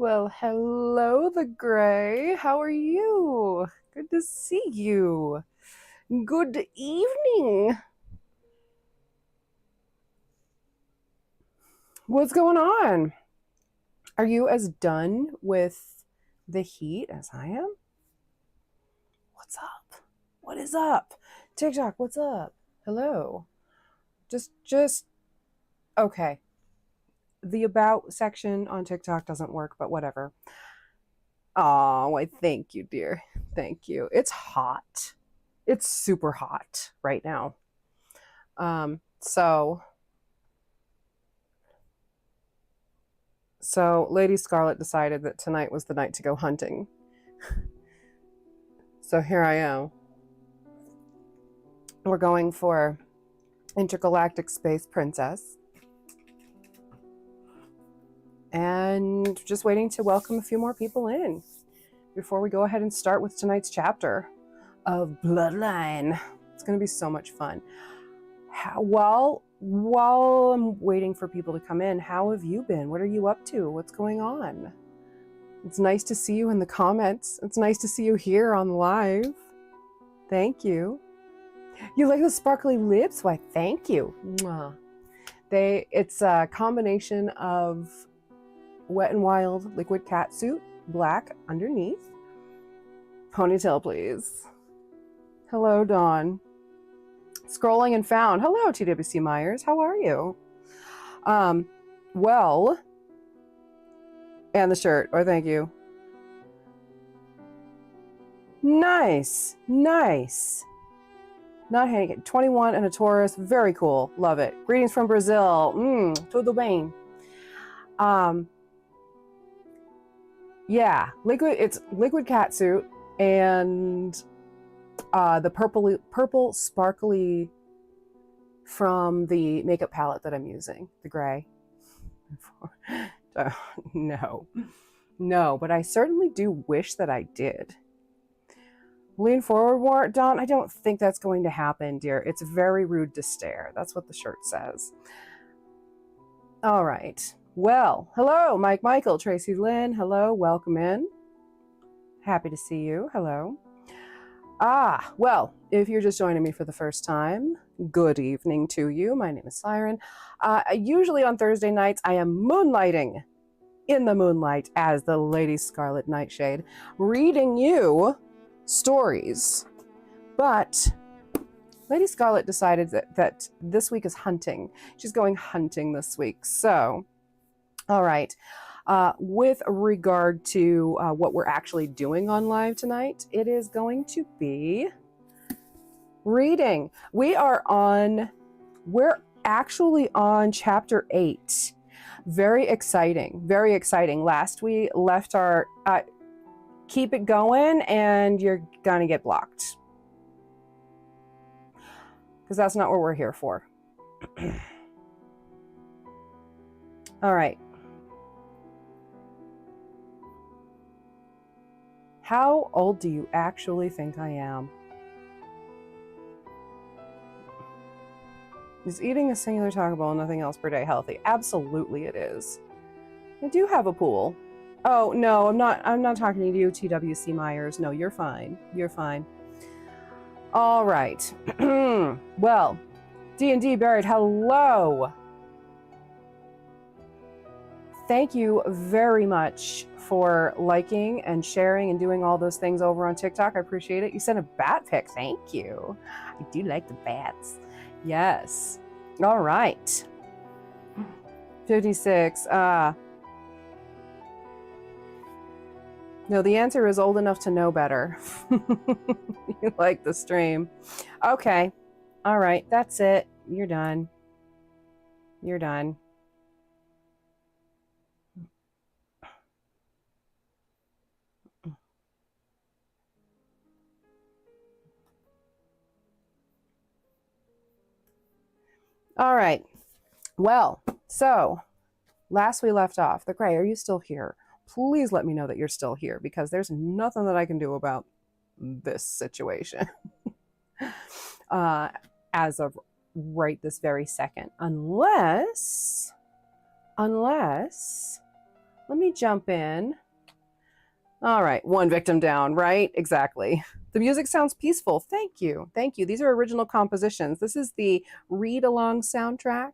Well, hello, the Gray. How are you? Good to see you. Good evening. What's going on? Are you as done with the heat as I am? What's up? What is up? TikTok, what's up? Hello. Just okay. The about section on TikTok doesn't work, but whatever. Oh, I thank you, dear. Thank you. It's hot. It's super hot right now. So Lady Scarlet decided that tonight was the night to go hunting. So here I am. We're going for Intergalactic Space Princess. And just waiting to welcome a few more people in before we go ahead and start with tonight's chapter of Bloodline. It's going to be so much fun. While I'm waiting for people to come in, how have you been? What are you up to? What's going on? It's nice to see you in the comments. It's nice to see you here on live. Thank you. You like the sparkly lips? Why, thank you. Mwah. It's a combination of Wet n Wild liquid catsuit, black underneath. Ponytail, please. Hello, Dawn. Scrolling and found. Hello, TWC Myers. How are you? Well, and the shirt. Oh, thank you. Nice. Not handicapped. 21 and a Taurus. Very cool. Love it. Greetings from Brazil. Tudo bem. Yeah, it's liquid catsuit and the purple sparkly from the makeup palette that I'm using, the gray. No, but I certainly do wish that I did. Lean forward more, Dawn. I don't think that's going to happen, dear. It's very rude to stare. That's what the shirt says. All right. Well, hello, Michael, Tracy Lynn. Hello, welcome in. Happy to see you. Hello. Well, if you're just joining me for the first time, good evening to you. My name is Siren. Usually on Thursday nights, I am moonlighting in the moonlight as the Lady Scarlet Nightshade, reading you stories. But Lady Scarlet decided that this week is hunting. She's going hunting this week. So, all right. With regard to what we're actually doing on live tonight, it is going to be reading. We're actually on chapter 8. Very exciting. Last we left our keep it going and you're gonna get blocked. Because that's not what we're here for. All right. How old do you actually think I am? Is eating a singular Taco Bell and nothing else per day healthy? Absolutely it is. I do have a pool. Oh, no, I'm not talking to you, TWC Myers. No, you're fine. All right. Well, D&D Buried, hello. Thank you very much for liking and sharing and doing all those things over on TikTok. I appreciate it. You sent a bat pic. Thank you. I do like the bats. Yes. All right. 56. No, the answer is old enough to know better. You like the stream. Okay. All right. That's it. You're done. All right. Well, so last we left off, the Gray, are you still here? Please let me know that you're still here because there's nothing that I can do about this situation as of right this very second, unless let me jump in. All right, one victim down, right? Exactly. The music sounds peaceful. Thank you. Thank you. These are original compositions. This is the read-along soundtrack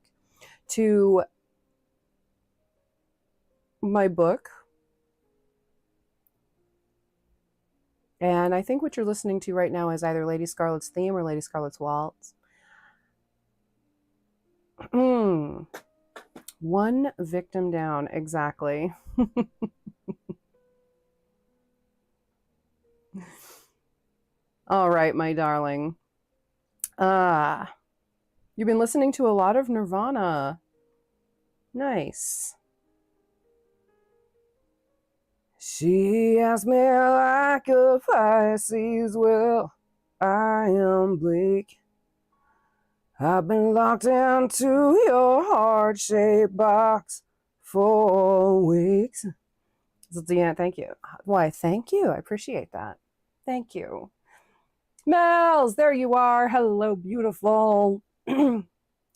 to my book. And I think what you're listening to right now is either Lady Scarlet's theme or Lady Scarlet's waltz. One victim down, exactly. All right, my darling. You've been listening to a lot of Nirvana. Nice. She asked me like a Pisces, well, I am bleak. I've been locked into your heart-shaped box for weeks. Deanna, thank you. Why, thank you. I appreciate that. Thank you. Mel's, there you are. Hello, beautiful.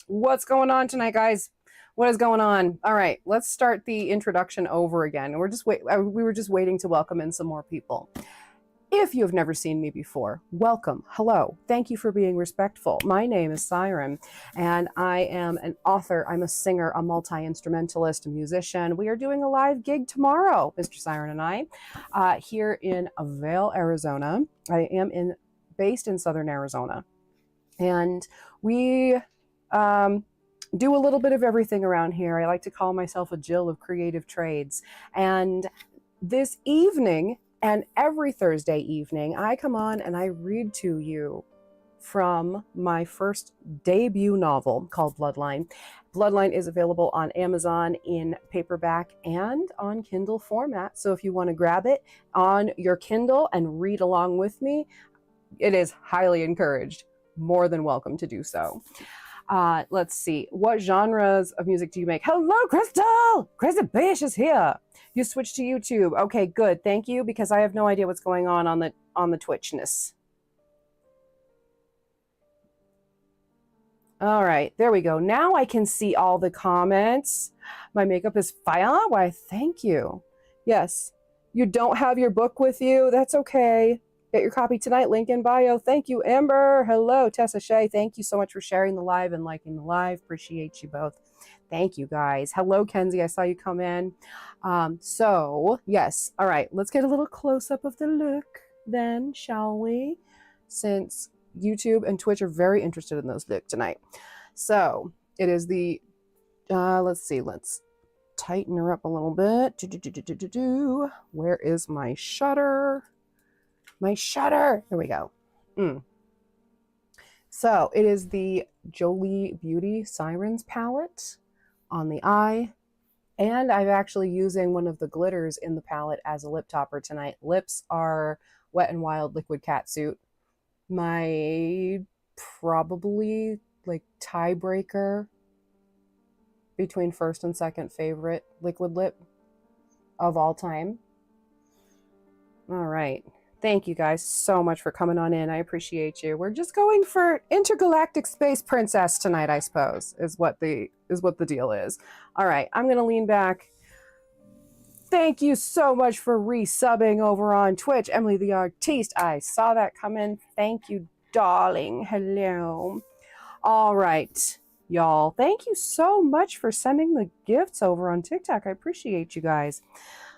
What's going on tonight, guys? What is going on? All right, let's start the introduction over again. We were just waiting to welcome in some more people. If you have never seen me before, welcome. Hello. Thank you for being respectful. My name is Siren, and I am an author. I'm a singer, a multi-instrumentalist, a musician. We are doing a live gig tomorrow, Mr. Siren and I, here in Vail, Arizona. I am based in Southern Arizona, and we do a little bit of everything around here. I like to call myself a Jill of creative trades. And this evening and every Thursday evening, I come on and I read to you from my first debut novel called Bloodline. Bloodline is available on Amazon in paperback and on Kindle format. So if you want to grab it on your Kindle and read along with me, it is highly encouraged. More than welcome to do so. Let's see. What genres of music do you make? Hello, Crystal! Crystal Bish is here. You switched to YouTube. Okay, good. Thank you, because I have no idea what's going on the Twitchness. All right, there we go. Now I can see all the comments. My makeup is fire. Why, thank you. Yes, you don't have your book with you. That's okay. Get your copy tonight, link in bio. Thank you, Amber. Hello, Tessa Shea. Thank you so much for sharing the live and liking the live. Appreciate you both. Thank you, guys. Hello, Kenzie. I saw you come in. So, yes. All right, let's get a little close-up of the look then, shall we? Since YouTube and Twitch are very interested in those look tonight. So, it is the, let's see. Let's tighten her up a little bit. Where is my shutter? My shutter. There we go. So it is the Jolie Beauty Sirens palette on the eye. And I'm actually using one of the glitters in the palette as a lip topper tonight. Lips are Wet n Wild Liquid Catsuit. My probably like tiebreaker between first and second favorite liquid lip of all time. All right. Thank you guys so much for coming on in. I appreciate you. We're just going for intergalactic space princess tonight, I suppose, is what the deal is. All right, I'm gonna lean back. Thank you so much for resubbing over on Twitch, Emily the Artiste. I saw that come in. Thank you, darling. Hello. All right, y'all. Thank you so much for sending the gifts over on TikTok. I appreciate you guys.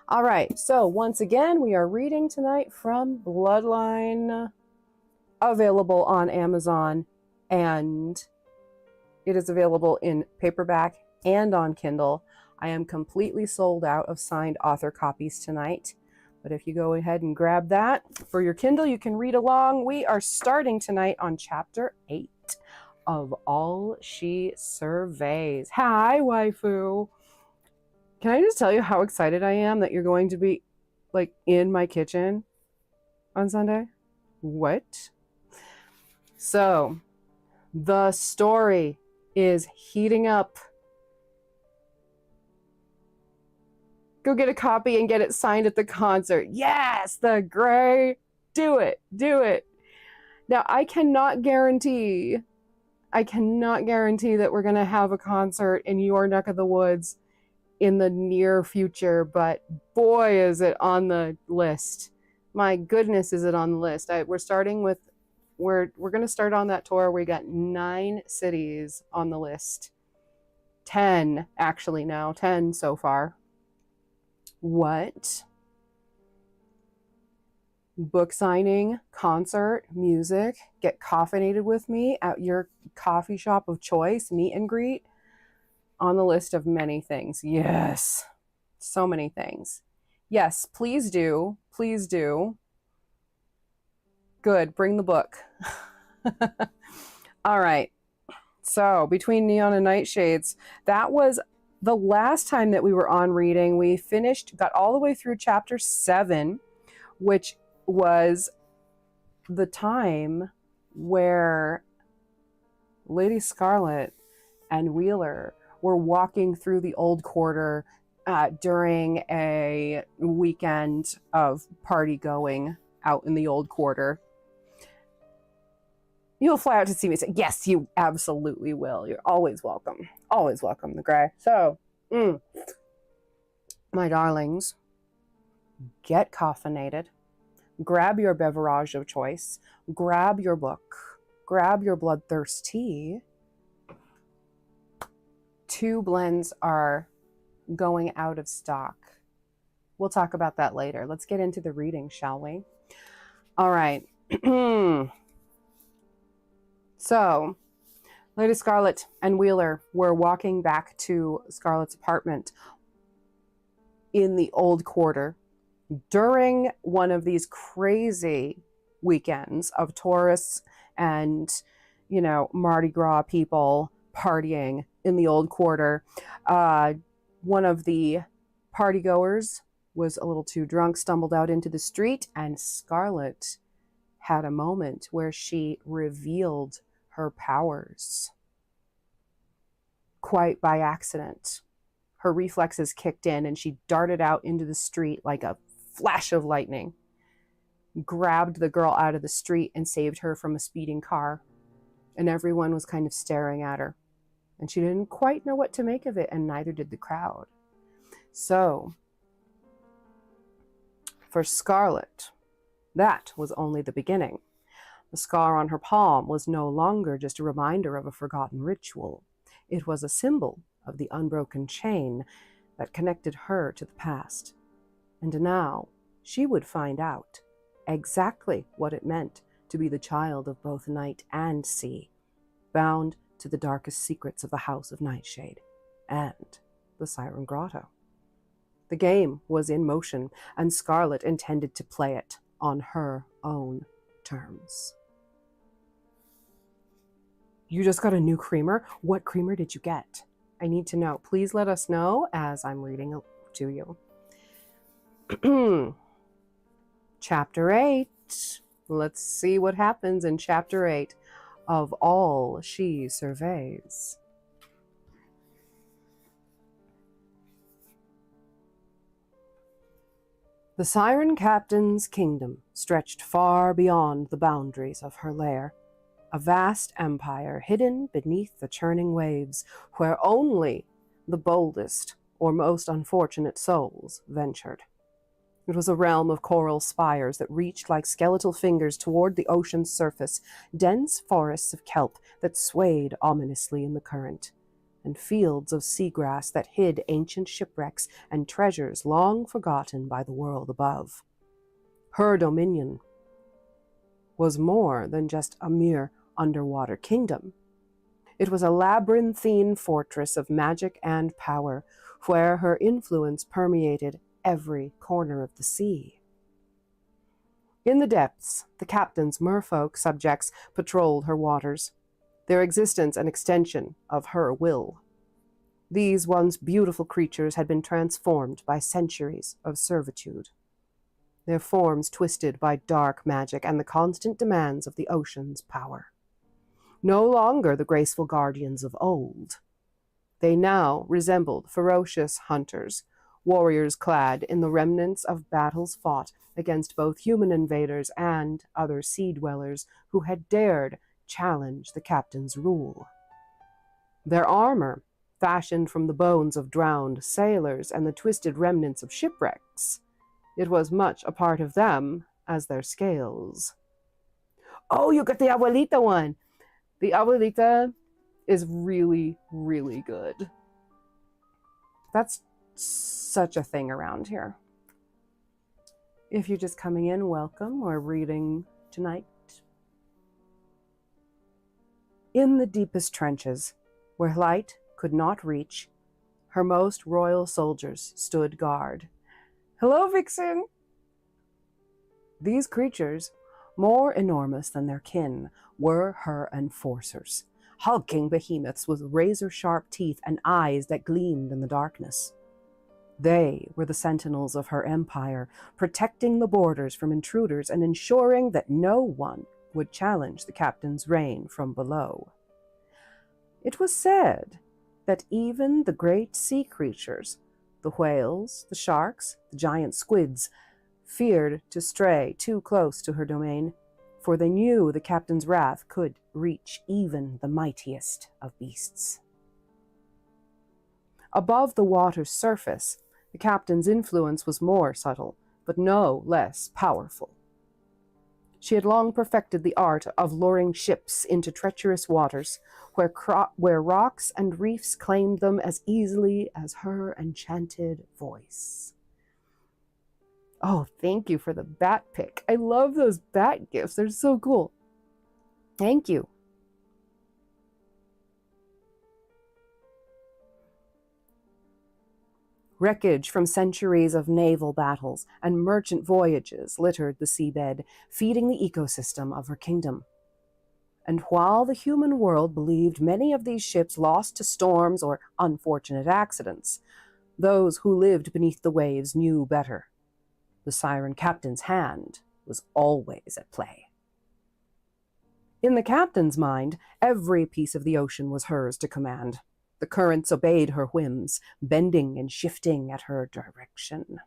All right, so once again, we are reading tonight from Bloodline, available on Amazon, and it is available in paperback and on Kindle. I am completely sold out of signed author copies tonight, but if you go ahead and grab that for your Kindle, you can read along. We are starting tonight on chapter 8 of All She Surveys. Hi, waifu. Can I just tell you how excited I am that you're going to be, like, in my kitchen on Sunday? What? So, the story is heating up. Go get a copy and get it signed at the concert. Yes, the gray. Do it. Do it. Now, I cannot guarantee that we're going to have a concert in your neck of the woods in the near future, but boy, is it on the list. My goodness, is it on the list. We're going to start on that tour. We got 9 cities on the list. 10, actually now. 10 so far. What? Book signing, concert, music, get caffeinated with me at your coffee shop of choice, meet and greet. On the list of many things. Yes. So many things. Yes, please do. Please do. Good. Bring the book. All right. So between Neon and Nightshades, that was the last time that we were on reading. We got all the way through chapter 7, which was the time where Lady Scarlet and Wheeler were walking through the old quarter during a weekend of party going out in the old quarter. You'll fly out to see me. Say, yes, you absolutely will. You're always welcome. Always welcome, the Grey. So, my darlings, get caffeinated. Grab your beverage of choice. Grab your book. Grab your bloodthirst tea. 2 blends are going out of stock. We'll talk about that later. Let's get into the reading, shall we? All right. So, Lady Scarlet and Wheeler were walking back to Scarlet's apartment in the old quarter during one of these crazy weekends of tourists and, Mardi Gras people partying in the old quarter. One of the partygoers was a little too drunk, stumbled out into the street, and Scarlet had a moment where she revealed her powers. Quite by accident. Her reflexes kicked in and she darted out into the street like a flash of lightning, grabbed the girl out of the street and saved her from a speeding car. And everyone was kind of staring at her. And she didn't quite know what to make of it, and neither did the crowd. So, for Scarlet, that was only the beginning. The scar on her palm was no longer just a reminder of a forgotten ritual. It was a symbol of the unbroken chain that connected her to the past. And now she would find out exactly what it meant to be the child of both night and sea, bound to the darkest secrets of the House of Nightshade and the Siren Grotto. The game was in motion, and Scarlet intended to play it on her own terms. You just got a new creamer? What creamer did you get? I need to know. Please let us know as I'm reading to you. Chapter 8. Let's see what happens in Chapter 8 of All She Surveys. The Siren Captain's kingdom stretched far beyond the boundaries of her lair, a vast empire hidden beneath the churning waves, where only the boldest or most unfortunate souls ventured. It was a realm of coral spires that reached like skeletal fingers toward the ocean's surface, dense forests of kelp that swayed ominously in the current, and fields of seagrass that hid ancient shipwrecks and treasures long forgotten by the world above. Her dominion was more than just a mere underwater kingdom. It was a labyrinthine fortress of magic and power, where her influence permeated every corner of the sea. In the depths, the captain's merfolk subjects patrolled her waters, their existence an extension of her will. These once beautiful creatures had been transformed by centuries of servitude, their forms twisted by dark magic and the constant demands of the ocean's power. No longer the graceful guardians of old, they now resembled ferocious hunters, warriors clad in the remnants of battles fought against both human invaders and other sea dwellers who had dared challenge the captain's rule. Their armor, fashioned from the bones of drowned sailors and the twisted remnants of shipwrecks. It was much a part of them as their scales. Oh, you got the Abuelita one. The Abuelita is really, really good. That's such a thing around here. If you're just coming in, welcome. We're reading tonight. In the deepest trenches, where light could not reach, her most royal soldiers stood guard. Hello, Vixen! These creatures, more enormous than their kin, were her enforcers, hulking behemoths with razor-sharp teeth and eyes that gleamed in the darkness. They were the sentinels of her empire, protecting the borders from intruders and ensuring that no one would challenge the captain's reign from below. It was said that even the great sea creatures, the whales, the sharks, the giant squids, feared to stray too close to her domain, for they knew the captain's wrath could reach even the mightiest of beasts. Above the water's surface, the captain's influence was more subtle, but no less powerful. She had long perfected the art of luring ships into treacherous waters, where rocks and reefs claimed them as easily as her enchanted voice. Oh, thank you for the bat pic. I love those bat gifts. They're so cool. Thank you. Wreckage from centuries of naval battles and merchant voyages littered the seabed, feeding the ecosystem of her kingdom. And while the human world believed many of these ships lost to storms or unfortunate accidents, those who lived beneath the waves knew better. The siren captain's hand was always at play. In the captain's mind, every piece of the ocean was hers to command. The currents obeyed her whims, bending and shifting at her direction.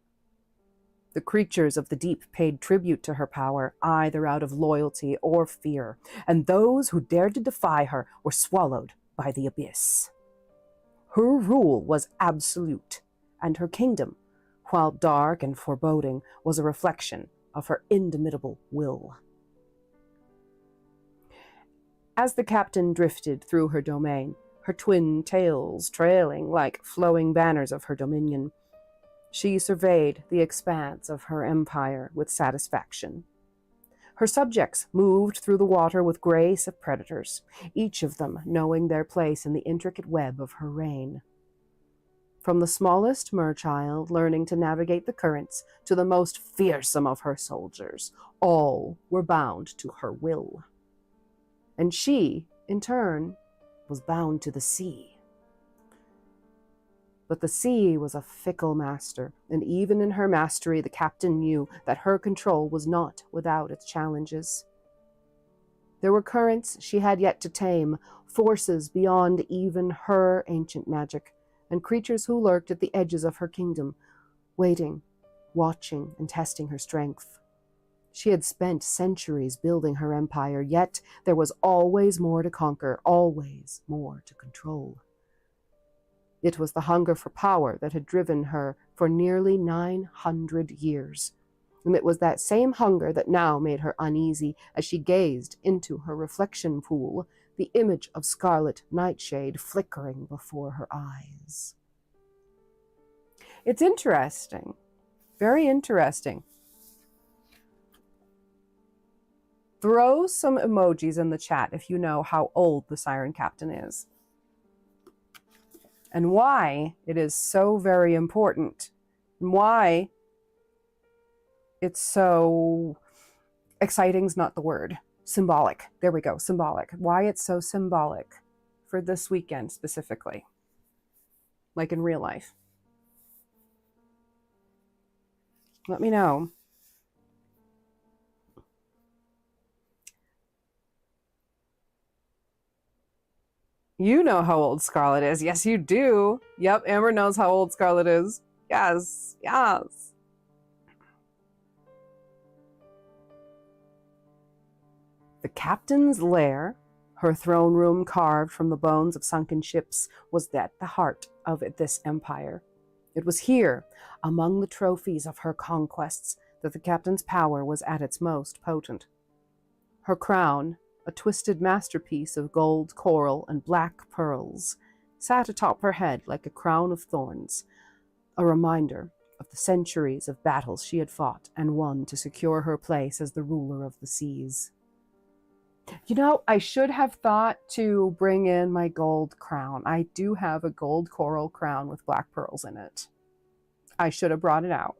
The creatures of the deep paid tribute to her power, either out of loyalty or fear, and those who dared to defy her were swallowed by the abyss. Her rule was absolute, and her kingdom, while dark and foreboding, was a reflection of her indomitable will. As the captain drifted through her domain, her twin tails trailing like flowing banners of her dominion, she surveyed the expanse of her empire with satisfaction. Her subjects moved through the water with grace of predators, each of them knowing their place in the intricate web of her reign. From the smallest merchild learning to navigate the currents to the most fearsome of her soldiers, all were bound to her will. And she, in turn, was bound to the sea. But the sea was a fickle master, and even in her mastery the captain knew that her control was not without its challenges. There were currents she had yet to tame, forces beyond even her ancient magic, and creatures who lurked at the edges of her kingdom, waiting, watching, and testing her strength. She had spent centuries building her empire, yet there was always more to conquer, always more to control. It was the hunger for power that had driven her for nearly 900 years, and it was that same hunger that now made her uneasy as she gazed into her reflection pool, the image of Scarlet Nightshade flickering before her eyes. It's interesting, very interesting. Throw some emojis in the chat if you know how old the Siren Captain is, and why it is so very important, and why it's so exciting's not the word. Symbolic. There we go. Symbolic. Why it's so symbolic for this weekend specifically, like in real life. Let me know. You know how old Scarlet is. Yes, you do. Yep, Amber knows how old Scarlet is. Yes, yes. The captain's lair Her throne room, carved from the bones of sunken ships, was at the heart of this empire. It was here, among the trophies of her conquests, that the captain's power was at its most potent. Her crown, a twisted masterpiece of gold, coral, and black pearls, sat atop her head like a crown of thorns, a reminder of the centuries of battles she had fought and won to secure her place as the ruler of the seas. You know, I should have thought to bring in my gold crown. I do have a gold coral crown with black pearls in it. I should have brought it out.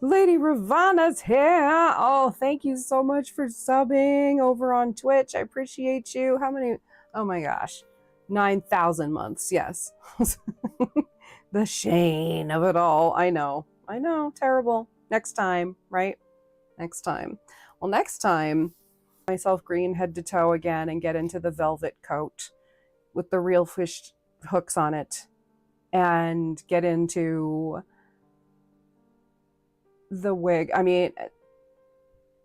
Lady Ravana's here. Oh, thank you so much for subbing over on Twitch. I appreciate you. How many? Oh my gosh. 9,000 months. Yes. The shame of it all. I know. Terrible. Next time, right? Next time. Well, next time, myself green head to toe again and get into the velvet coat with the real fish hooks on it and get into the wig. I mean,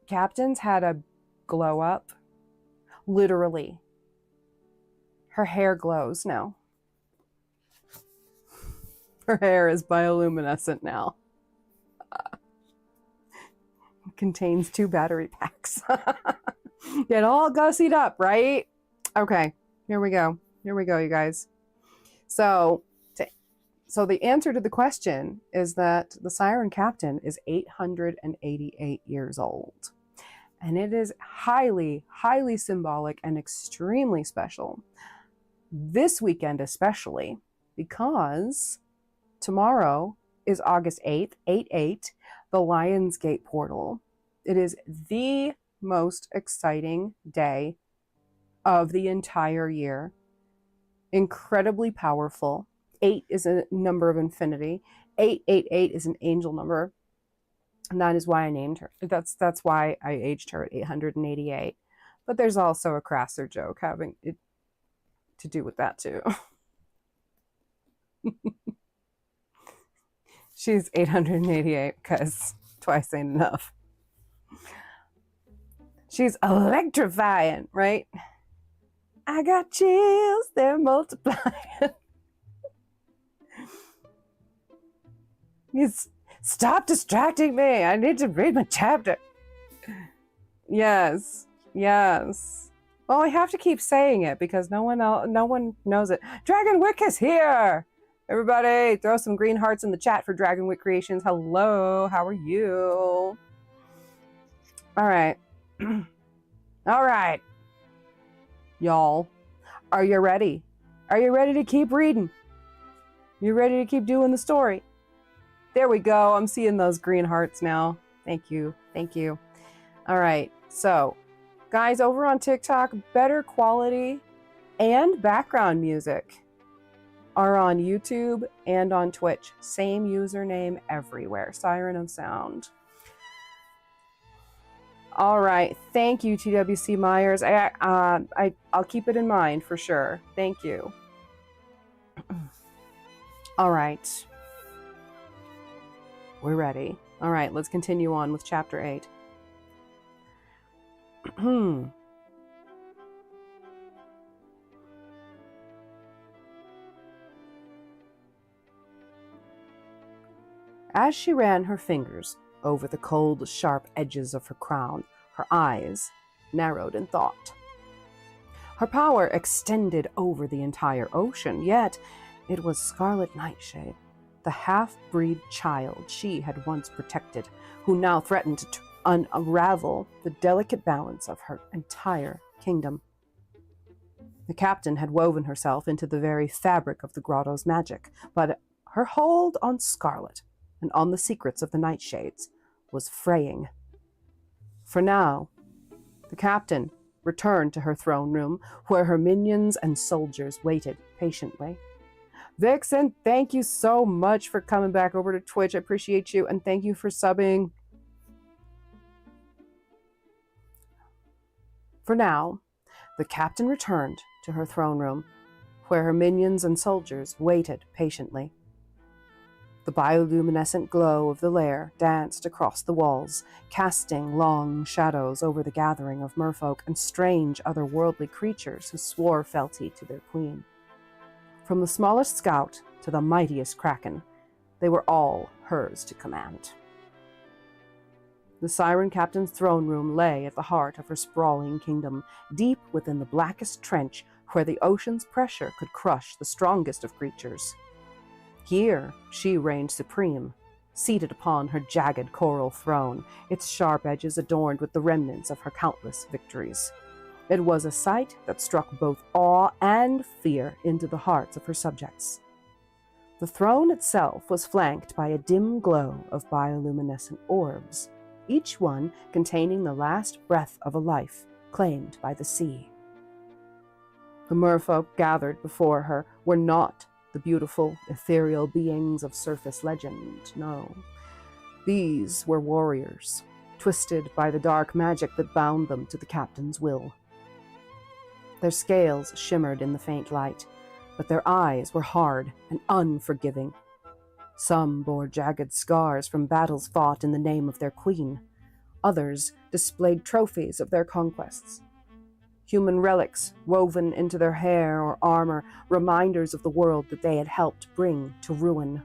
Captain's had a glow up. Literally. Her hair glows now. Her hair is bioluminescent now. Contains 2 battery packs. Get all gussied up, right? Okay, here we go, you guys. So the answer to the question is that the Siren Captain is 888 years old. And it is highly, highly symbolic and extremely special. This weekend especially, because tomorrow is August 8th, 8/8, the Lionsgate portal. It is the most exciting day of the entire year. Incredibly powerful. 8 is a number of infinity. 888 is an angel number. And that is why I named her. That's why I aged her at 888. But there's also a crasser joke having it to do with that too. She's 888 because twice ain't enough. She's electrifying, right? I got chills, they're multiplying. Stop distracting me. I need to read my chapter. Yes. Well, I have to keep saying it because no one knows it. Dragon Wick is here. Everybody, throw some green hearts in the chat for Dragon Wick Creations. Hello, how are you? All right. All right. Y'all, are you ready? Are you ready to keep reading? You ready to keep doing the story? There we go. I'm seeing those green hearts now. Thank you. All right. So, guys, over on TikTok, better quality and background music are on YouTube and on Twitch. Same username everywhere. Siren of Sound. All right. Thank you, TWC Myers. I'll keep it in mind for sure. Thank you. All right. We're ready. All right, let's continue on with chapter 8. As she ran her fingers over the cold, sharp edges of her crown, her eyes narrowed in thought. Her power extended over the entire ocean, yet it was Scarlet Nightshade, the half-breed child she had once protected, who now threatened to unravel the delicate balance of her entire kingdom. The captain had woven herself into the very fabric of the grotto's magic, but her hold on Scarlet and on the secrets of the Nightshades was fraying. For now, the captain returned to her throne room, where her minions and soldiers waited patiently. Vixen, thank you so much for coming back over to Twitch. I appreciate you, and thank you for subbing. For now, the captain returned to her throne room, where her minions and soldiers waited patiently. The bioluminescent glow of the lair danced across the walls, casting long shadows over the gathering of merfolk and strange otherworldly creatures who swore fealty to their queen. From the smallest scout to the mightiest kraken, they were all hers to command. The Siren Captain's throne room lay at the heart of her sprawling kingdom, deep within the blackest trench where the ocean's pressure could crush the strongest of creatures. Here she reigned supreme, seated upon her jagged coral throne, its sharp edges adorned with the remnants of her countless victories. It was a sight that struck both awe and fear into the hearts of her subjects. The throne itself was flanked by a dim glow of bioluminescent orbs, each one containing the last breath of a life claimed by the sea. The merfolk gathered before her were not the beautiful, ethereal beings of surface legend, no. These were warriors, twisted by the dark magic that bound them to the captain's will. Their scales shimmered in the faint light, but their eyes were hard and unforgiving. Some bore jagged scars from battles fought in the name of their queen. Others displayed trophies of their conquests. Human relics woven into their hair or armor, reminders of the world that they had helped bring to ruin.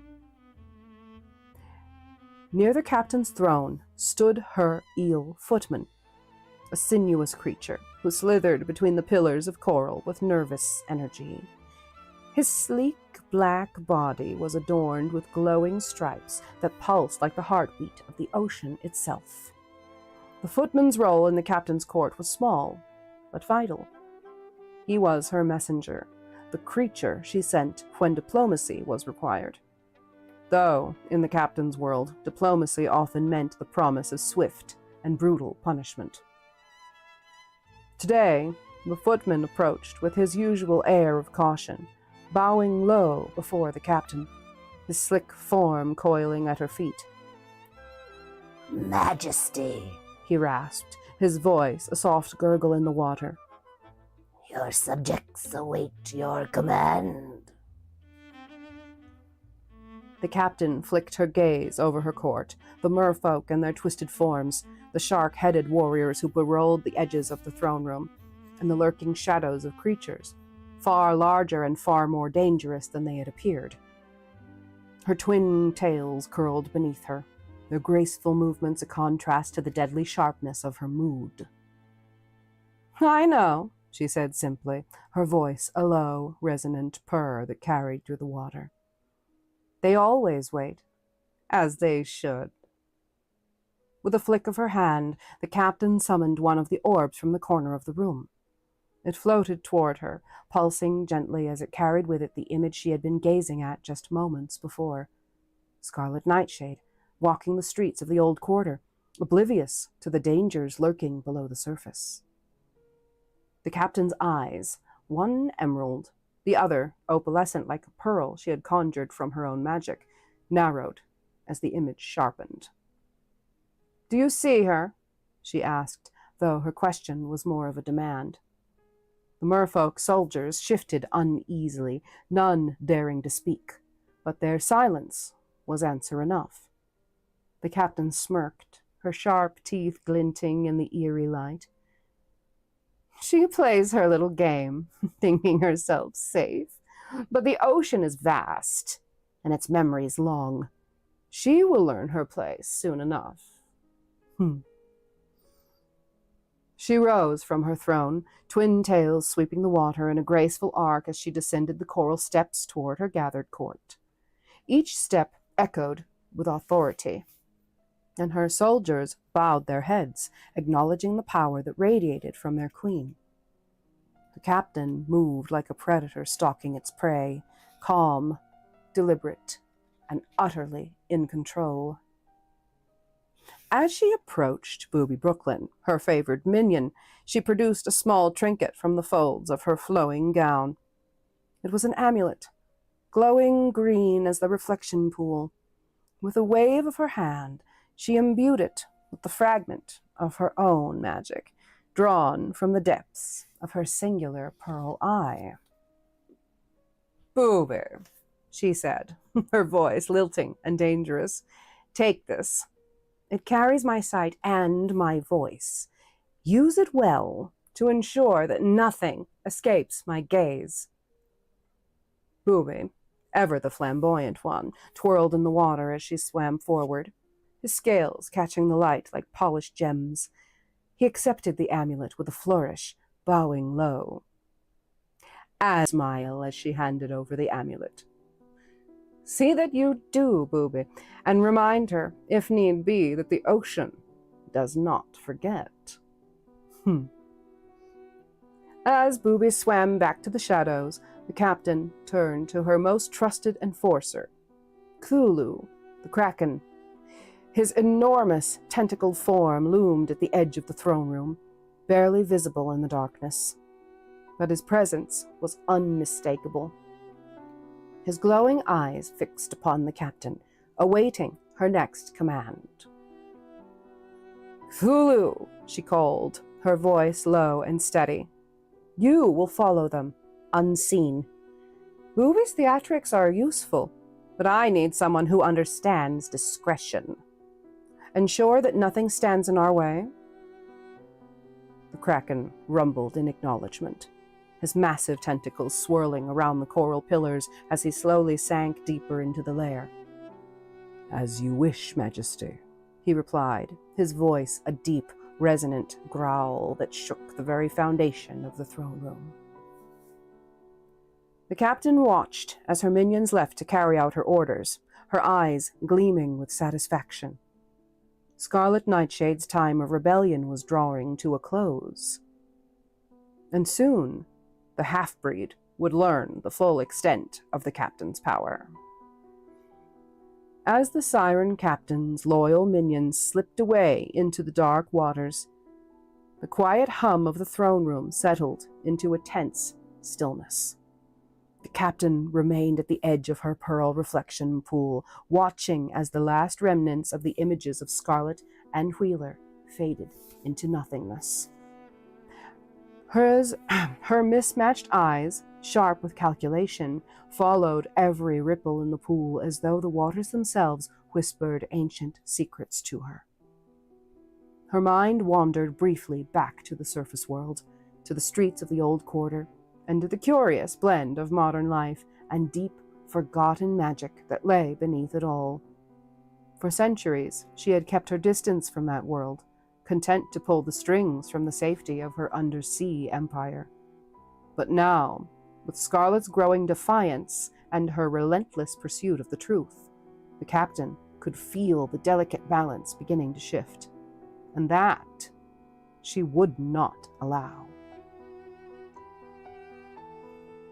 Near the captain's throne stood her eel footman, a sinuous creature who slithered between the pillars of coral with nervous energy. His sleek black body was adorned with glowing stripes that pulsed like the heartbeat of the ocean itself. The footman's role in the captain's court was small, but vital. He was her messenger, the creature she sent when diplomacy was required. Though, in the captain's world, diplomacy often meant the promise of swift and brutal punishment. Today, the footman approached with his usual air of caution, bowing low before the captain, his slick form coiling at her feet. "Majesty," he rasped, his voice a soft gurgle in the water. "Your subjects await your command." The captain flicked her gaze over her court, the merfolk and their twisted forms, the shark-headed warriors who berolled the edges of the throne room, and the lurking shadows of creatures, far larger and far more dangerous than they had appeared. Her twin tails curled beneath her, their graceful movements a contrast to the deadly sharpness of her mood. "I know," she said simply, her voice a low, resonant purr that carried through the water. "They always wait, as they should." With a flick of her hand, the captain summoned one of the orbs from the corner of the room. It floated toward her, pulsing gently as it carried with it the image she had been gazing at just moments before. Scarlet Nightshade, walking the streets of the old quarter, oblivious to the dangers lurking below the surface. The captain's eyes, one emerald, the other opalescent like a pearl she had conjured from her own magic, narrowed as the image sharpened. "Do you see her?" she asked, though her question was more of a demand. The merfolk soldiers shifted uneasily, none daring to speak, but their silence was answer enough. The captain smirked, her sharp teeth glinting in the eerie light. "She plays her little game, thinking herself safe. But the ocean is vast, and its memories long. She will learn her place soon enough." She rose from her throne, twin tails sweeping the water in a graceful arc as she descended the coral steps toward her gathered court. Each step echoed with authority, and her soldiers bowed their heads, acknowledging the power that radiated from their queen. The captain moved like a predator stalking its prey, calm, deliberate, and utterly in control. As she approached Booby Brooklyn, her favored minion, she produced a small trinket from the folds of her flowing gown. It was an amulet, glowing green as the reflection pool. With a wave of her hand, she imbued it with the fragment of her own magic, drawn from the depths of her singular pearl eye. "Booby," she said, her voice lilting and dangerous. Take this. It carries my sight and my voice. Use it well to ensure that nothing escapes my gaze. Booby, ever the flamboyant one, twirled in the water as she swam forward, his scales catching the light like polished gems. He accepted the amulet with a flourish, bowing low. A smile as she handed over the amulet. See that you do, Booby, and remind her, if need be, that the ocean does not forget. As Booby swam back to the shadows, the captain turned to her most trusted enforcer, Cthulhu, the Kraken. His enormous tentacled form loomed at the edge of the throne room, barely visible in the darkness. But his presence was unmistakable. His glowing eyes fixed upon the captain, awaiting her next command. Cthulhu, she called, her voice low and steady. You will follow them, unseen. Booby's theatrics are useful, but I need someone who understands discretion. Ensure that nothing stands in our way. The Kraken rumbled in acknowledgement, his massive tentacles swirling around the coral pillars as he slowly sank deeper into the lair. As you wish, Majesty, he replied, his voice a deep, resonant growl that shook the very foundation of the throne room. The captain watched as her minions left to carry out her orders, her eyes gleaming with satisfaction. Scarlet Nightshade's time of rebellion was drawing to a close. And soon, the half-breed would learn the full extent of the captain's power. As the Siren Captain's loyal minions slipped away into the dark waters, the quiet hum of the throne room settled into a tense stillness. The captain remained at the edge of her pearl reflection pool, watching as the last remnants of the images of Scarlet and Wheeler faded into nothingness. Her mismatched eyes, sharp with calculation, followed every ripple in the pool as though the waters themselves whispered ancient secrets to her. Her mind wandered briefly back to the surface world, to the streets of the old quarter, and to the curious blend of modern life and deep, forgotten magic that lay beneath it all. For centuries, she had kept her distance from that world, content to pull the strings from the safety of her undersea empire. But now, with Scarlet's growing defiance and her relentless pursuit of the truth, the captain could feel the delicate balance beginning to shift, and that she would not allow.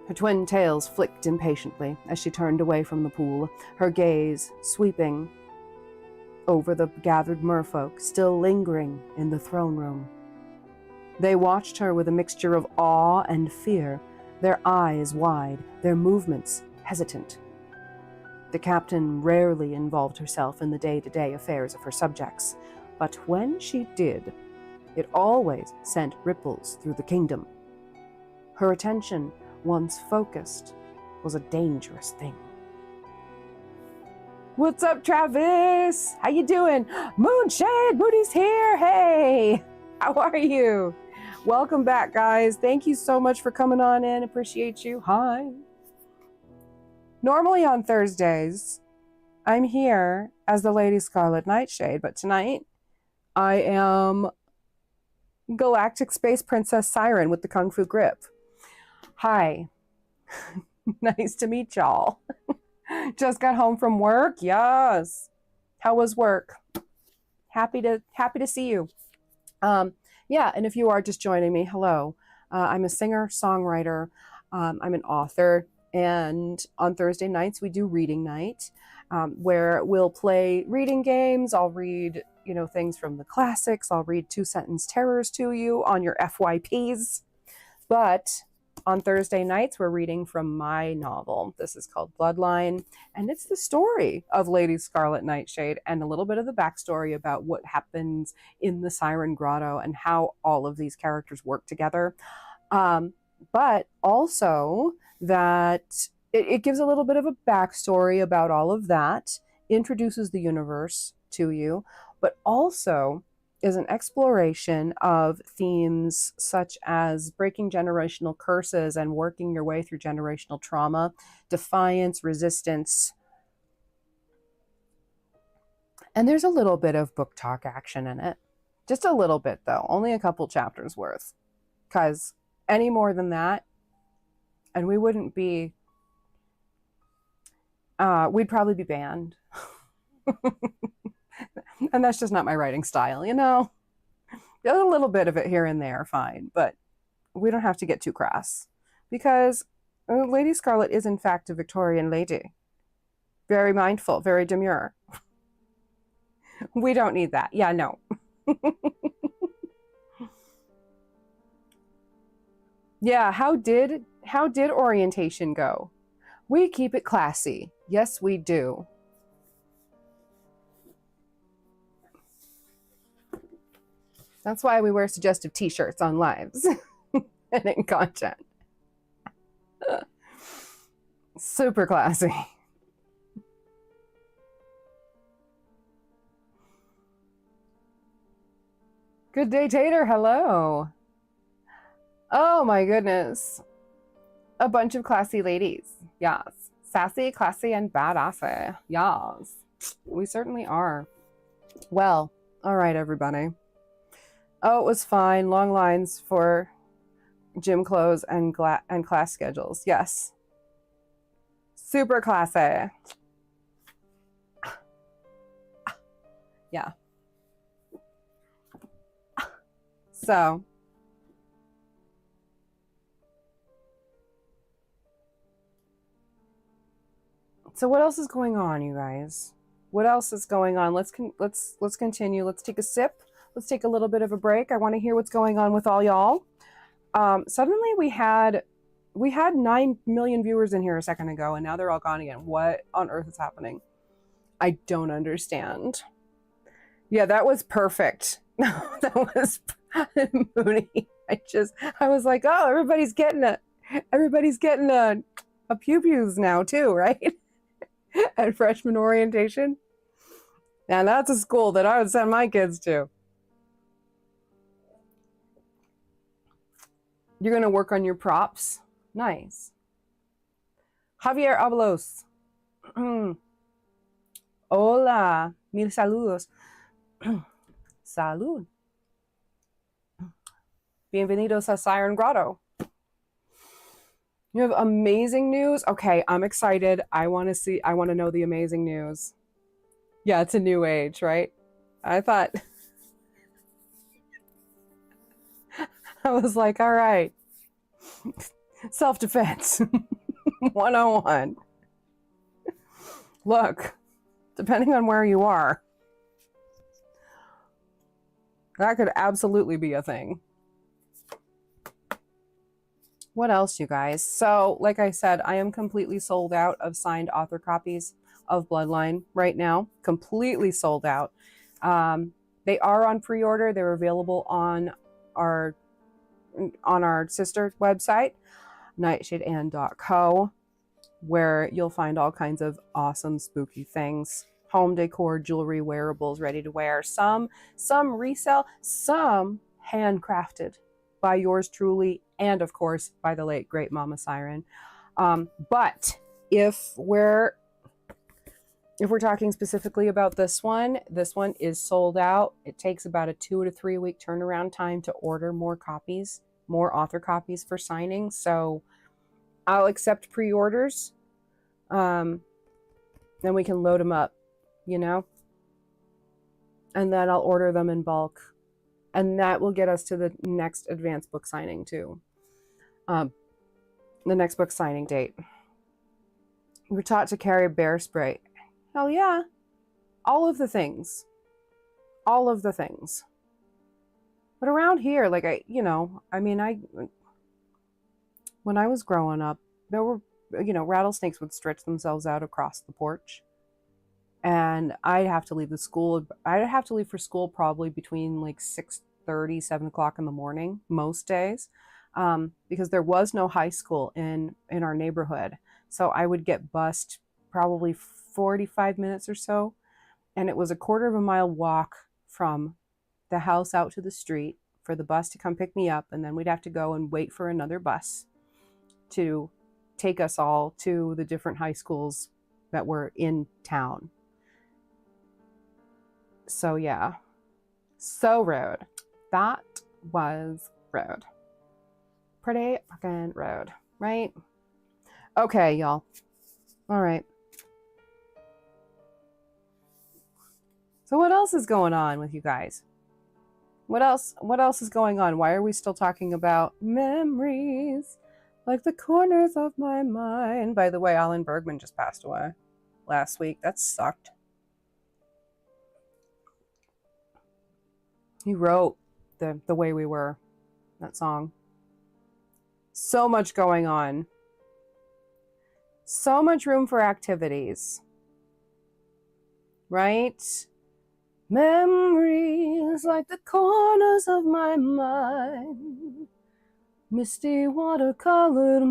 Her twin tails flicked impatiently as she turned away from the pool, her gaze sweeping over the gathered merfolk still lingering in the throne room. They watched her with a mixture of awe and fear, their eyes wide, their movements hesitant. The captain rarely involved herself in the day-to-day affairs of her subjects, but when she did, it always sent ripples through the kingdom. Her attention, once focused, was a dangerous thing. What's up, Travis? How you doing? Moonshade, Moody's here. Hey, how are you? Welcome back, guys. Thank you so much for coming on in. Appreciate you. Hi. Normally on Thursdays, I'm here as the Lady Scarlet Nightshade, but tonight I am Galactic Space Princess Siren with the Kung Fu Grip. Hi. Nice to meet y'all. Just got home from work. Yes. How was work? Happy to see you. Yeah, and if you are just joining me, hello. I'm a singer, songwriter. I'm an author, and on Thursday nights we do reading night, where we'll play reading games. I'll read, things from the classics. I'll read two-sentence terrors to you on your FYPs. But on Thursday nights, we're reading from my novel. This is called Bloodline, and it's the story of Lady Scarlet Nightshade and a little bit of the backstory about what happens in the Siren Grotto and how all of these characters work together. But also that it gives a little bit of a backstory about all of that, introduces the universe to you, but also is an exploration of themes such as breaking generational curses and working your way through generational trauma, defiance, resistance. And there's a little bit of book talk action in it. Just a little bit, though, only a couple chapters worth. Because any more than that, and we wouldn't be, we'd probably be banned. And that's just not my writing style, you know? A little bit of it here and there, fine, but we don't have to get too crass. Because Lady Scarlet is, in fact, a Victorian lady. Very mindful, very demure. We don't need that. Yeah, no. Yeah, how did orientation go? We keep it classy. Yes, we do. That's why we wear suggestive t-shirts on lives and in content. Super classy. Good day, Tater. Hello. Oh my goodness. A bunch of classy ladies. Yes. Sassy, classy, and badassy. Yes. We certainly are. Well, all right, everybody. Oh, it was fine. Long lines for gym clothes and class schedules. Yes. Super classy. Yeah. So what else is going on, you guys? What else is going on? Let's continue. Let's take a sip. Let's take a little bit of a break. I want to hear what's going on with all y'all. Suddenly we had 9 million viewers in here a second ago, and now they're all gone again. What on earth is happening? I don't understand. Yeah, that was perfect. That was Mooney. I was like, oh, everybody's getting a pew-pews now too, right? At freshman orientation. Now that's a school that I would send my kids to. You're gonna work on your props. Nice. Javier Abelos. Hola, mil saludos. Salud. Bienvenidos a Siren Grotto. You have amazing news? Okay, I'm excited. I want to know the amazing news. Yeah, it's a new age, right? I thought, I was like, all right. Self-defense 101. Look, depending on where you are, that could absolutely be a thing. What else, you guys? So, like I said, I am completely sold out of signed author copies of Bloodline right now. Completely sold out. They are on pre-order. They're available on our sister website, nightshadeann.co, where you'll find all kinds of awesome spooky things. Home decor, jewelry, wearables ready to wear. Some resell, some handcrafted by yours truly, and of course by the late great Mama Siren. But if we're talking specifically about this one is sold out. It takes about a 2 to 3 week turnaround time to order more copies, more author copies for signing. So I'll accept pre-orders. Then we can load them up, you know, and then I'll order them in bulk. And that will get us to the next advanced book signing too. The next book signing date. We're taught to carry bear spray. Hell yeah. All of the things. But around here, like when I was growing up, there were, rattlesnakes would stretch themselves out across the porch. And I'd have to leave for school probably between like 6:30, 7 o'clock in the morning, most days. because there was no high school in our neighborhood. So I would get bused probably 45 minutes or so. And it was a quarter of a mile walk from the house out to the street for the bus to come pick me up. And then we'd have to go and wait for another bus to take us all to the different high schools that were in town. So yeah, so rude. That was rude. Pretty fucking rude, right? Okay, y'all. All right. So what else is going on with you guys? What else is going on? Why are we still talking about memories like the corners of my mind? By the way, Alan Bergman just passed away last week. That sucked. He wrote the Way We Were, that song. So much going on. So much room for activities. Right? Memories like the corners of my mind. Misty watercolored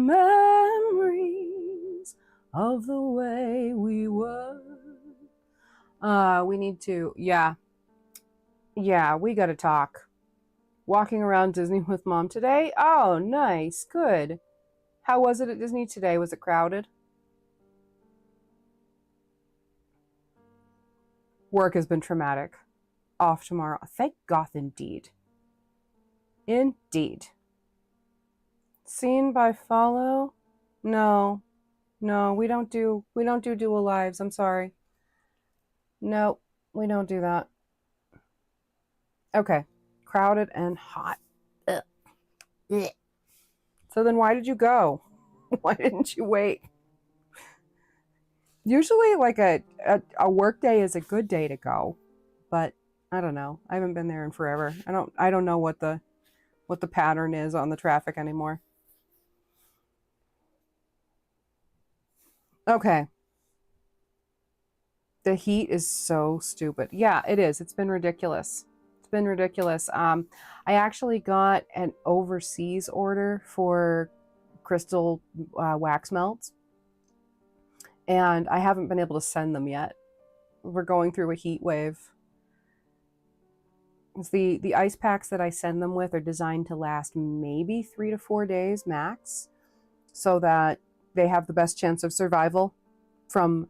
memories of the way we were. We need to, yeah, we gotta talk. Walking around Disney with Mom today? Oh, nice, good. How was it at Disney today? Was it crowded? Work has been traumatic. Off tomorrow. Thank God, indeed. Indeed. Seen by follow? No, we don't do dual lives. I'm sorry. No, we don't do that. Okay, crowded and hot. Ugh. So then why did you go? Why didn't you wait? Usually like a work day is a good day to go, but I don't know. I haven't been there in forever. I don't know what the pattern is on the traffic anymore. Okay. The heat is so stupid. Yeah, it is. It's been ridiculous. It's been ridiculous. I actually got an overseas order for crystal wax melts, and I haven't been able to send them yet. We're going through a heat wave. The ice packs that I send them with are designed to last maybe 3 to 4 days max, so that they have the best chance of survival from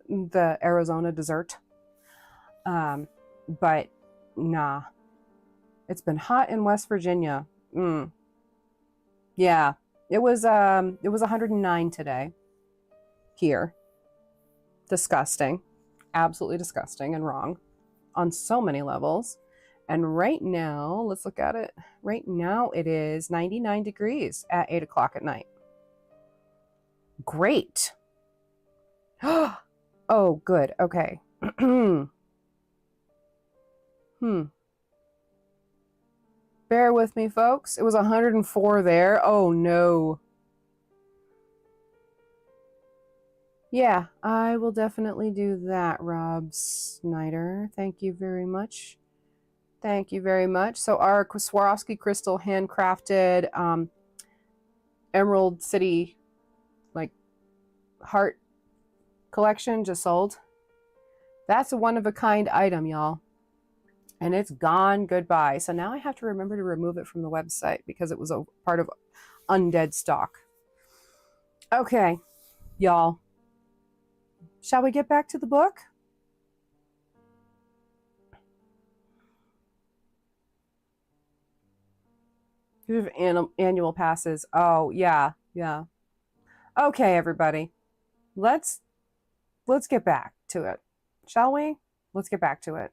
the Arizona desert. But nah, it's been hot in West Virginia. Yeah, it was 109 today here. Disgusting, absolutely disgusting and wrong on so many levels. And right now, let's look at it. Right now it is 99 degrees at 8 o'clock at night. Great. Oh, good. Okay. Bear with me, folks. It was 104 there. Oh, no. Yeah, I will definitely do that, Rob Snyder. Thank you very much. Thank you very much. So our Swarovski crystal handcrafted Emerald City like heart collection just sold. That's a one-of-a-kind item, y'all. And it's gone goodbye. So now I have to remember to remove it from the website because it was a part of undead stock. Okay, y'all. Shall we get back to the book? Annual passes. Oh, yeah. Okay, everybody. Let's get back to it. Shall we? Let's get back to it.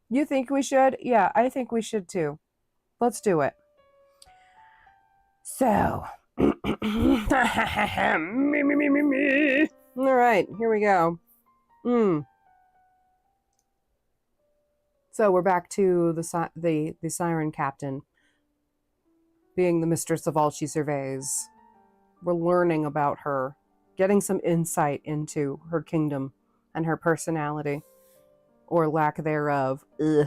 You think we should? Yeah, I think we should too. Let's do it. So, all right, here we go. So we're back to the siren captain being the mistress of all she surveys. We're learning about her, getting some insight into her kingdom and her personality. or lack thereof. Ugh.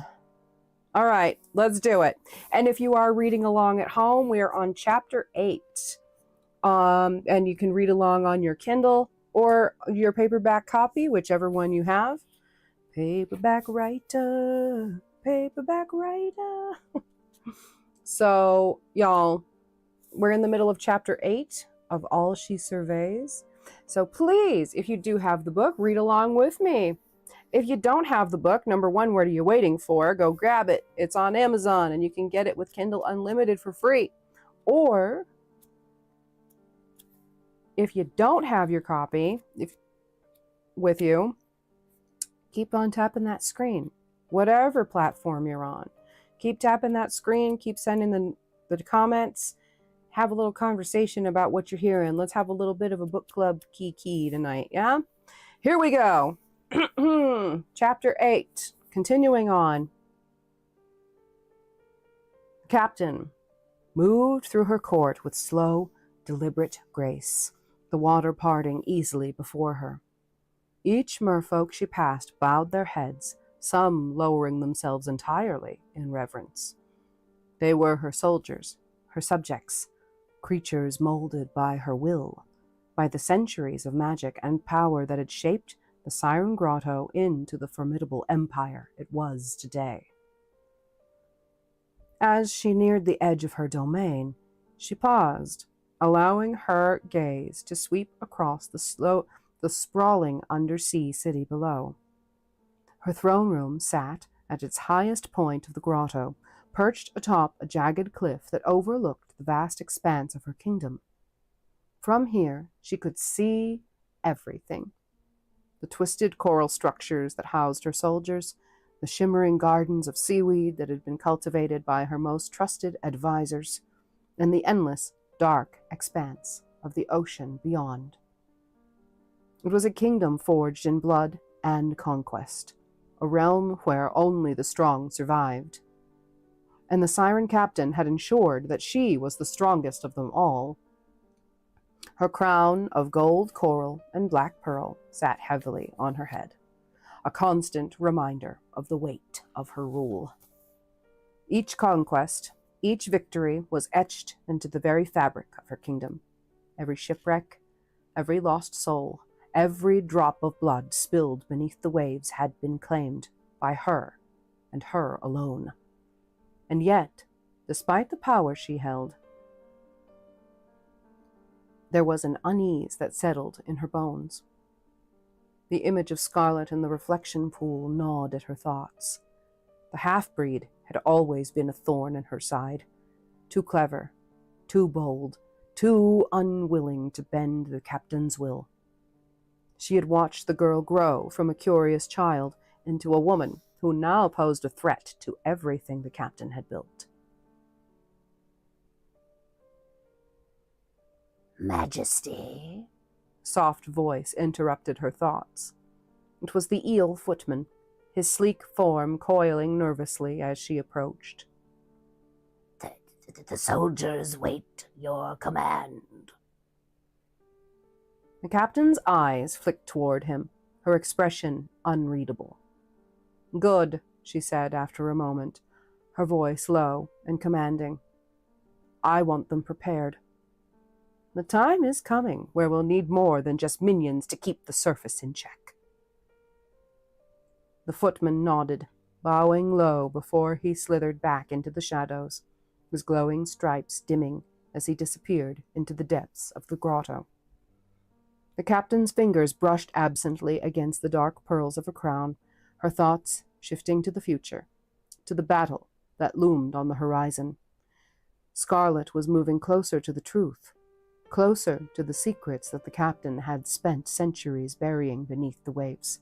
All right, let's do it. And if you are reading along at home, we are on chapter 8. And you can read along on your Kindle or your paperback copy, whichever one you have. Paperback writer, paperback writer. So, y'all, we're in the middle of chapter 8 of All She Surveys. So please, if you do have the book, read along with me. If you don't have the book, number one, what are you waiting for? Go grab it. It's on Amazon, and you can get it with Kindle Unlimited for free. Or if you don't have your copy with you, keep on tapping that screen, whatever platform you're on. Keep tapping that screen, keep sending the comments, have a little conversation about what you're hearing. Let's have a little bit of a book club key tonight, yeah? Here we go. Chapter 8, continuing on. The captain moved through her court with slow, deliberate grace, the water parting easily before her. Each merfolk she passed bowed their heads, some lowering themselves entirely in reverence. They were her soldiers, her subjects, creatures molded by her will, by the centuries of magic and power that had shaped the Siren Grotto into the formidable empire it was today. As she neared the edge of her domain, she paused, allowing her gaze to sweep across the sprawling undersea city below. Her throne room sat at its highest point of the grotto, perched atop a jagged cliff that overlooked the vast expanse of her kingdom. From here, she could see everything. The twisted coral structures that housed her soldiers, the shimmering gardens of seaweed that had been cultivated by her most trusted advisors, and the endless, dark expanse of the ocean beyond. It was a kingdom forged in blood and conquest, a realm where only the strong survived. And the Siren Captain had ensured that she was the strongest of them all. Her crown of gold coral and black pearl sat heavily on her head, a constant reminder of the weight of her rule. Each conquest, each victory was etched into the very fabric of her kingdom. Every shipwreck, every lost soul, every drop of blood spilled beneath the waves had been claimed by her and her alone. And yet, despite the power she held, there was an unease that settled in her bones. The image of Scarlet in the reflection pool gnawed at her thoughts. The half-breed had always been a thorn in her side, too clever, too bold, too unwilling to bend the captain's will. She had watched the girl grow from a curious child into a woman who now posed a threat to everything the captain had built. Majesty. Soft voice interrupted her thoughts. It was the eel footman, his sleek form coiling nervously as she approached. The soldiers wait your command. The captain's eyes flicked toward him, her expression unreadable. Good, she said after a moment, her voice low and commanding. I want them prepared. The time is coming where we'll need more than just minions to keep the surface in check. The footman nodded, bowing low before he slithered back into the shadows, his glowing stripes dimming as he disappeared into the depths of the grotto. The captain's fingers brushed absently against the dark pearls of her crown, her thoughts shifting to the future, to the battle that loomed on the horizon. Scarlet was moving closer to the truth, closer to the secrets that the captain had spent centuries burying beneath the waves.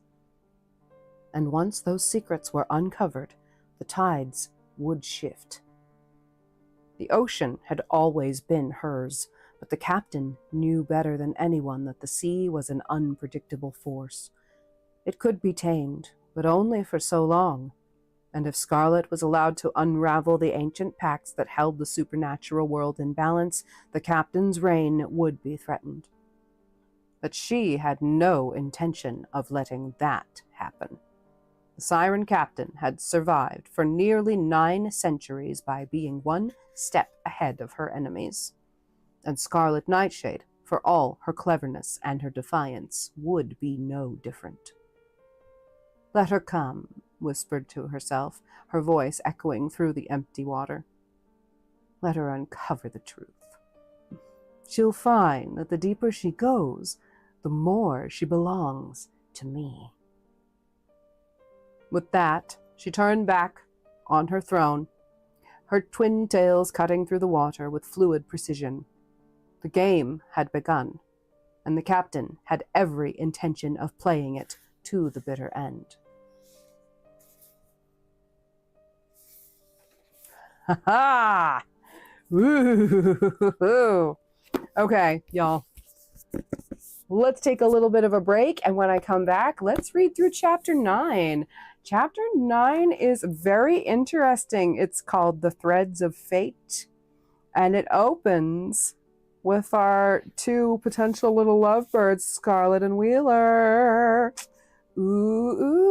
And once those secrets were uncovered, the tides would shift. The ocean had always been hers, but the captain knew better than anyone that the sea was an unpredictable force. It could be tamed, but only for so long, and if Scarlet was allowed to unravel the ancient pacts that held the supernatural world in balance, the captain's reign would be threatened. But she had no intention of letting that happen. The Siren Captain had survived for nearly 9 centuries by being one step ahead of her enemies. And Scarlet Nightshade, for all her cleverness and her defiance, would be no different. "Let her come," whispered to herself, her voice echoing through the empty water. "Let her uncover the truth. She'll find that the deeper she goes, the more she belongs to me." With that, she turned back on her throne, her twin tails cutting through the water with fluid precision. The game had begun, and the captain had every intention of playing it to the bitter end. Ha ha! Woo! Okay, y'all. Let's take a little bit of a break, and when I come back, let's read through chapter 9. Chapter 9 is very interesting. It's called The Threads of Fate, and it opens with our 2 potential little lovebirds, Scarlet and Wheeler. Ooh.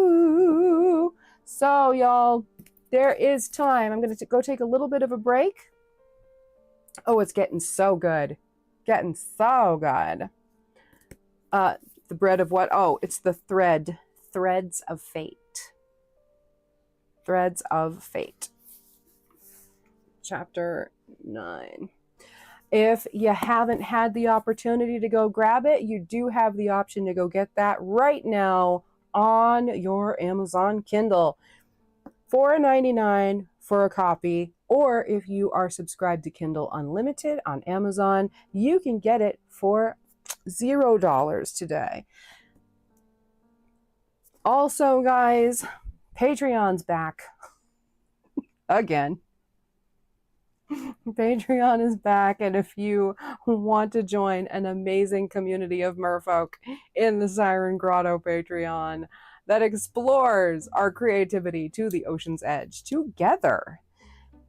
So, y'all, there is time. I'm going to go take a little bit of a break. Oh, it's getting so good. Getting so good. The bread of what? Oh, it's the thread. Threads of Fate. Threads of Fate. Chapter 9. If you haven't had the opportunity to go grab it, you do have the option to go get that right now on your Amazon Kindle. $4.99 for a copy, or if you are subscribed to Kindle Unlimited on Amazon, you can get it for $0 today. Also, guys, Patreon's back again. Patreon is back, and if you want to join an amazing community of merfolk in the Siren Grotto Patreon that explores our creativity to the ocean's edge together,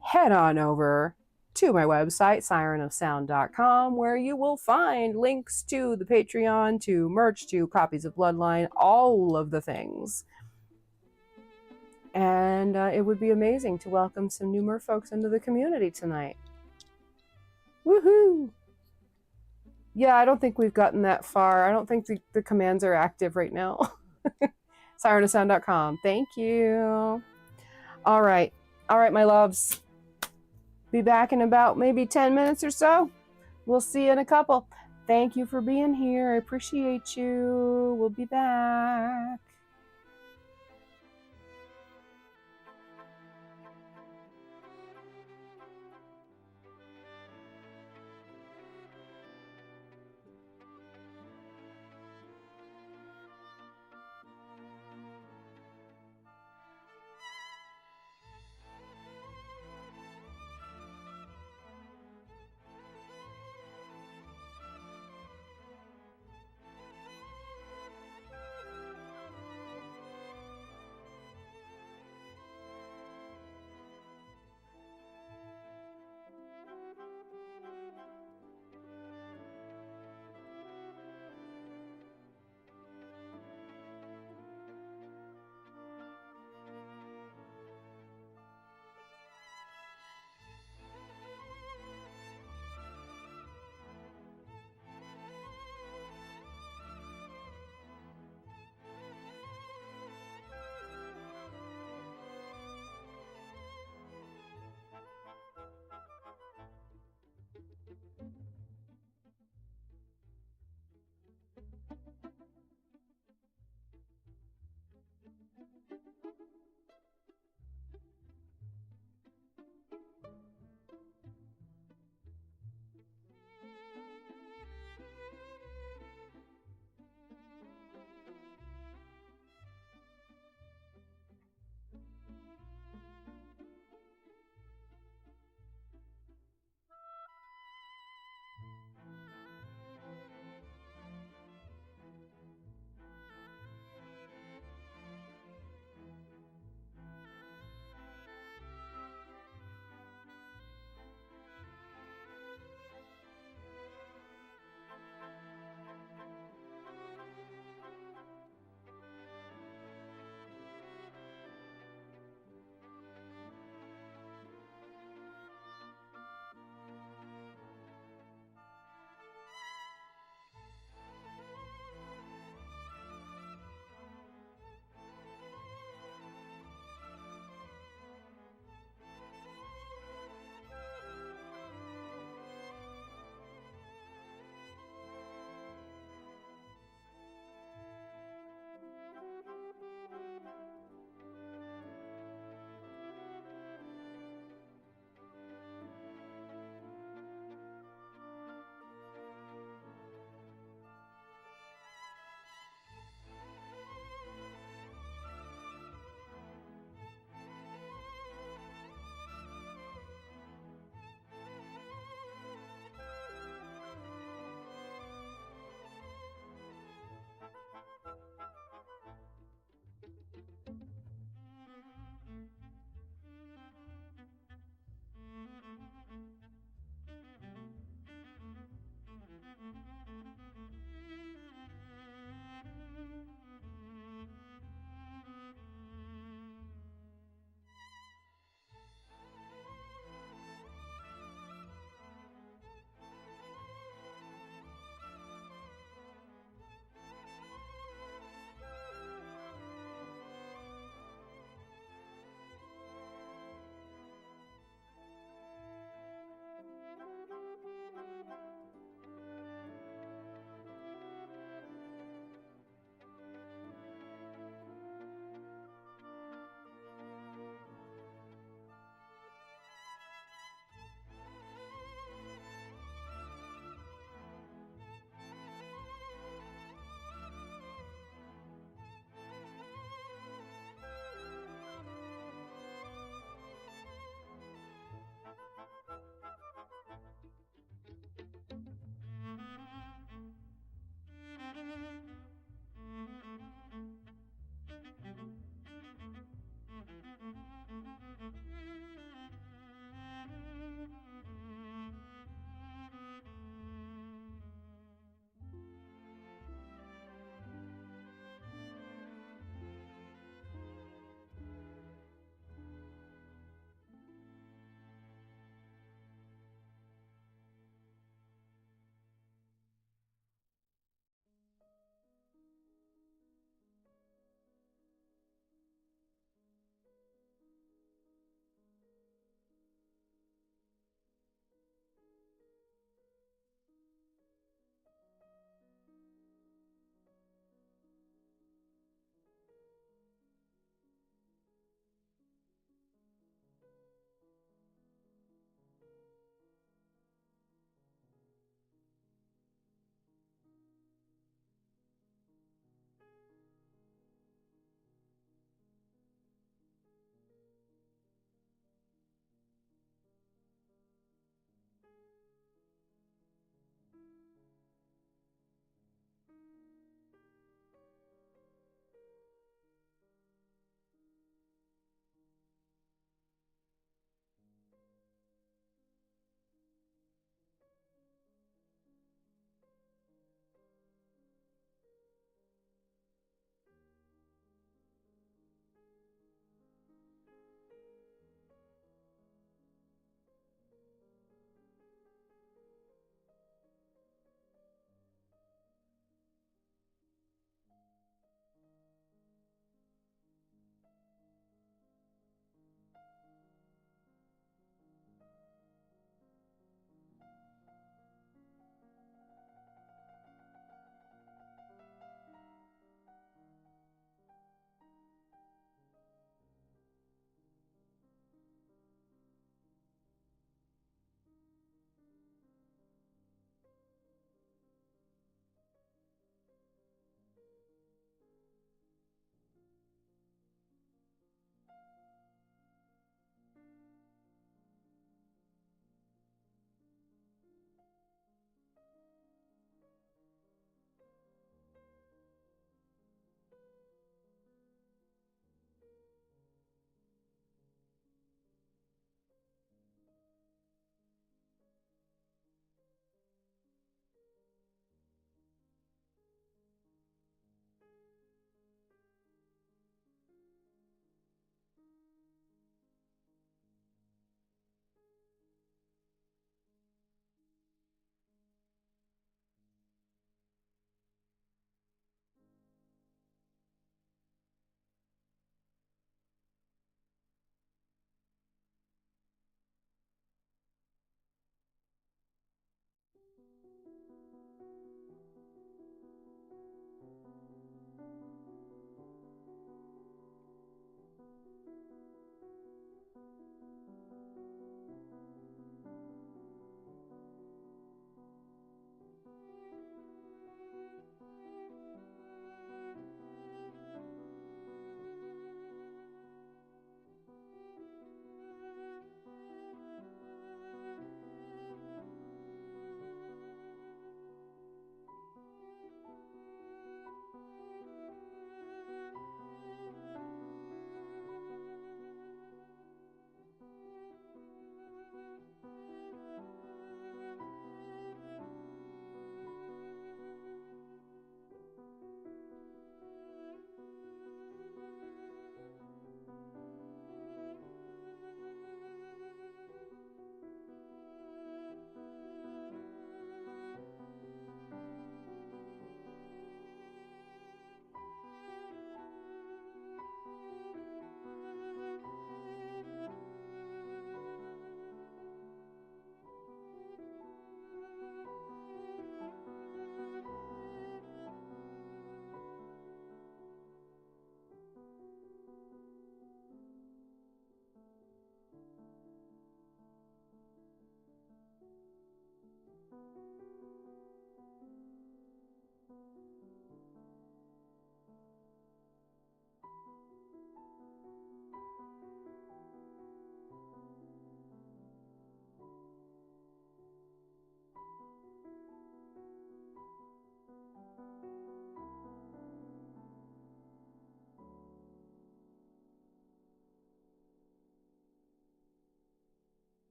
head on over to my website, sirenofsound.com, where you will find links to the Patreon, to merch, to copies of Bloodline, all of the things. And it would be amazing to welcome some new merfolks into the community tonight. Woohoo! Yeah, I don't think we've gotten that far. I don't think the commands are active right now. sirenofsound.com. Thank you. All right, my loves. Be back in about maybe 10 minutes or so. We'll see you in a couple. Thank you for being here. I appreciate you. We'll be back.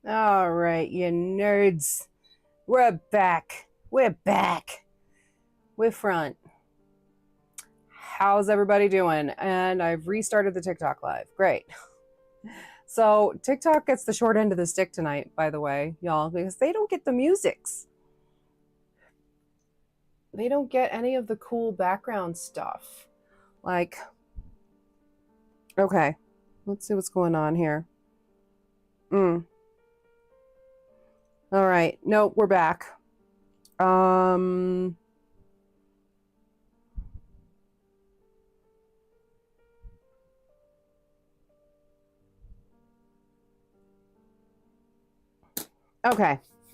All right, you nerds. We're back. We're back. We're front. How's everybody doing? And I've restarted the TikTok live. Great. So TikTok gets the short end of the stick tonight, by the way, y'all, because they don't get the musics. They don't get any of the cool background stuff. Like, okay, let's see what's going on here. All right. Nope, we're back. Okay.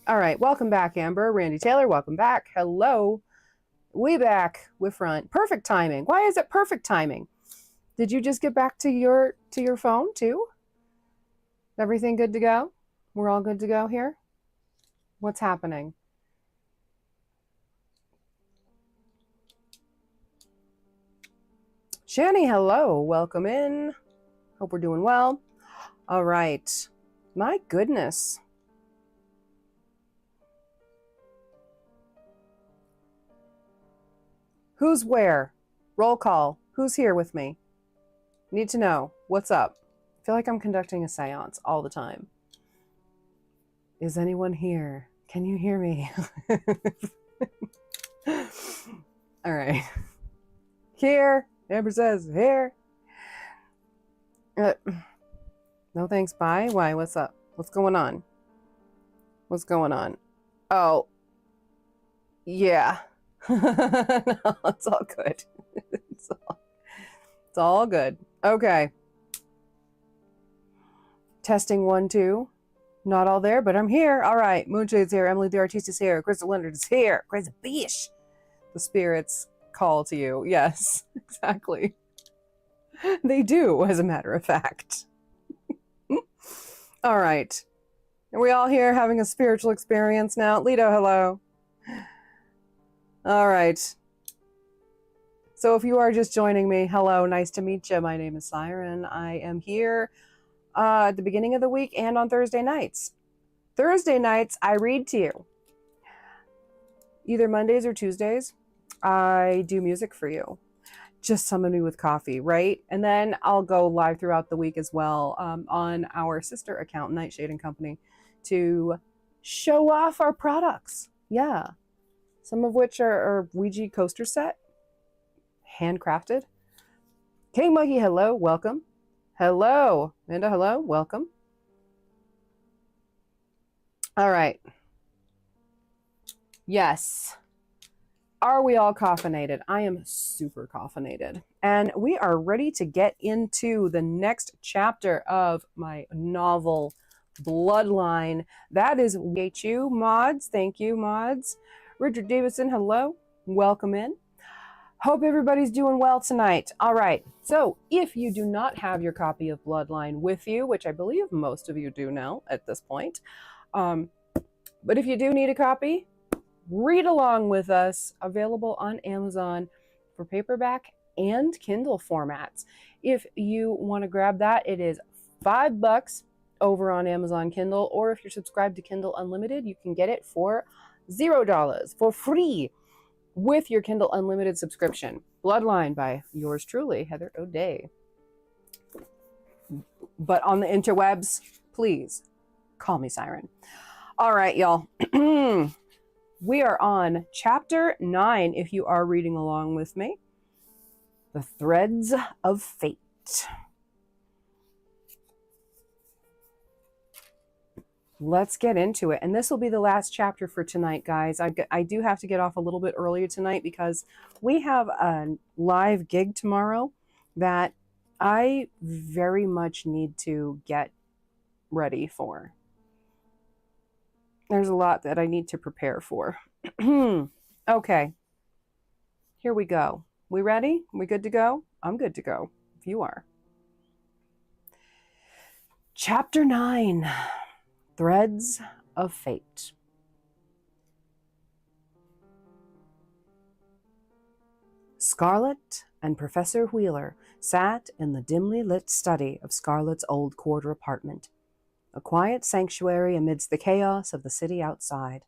All right. Welcome back, Amber. Randy Taylor, welcome back. Hello. We back with front. Perfect timing. Why is it perfect timing? Did you just get back to your phone too? Everything good to go? We're all good to go here? What's happening? Shani, hello. Welcome in. Hope we're doing well. All right. My goodness. Who's where? Roll call. Who's here with me? Need to know. What's up? I feel like I'm conducting a seance all the time. Is anyone here? Can you hear me? All right. Here. Amber says here. No thanks. Bye. Why? What's up? What's going on? What's going on? Oh. Yeah. No, it's all good. It's all good. Okay. Testing 1, 2. Not all there, but I'm here. All right. Moonshade's here. Emily the Artiste is here. Crystal Leonard is here. Crazy Bish. The spirits call to you. Yes, exactly. They do, as a matter of fact. All right. Are we all here having a spiritual experience now? Lido, hello. All right. So if you are just joining me, hello, nice to meet you. My name is Siren. I am here at the beginning of the week and on Thursday nights. Thursday nights, I read to you. Either Mondays or Tuesdays, I do music for you. Just summon me with coffee, right? And then I'll go live throughout the week as well on our sister account, Nightshade and Company, to show off our products. Yeah. Some of which are Ouija coaster set, handcrafted. King Muggy, hello, welcome. Hello, Amanda, hello, welcome. All right. Yes. Are we all caffeinated? I am super caffeinated. And we are ready to get into the next chapter of my novel, Bloodline. That is WHU mods. Thank you, mods. Richard Davison, hello. Welcome in. Hope everybody's doing well tonight. All right. So if you do not have your copy of Bloodline with you, which I believe most of you do now at this point, but if you do need a copy, read along with us, available on Amazon for paperback and Kindle formats. If you want to grab that, it is $5 over on Amazon Kindle, or if you're subscribed to Kindle Unlimited, you can get it for $0 for free with your Kindle Unlimited subscription. Bloodline by yours truly, Heather O'Day. But on the interwebs, please call me Siren. All right, y'all. We are on chapter 9, if you are reading along with me. The Threads of Fate. Let's get into it. And this will be the last chapter for tonight, guys. I do have to get off a little bit earlier tonight because we have a live gig tomorrow that I very much need to get ready for. There's a lot that I need to prepare for. Okay. Here we go. We ready? We good to go? I'm good to go, if you are. Chapter 9. Threads of Fate. Scarlet and Professor Wheeler sat in the dimly lit study of Scarlet's old quarter apartment. a quiet sanctuary amidst the chaos of the city outside.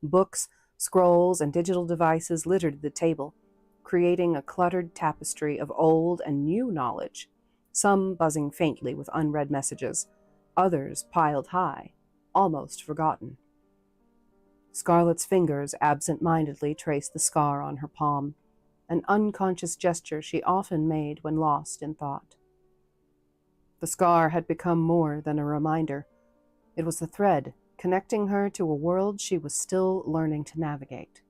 Books, scrolls, and digital devices littered the table, creating a cluttered tapestry of old and new knowledge, some buzzing faintly with unread messages, others piled high, almost forgotten. Scarlett's fingers absent-mindedly traced the scar on her palm, an unconscious gesture she often made when lost in thought. The scar had become more than a reminder. It was the thread connecting her to a world she was still learning to navigate.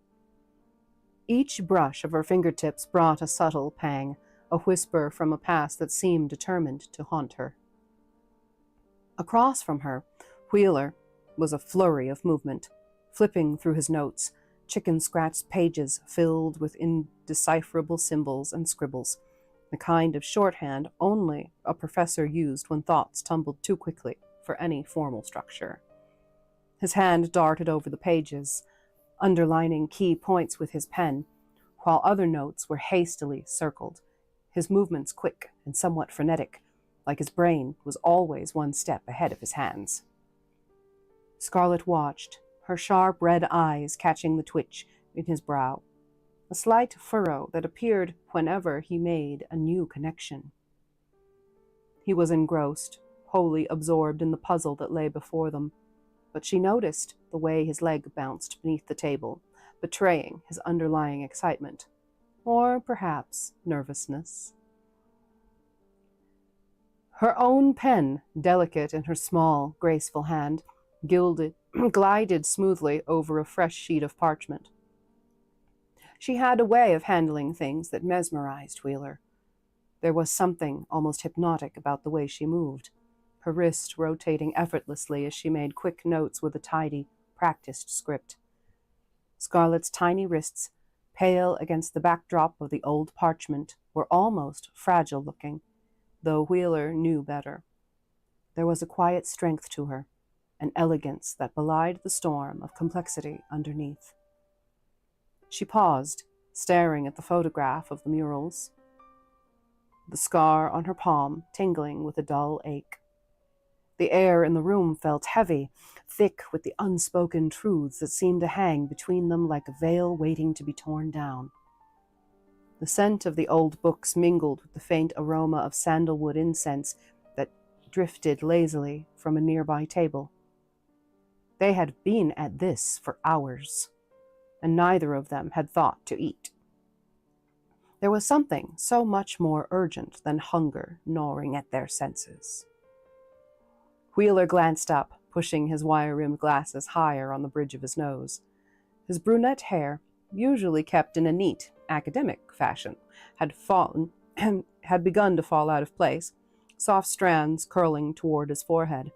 Each brush of her fingertips brought a subtle pang, a whisper from a past that seemed determined to haunt her. Across from her, Wheeler was a flurry of movement, flipping through his notes, chicken-scratched pages filled with indecipherable symbols and scribbles, the kind of shorthand only a professor used when thoughts tumbled too quickly for any formal structure. His hand darted over the pages, underlining key points with his pen, while other notes were hastily circled, his movements quick and somewhat frenetic, like his brain was always one step ahead of his hands. Scarlett watched, her sharp red eyes catching the twitch in his brow, a slight furrow that appeared whenever he made a new connection. He was engrossed, wholly absorbed in the puzzle that lay before them, but she noticed the way his leg bounced beneath the table, betraying his underlying excitement, or perhaps nervousness. Her own pen, delicate in her small, graceful hand, glided smoothly over a fresh sheet of parchment. She had a way of handling things that mesmerized Wheeler. There was something almost hypnotic about the way she moved, her wrist rotating effortlessly as she made quick notes with a tidy, practiced script. Scarlett's tiny wrists, pale against the backdrop of the old parchment, were almost fragile-looking, though Wheeler knew better. There was a quiet strength to her, an elegance that belied the storm of complexity underneath. She paused, staring at the photograph of the murals, the scar on her palm tingling with a dull ache. The air in the room felt heavy, thick with the unspoken truths that seemed to hang between them like a veil waiting to be torn down. The scent of the old books mingled with the faint aroma of sandalwood incense that drifted lazily from a nearby table. They had been at this for hours, and neither of them had thought to eat. There was something so much more urgent than hunger gnawing at their senses. Wheeler glanced up, pushing his wire-rimmed glasses higher on the bridge of his nose. His brunette hair, usually kept in a neat, academic fashion, had begun to fall out of place, soft strands curling toward his forehead.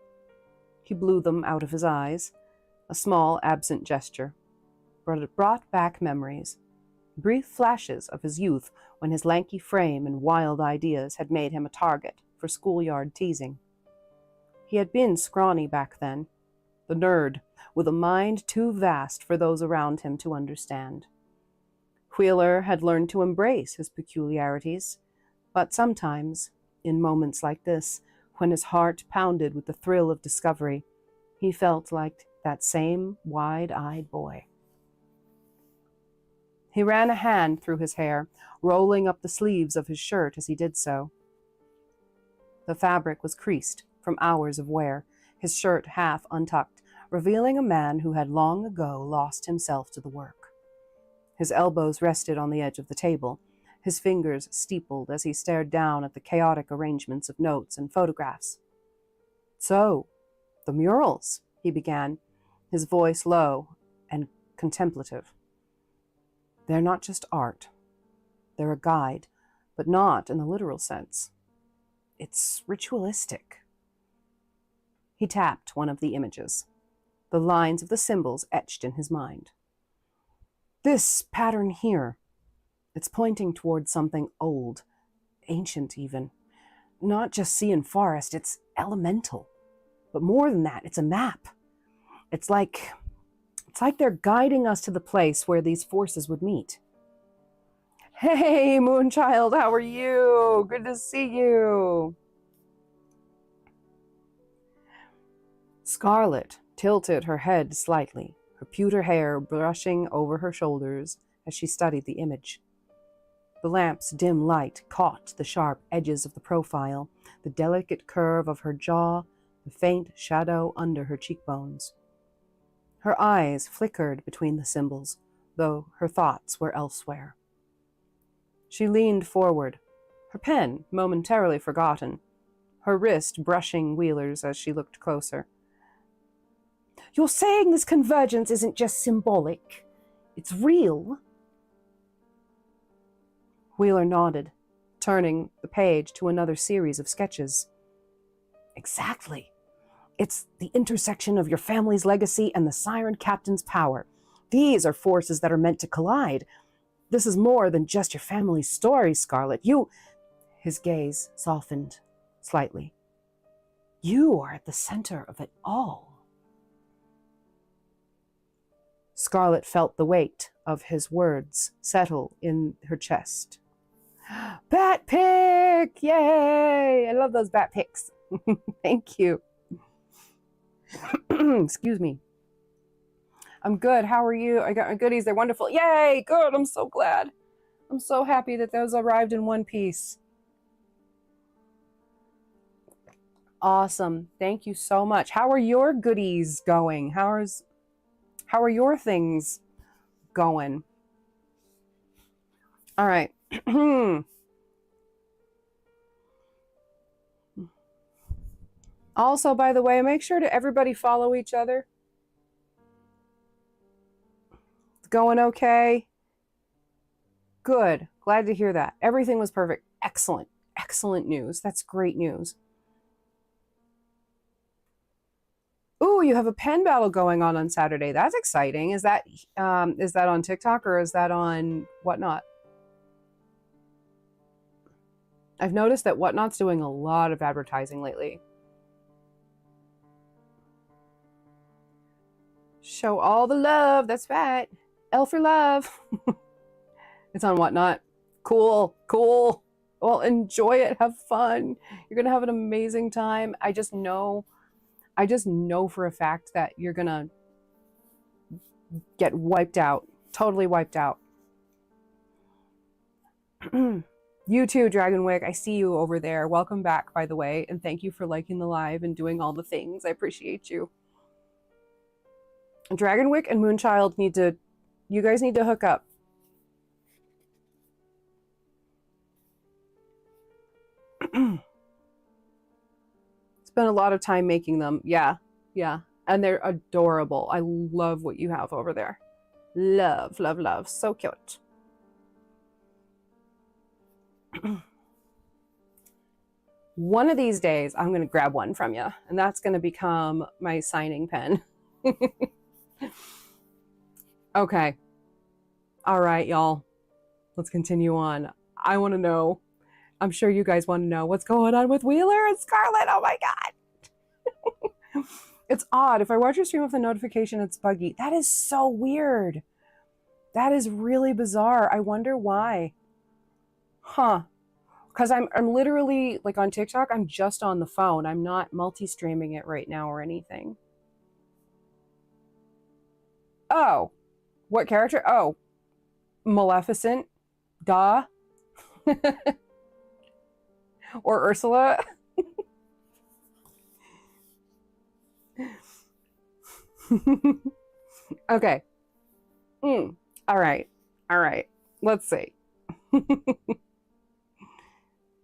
He blew them out of his eyes, a small, absent gesture, but it brought back memories, brief flashes of his youth when his lanky frame and wild ideas had made him a target for schoolyard teasing. He had been scrawny back then, the nerd, with a mind too vast for those around him to understand. Wheeler had learned to embrace his peculiarities, but sometimes, in moments like this, when his heart pounded with the thrill of discovery, he felt like that same wide-eyed boy. He ran a hand through his hair, rolling up the sleeves of his shirt as he did so. The fabric was creased from hours of wear, his shirt half untucked, revealing a man who had long ago lost himself to the work. His elbows rested on the edge of the table, his fingers steepled as he stared down at the chaotic arrangements of notes and photographs. "So, the murals," he began, his voice low and contemplative. "They're not just art. They're a guide, but not in the literal sense. It's ritualistic." He tapped one of the images, the lines of the symbols etched in his mind. "This pattern here, it's pointing towards something old, ancient even. Not just sea and forest, it's elemental. But more than that, it's a map. It's like they're guiding us to the place where these forces would meet." "Hey, Moonchild, how are you? Good to see you." Scarlet tilted her head slightly, her pewter hair brushing over her shoulders as she studied the image. The lamp's dim light caught the sharp edges of the profile, the delicate curve of her jaw, the faint shadow under her cheekbones. Her eyes flickered between the symbols, though her thoughts were elsewhere. She leaned forward, her pen momentarily forgotten, her wrist brushing Wheeler's as she looked closer. "You're saying this convergence isn't just symbolic, it's real?" Wheeler nodded, turning the page to another series of sketches. "Exactly. It's the intersection of your family's legacy and the Siren Captain's power. These are forces that are meant to collide. This is more than just your family's story, Scarlet. His gaze softened slightly. "You are at the center of it all." Scarlet felt the weight of his words settle in her chest. "Bat pick! Yay! I love those bat picks." Thank you. Excuse me. I'm good. How are you? I got my goodies. They're wonderful. Yay! Good. I'm so glad. I'm so happy that those arrived in one piece. Awesome. Thank you so much. How are your goodies going? How are your things going? All right. Also, by the way, make sure to everybody follow each other. It's going okay? Good. Glad to hear that. Everything was perfect. Excellent. Excellent news. That's great news. Ooh, you have a pen battle going on Saturday. That's exciting. Is that on TikTok or is that on Whatnot? I've noticed that Whatnot's doing a lot of advertising lately. Show all the love. That's right. L for love. It's on Whatnot. Cool. Cool. Well, enjoy it. Have fun. You're going to have an amazing time. I just know for a fact that you're going to get wiped out. Totally wiped out. You too, Dragonwick. I see you over there. Welcome back, by the way. And thank you for liking the live and doing all the things. I appreciate you. Dragonwick and Moonchild you guys need to hook up. Spent a lot of time making them. Yeah. And they're adorable. I love what you have over there. Love, love, love. So cute. One of these days, I'm going to grab one from you, and that's going to become my signing pen. Okay. All right, y'all. Let's continue on. I want to know. I'm sure you guys want to know what's going on with Wheeler and Scarlet. Oh my God. It's odd. If I watch your stream with a notification, it's buggy. That is so weird. That is really bizarre. I wonder why. Huh. Because I'm literally, like on TikTok, I'm just on the phone. I'm not multi-streaming it right now or anything. Oh. What character? Oh. Maleficent. Duh. Or Ursula. Okay. All right. Let's see.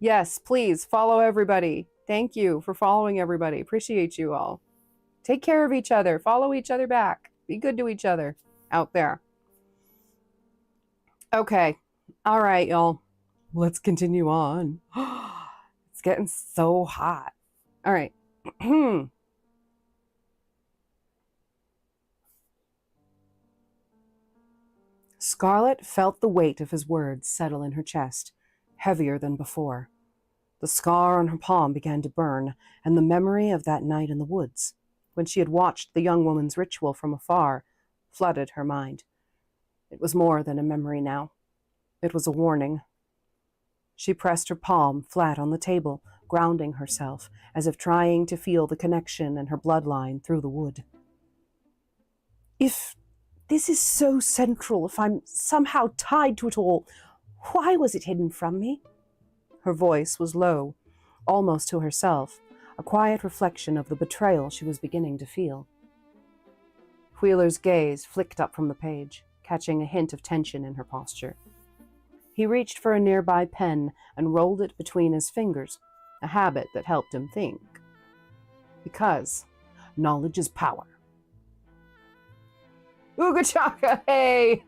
Yes, please follow everybody. Thank you for following everybody. Appreciate you all. Take care of each other. Follow each other back. Be good to each other out there. Okay. All right, y'all. Let's continue on. It's getting so hot. All right. Scarlet felt the weight of his words settle in her chest, heavier than before. The scar on her palm began to burn, and the memory of that night in the woods, when she had watched the young woman's ritual from afar, flooded her mind. It was more than a memory now. It was a warning. She pressed her palm flat on the table, grounding herself, as if trying to feel the connection in her bloodline through the wood. If this is so central, if I'm somehow tied to it all, why was it hidden from me? Her voice was low, almost to herself, a quiet reflection of the betrayal she was beginning to feel. Wheeler's gaze flicked up from the page, catching a hint of tension in her posture. He reached for a nearby pen and rolled it between his fingers, a habit that helped him think. Because knowledge is power. Ooga chaka, hey!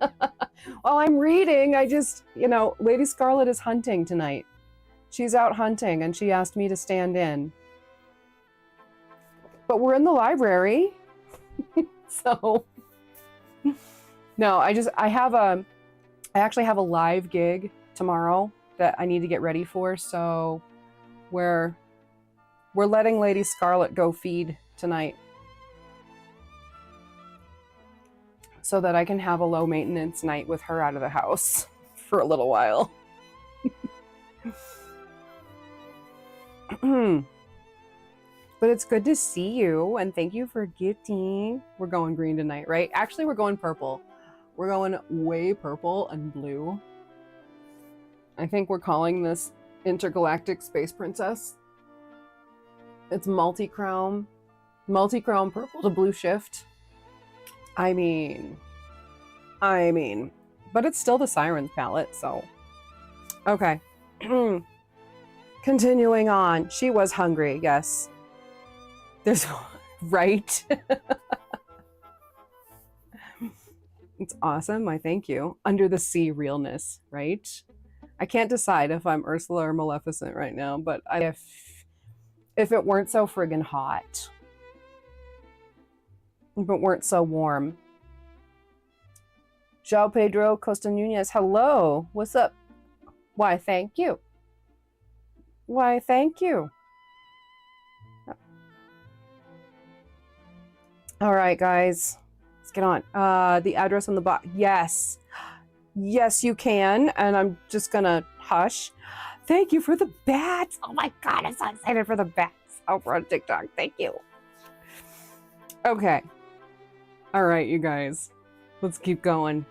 While I'm reading, Lady Scarlet is hunting tonight. She's out hunting, and she asked me to stand in. But we're in the library, so... No, I actually have a live gig tomorrow that I need to get ready for, so we're letting Lady Scarlet go feed tonight so that I can have a low maintenance night with her out of the house for a little while. But it's good to see you, and thank you for gifting. We're going green tonight, right? Actually, we're going purple. We're going way purple and blue. I think we're calling this Intergalactic Space Princess. It's multi-crown purple to blue shift. I mean, but it's still the Sirens palette, so. Okay. Continuing on. She was hungry, yes. There's, right? It's awesome, I thank you. Under the sea realness, right? I can't decide if I'm Ursula or Maleficent right now, but if it weren't so friggin' hot. If it weren't so warm. João Pedro Costa Nunez, hello. What's up? Why, thank you. Why, thank you. All right, guys. Let's get on. The address on the box. Yes. Yes, you can. And I'm just going to hush. Thank you for the bats. Oh my God, I'm so excited for the bats over on TikTok. Thank you. Okay. All right, you guys. Let's keep going.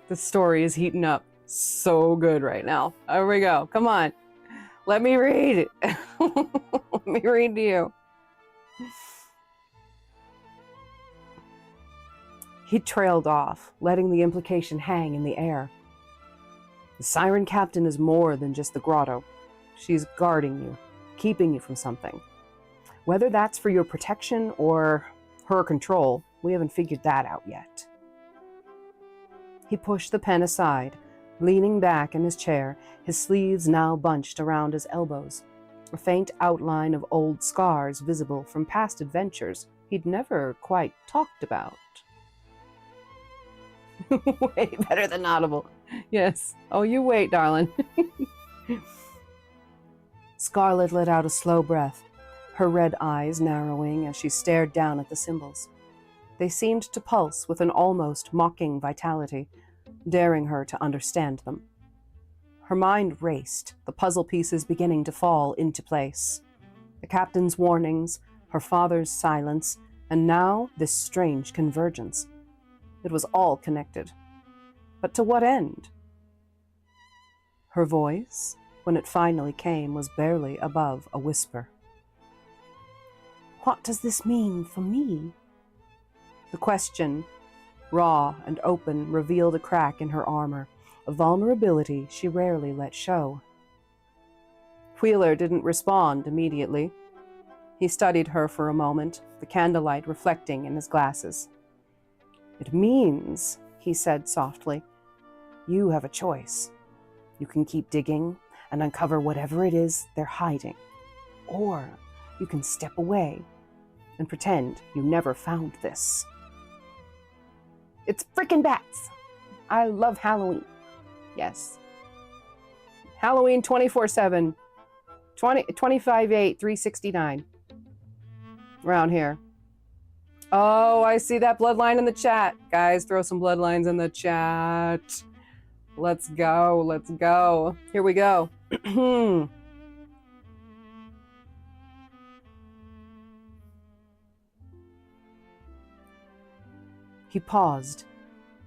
The story is heating up so good right now. Here we go. Come on. Let me read. Let me read to you. He trailed off, letting the implication hang in the air. The Siren Captain is more than just the grotto. She's guarding you, keeping you from something. Whether that's for your protection or her control, we haven't figured that out yet. He pushed the pen aside, leaning back in his chair, his sleeves now bunched around his elbows, a faint outline of old scars visible from past adventures he'd never quite talked about. Way better than Audible. Yes. Oh, you wait, darling. Scarlet let out a slow breath, her red eyes narrowing as she stared down at the symbols. They seemed to pulse with an almost mocking vitality, daring her to understand them. Her mind raced, the puzzle pieces beginning to fall into place. The captain's warnings, her father's silence, and now this strange convergence. It was all connected. But to what end? Her voice, when it finally came, was barely above a whisper. What does this mean for me? The question, raw and open, revealed a crack in her armor, a vulnerability she rarely let show. Wheeler didn't respond immediately. He studied her for a moment, the candlelight reflecting in his glasses. It means, he said softly, you have a choice. You can keep digging and uncover whatever it is they're hiding. Or you can step away and pretend you never found this. It's frickin' bats! I love Halloween. Yes. Halloween 24/7. 25/8, 369. Around here. Oh, I see that bloodline in the chat. Guys, throw some bloodlines in the chat. Let's go. Let's go. Here we go. He paused,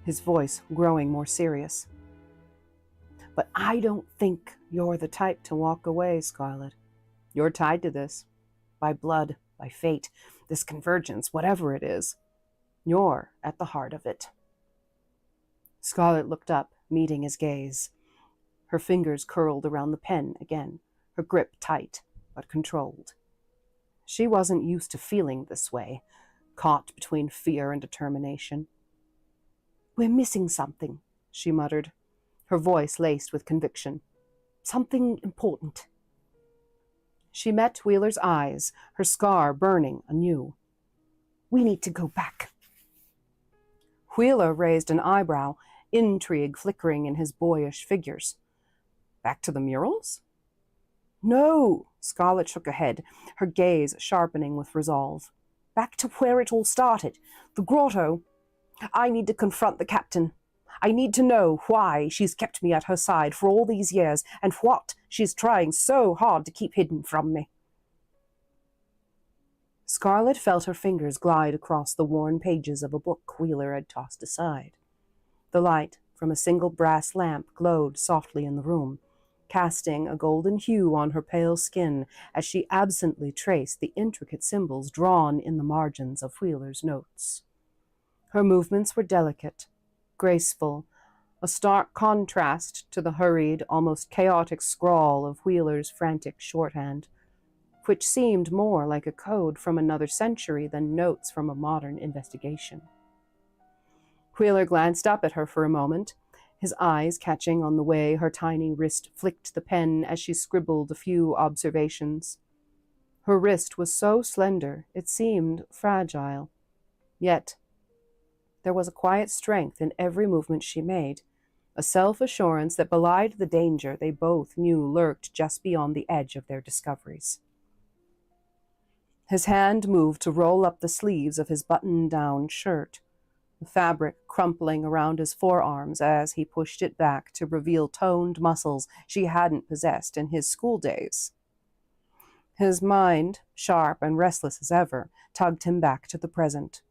his voice growing more serious. But I don't think you're the type to walk away, Scarlet. You're tied to this. By blood, by fate, this convergence, whatever it is. You're at the heart of it. Scarlet looked up, meeting his gaze. Her fingers curled around the pen again, her grip tight, but controlled. She wasn't used to feeling this way, caught between fear and determination. We're missing something, she muttered, her voice laced with conviction. Something important. She met Wheeler's eyes, her scar burning anew. We need to go back. Wheeler raised an eyebrow, intrigue flickering in his boyish figures. Back to the murals? No, Scarlet shook her head, her gaze sharpening with resolve. Back to where it all started, the grotto. I need to confront the captain. I need to know why she's kept me at her side for all these years and what she's trying so hard to keep hidden from me. Scarlet felt her fingers glide across the worn pages of a book Wheeler had tossed aside. The light from a single brass lamp glowed softly in the room, casting a golden hue on her pale skin as she absently traced the intricate symbols drawn in the margins of Wheeler's notes. Her movements were delicate, graceful, a stark contrast to the hurried, almost chaotic scrawl of Wheeler's frantic shorthand, which seemed more like a code from another century than notes from a modern investigation. Wheeler glanced up at her for a moment, his eyes catching on the way her tiny wrist flicked the pen as she scribbled a few observations. Her wrist was so slender it seemed fragile, yet there was a quiet strength in every movement she made, a self-assurance that belied the danger they both knew lurked just beyond the edge of their discoveries. His hand moved to roll up the sleeves of his button-down shirt, the fabric crumpling around his forearms as he pushed it back to reveal toned muscles she hadn't possessed in his school days. His mind, sharp and restless as ever, tugged him back to the present.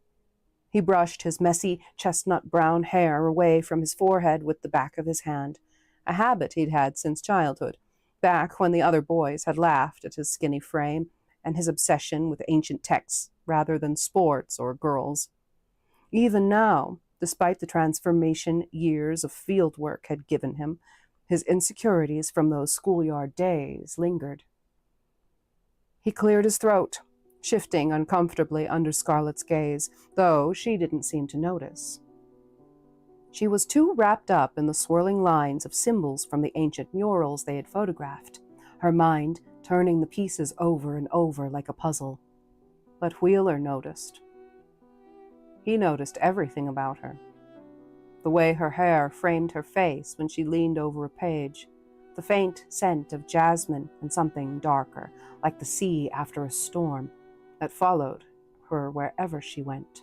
He brushed his messy, chestnut-brown hair away from his forehead with the back of his hand, a habit he'd had since childhood, back when the other boys had laughed at his skinny frame and his obsession with ancient texts rather than sports or girls. Even now, despite the transformation years of field work had given him, his insecurities from those schoolyard days lingered. He cleared his throat, shifting uncomfortably under Scarlet's gaze, though she didn't seem to notice. She was too wrapped up in the swirling lines of symbols from the ancient murals they had photographed, her mind turning the pieces over and over like a puzzle. But Wheeler noticed. He noticed everything about her. The way her hair framed her face when she leaned over a page, the faint scent of jasmine and something darker, like the sea after a storm, that followed her wherever she went.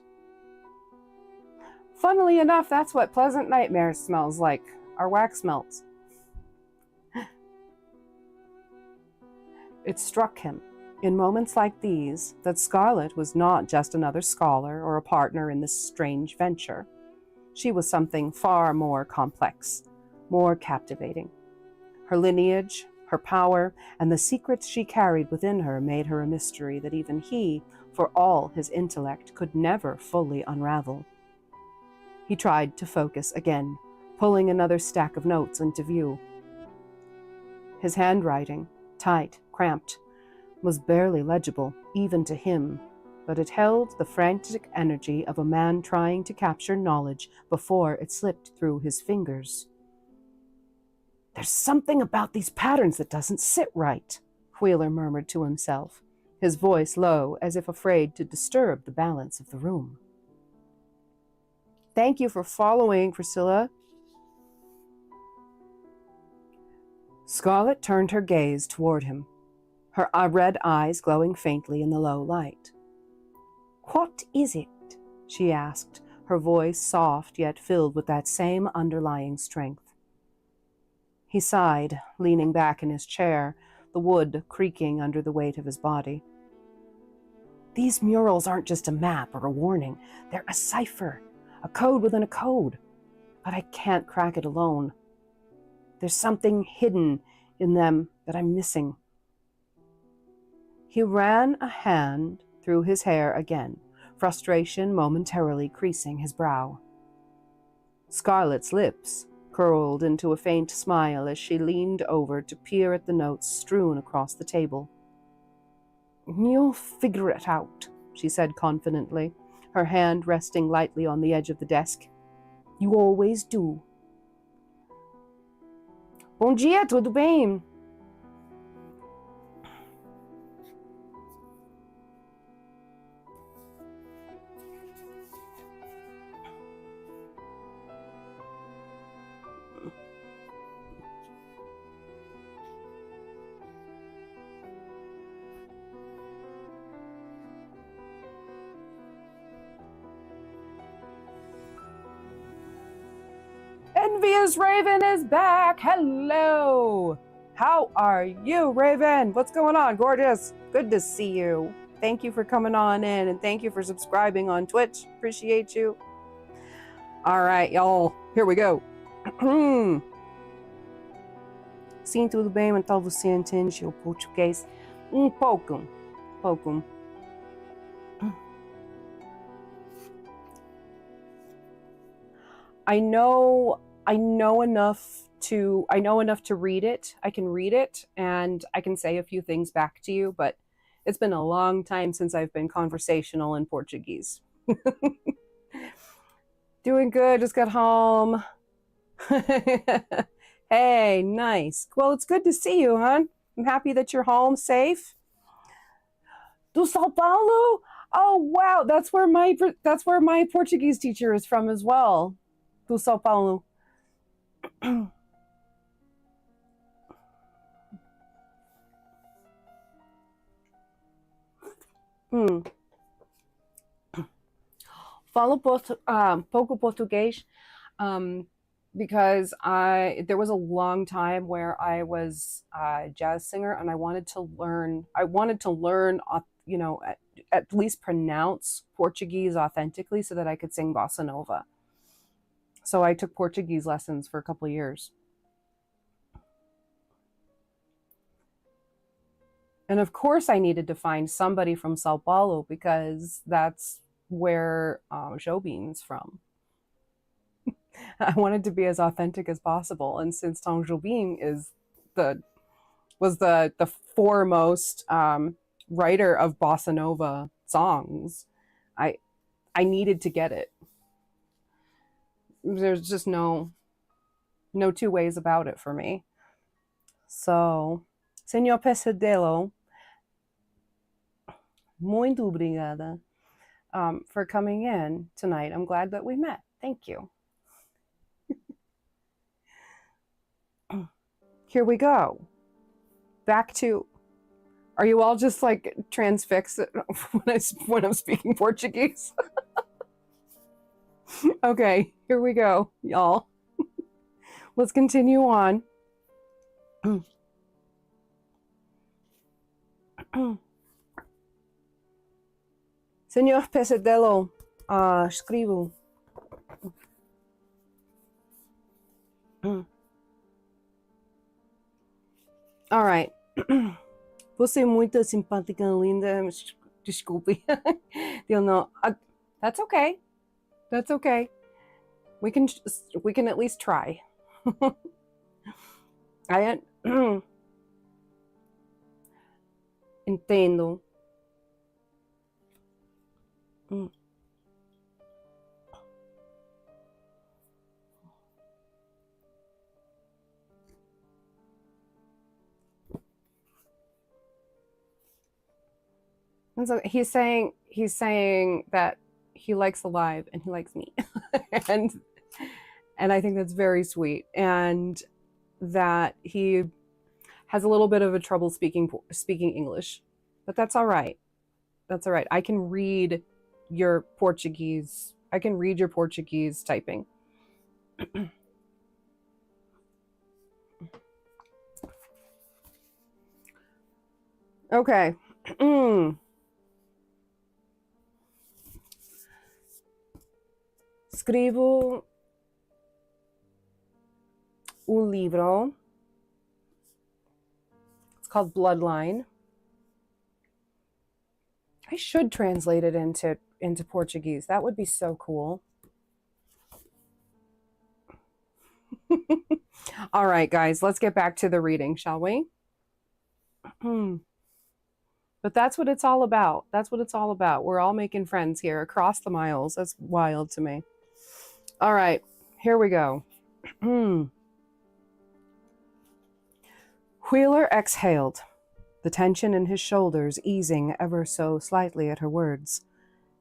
Funnily enough, that's what Pleasant Nightmares smells like, our wax melts. It struck him, in moments like these, that Scarlet was not just another scholar or a partner in this strange venture. She was something far more complex, more captivating. Her lineage, her power, and the secrets she carried within her made her a mystery that even he, for all his intellect, could never fully unravel. He tried to focus again, pulling another stack of notes into view. His handwriting, tight, cramped, was barely legible, even to him, but it held the frantic energy of a man trying to capture knowledge before it slipped through his fingers. There's something about these patterns that doesn't sit right, Wheeler murmured to himself, his voice low as if afraid to disturb the balance of the room. Thank you for following, Priscilla. Scarlet turned her gaze toward him, her red eyes glowing faintly in the low light. What is it? She asked, her voice soft yet filled with that same underlying strength. He sighed, leaning back in his chair, the wood creaking under the weight of his body. These murals aren't just a map or a warning. They're a cipher, A code within a code. But I can't crack it alone. There's something hidden in them that I'm missing. He ran a hand through his hair again, frustration momentarily creasing his brow. Scarlett's lips curled into a faint smile as she leaned over to peer at the notes strewn across the table. "You'll figure it out," she said confidently, her hand resting lightly on the edge of the desk. "You always do." "Bom dia, tudo bem?" Envious Raven is back. Hello. How are you, Raven? What's going on, gorgeous? Good to see you. Thank you for coming on in, and thank you for subscribing on Twitch. Appreciate you. All right, y'all. Here we go. Sim, tudo bem, então você entende o português? Pouco. Pouco. I know enough to read it. I can read it and I can say a few things back to you, but it's been a long time since I've been conversational in Portuguese. Doing good, just got home. Hey, nice. Well, it's good to see you, hon. I'm happy that you're home safe. Do São Paulo? Oh, wow. That's where my Portuguese teacher is from as well. Do São Paulo. Falo pouco português because there was a long time where I was a jazz singer and I wanted to learn, you know, at least pronounce Portuguese authentically so that I could sing bossa nova. So I took Portuguese lessons for a couple of years. And of course I needed to find somebody from Sao Paulo because that's where Jobim's from. I wanted to be as authentic as possible. And since Tom Jobim was the foremost writer of bossa nova songs, I needed to get it. There's just no two ways about it for me. So, Senhor Pesadelo, muito obrigada for coming in tonight. I'm glad that we met. Thank you. Here we go. Back to, are you all just like transfixed when I'm speaking Portuguese? Okay, here we go, y'all. Let's continue on. Senhor Pesadelo, escrevo. All right. Você é muito simpática, linda. Desculpe. Eu não. That's okay. That's okay. We can at least try. Entendo. And so he's saying that he likes Alive and he likes me. and I think that's very sweet, and that he has a little bit of a trouble speaking English, but that's all right. That's all right. I can read your Portuguese. I can read your Portuguese typing. Okay. Scrivo un libro. It's called Bloodline. I should translate it into Portuguese. That would be so cool. All right, guys, let's get back to the reading, shall we? But that's what it's all about. That's what it's all about. We're all making friends here across the miles. That's wild to me. All right, here we go. Wheeler exhaled, the tension in his shoulders easing ever so slightly at her words.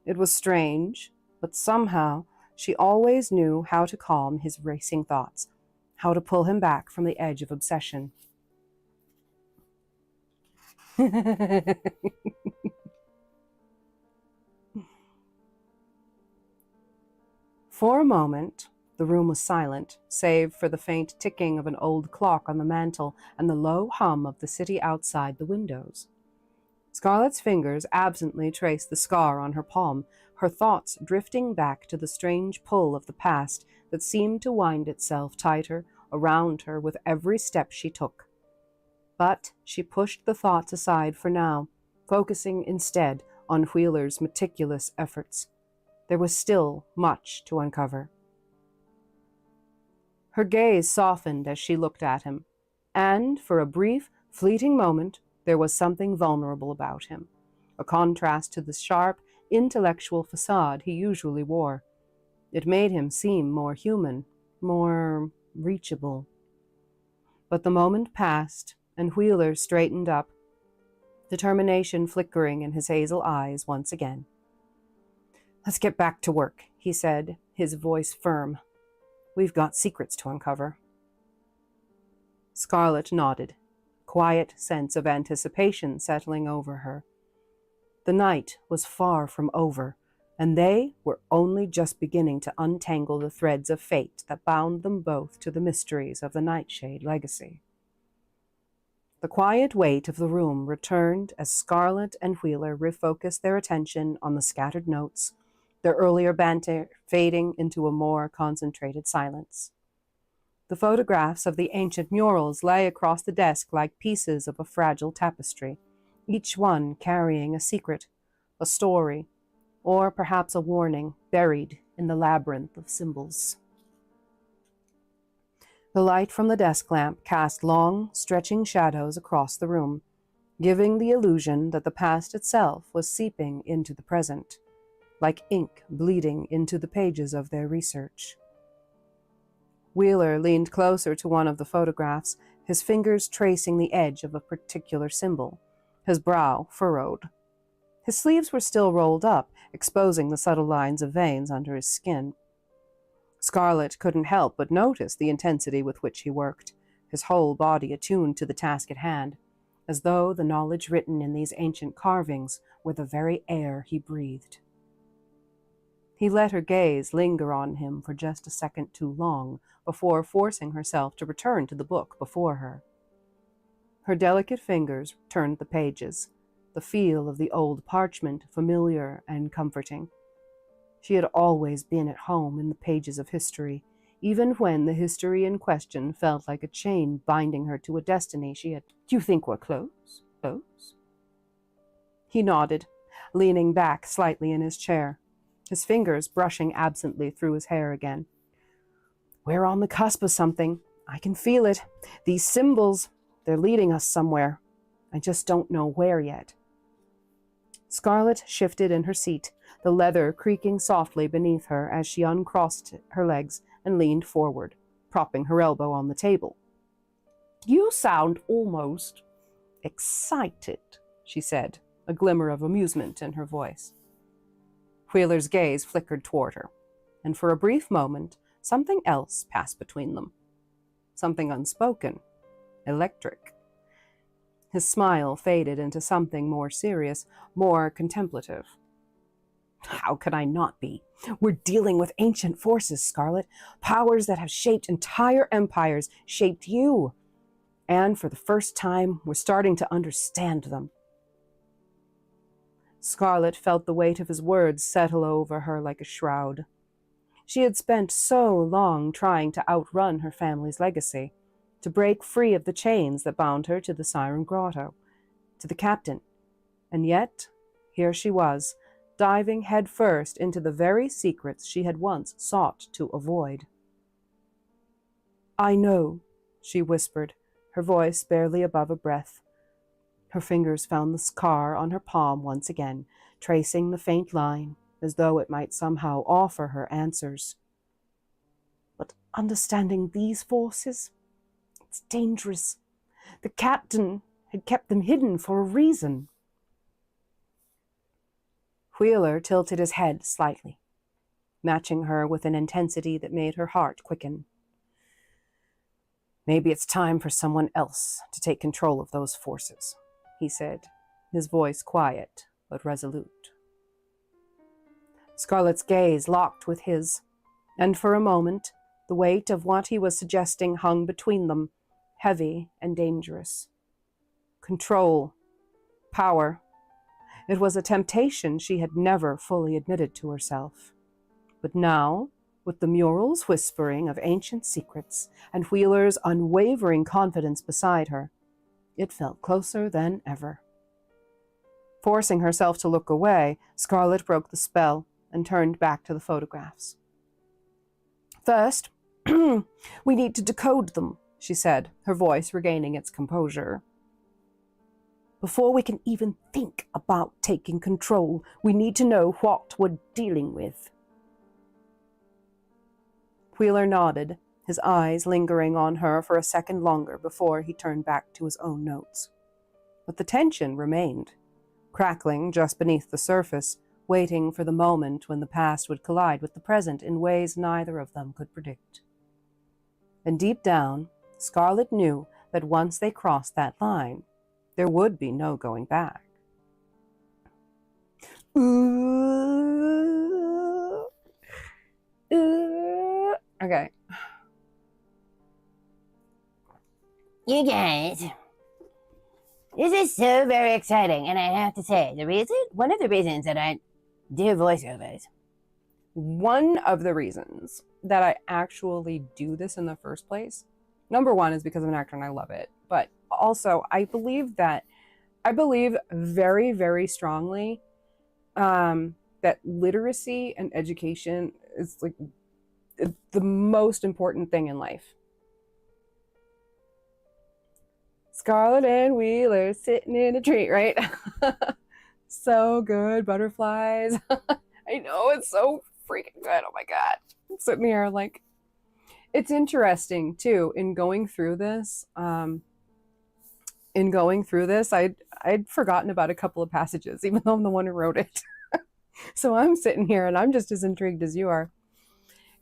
It was strange, but somehow she always knew how to calm his racing thoughts, how to pull him back from the edge of obsession. For a moment, the room was silent, save for the faint ticking of an old clock on the mantel and the low hum of the city outside the windows. Scarlett's fingers absently traced the scar on her palm, her thoughts drifting back to the strange pull of the past that seemed to wind itself tighter around her with every step she took. But she pushed the thoughts aside for now, focusing instead on Wheeler's meticulous efforts. There was still much to uncover. Her gaze softened as she looked at him, and for a brief, fleeting moment, there was something vulnerable about him, a contrast to the sharp, intellectual facade he usually wore. It made him seem more human, more reachable. But the moment passed, and Wheeler straightened up, determination flickering in his hazel eyes once again. "Let's get back to work," he said, his voice firm. "We've got secrets to uncover." Scarlett nodded, a quiet sense of anticipation settling over her. The night was far from over, and they were only just beginning to untangle the threads of fate that bound them both to the mysteries of the Nightshade legacy. The quiet weight of the room returned as Scarlett and Wheeler refocused their attention on the scattered notes, their earlier banter fading into a more concentrated silence. The photographs of the ancient murals lay across the desk like pieces of a fragile tapestry, each one carrying a secret, a story, or perhaps a warning buried in the labyrinth of symbols. The light from the desk lamp cast long, stretching shadows across the room, giving the illusion that the past itself was seeping into the present, like ink bleeding into the pages of their research. Wheeler leaned closer to one of the photographs, his fingers tracing the edge of a particular symbol, his brow furrowed. His sleeves were still rolled up, exposing the subtle lines of veins under his skin. Scarlett couldn't help but notice the intensity with which he worked, his whole body attuned to the task at hand, as though the knowledge written in these ancient carvings were the very air he breathed. He let her gaze linger on him for just a second too long before forcing herself to return to the book before her. Her delicate fingers turned the pages, the feel of the old parchment familiar and comforting. She had always been at home in the pages of history, even when the history in question felt like a chain binding her to a destiny she had. "Do you think we're close? Close?" He nodded, leaning back slightly in his chair, his fingers brushing absently through his hair again. "We're on the cusp of something. I can feel it. These symbols, they're leading us somewhere. I just don't know where yet." Scarlett shifted in her seat, the leather creaking softly beneath her as she uncrossed her legs and leaned forward, propping her elbow on the table. "You sound almost excited," she said, a glimmer of amusement in her voice. Wheeler's gaze flickered toward her, and for a brief moment, something else passed between them. Something unspoken, electric. His smile faded into something more serious, more contemplative. "How could I not be? We're dealing with ancient forces, Scarlett, powers that have shaped entire empires, shaped you. And for the first time, we're starting to understand them." Scarlett felt the weight of his words settle over her like a shroud. She had spent so long trying to outrun her family's legacy, to break free of the chains that bound her to the Siren Grotto, to the captain. And yet, here she was, diving headfirst into the very secrets she had once sought to avoid. "I know," she whispered, her voice barely above a breath. Her fingers found the scar on her palm once again, tracing the faint line, as though it might somehow offer her answers. "But understanding these forces, it's dangerous. The captain had kept them hidden for a reason." Wheeler tilted his head slightly, matching her with an intensity that made her heart quicken. "Maybe it's time for someone else to take control of those forces," he said, his voice quiet but resolute. Scarlett's gaze locked with his, and for a moment the weight of what he was suggesting hung between them, heavy and dangerous. Control, power. It was a temptation she had never fully admitted to herself. But now, with the murals whispering of ancient secrets and Wheeler's unwavering confidence beside her, it felt closer than ever. Forcing herself to look away, Scarlett broke the spell and turned back to the photographs. "First, we need to decode them," she said, her voice regaining its composure. "Before we can even think about taking control, we need to know what we're dealing with." Wheeler nodded, his eyes lingering on her for a second longer before he turned back to his own notes. But the tension remained, crackling just beneath the surface, waiting for the moment when the past would collide with the present in ways neither of them could predict. And deep down, Scarlett knew that once they crossed that line, there would be no going back. Okay. You guys, this is so very exciting, and I have to say, one of the reasons that I do voiceovers. One of the reasons that I actually do this in the first place, number one, is because I'm an actor and I love it. But also, I believe very, very strongly that literacy and education is like the most important thing in life. Scarlett and Wheeler sitting in a tree, right? So good, butterflies. I know, it's so freaking good. Oh my God. I'm sitting here like, it's interesting too, in going through this, I'd forgotten about a couple of passages, even though I'm the one who wrote it. So I'm sitting here and I'm just as intrigued as you are.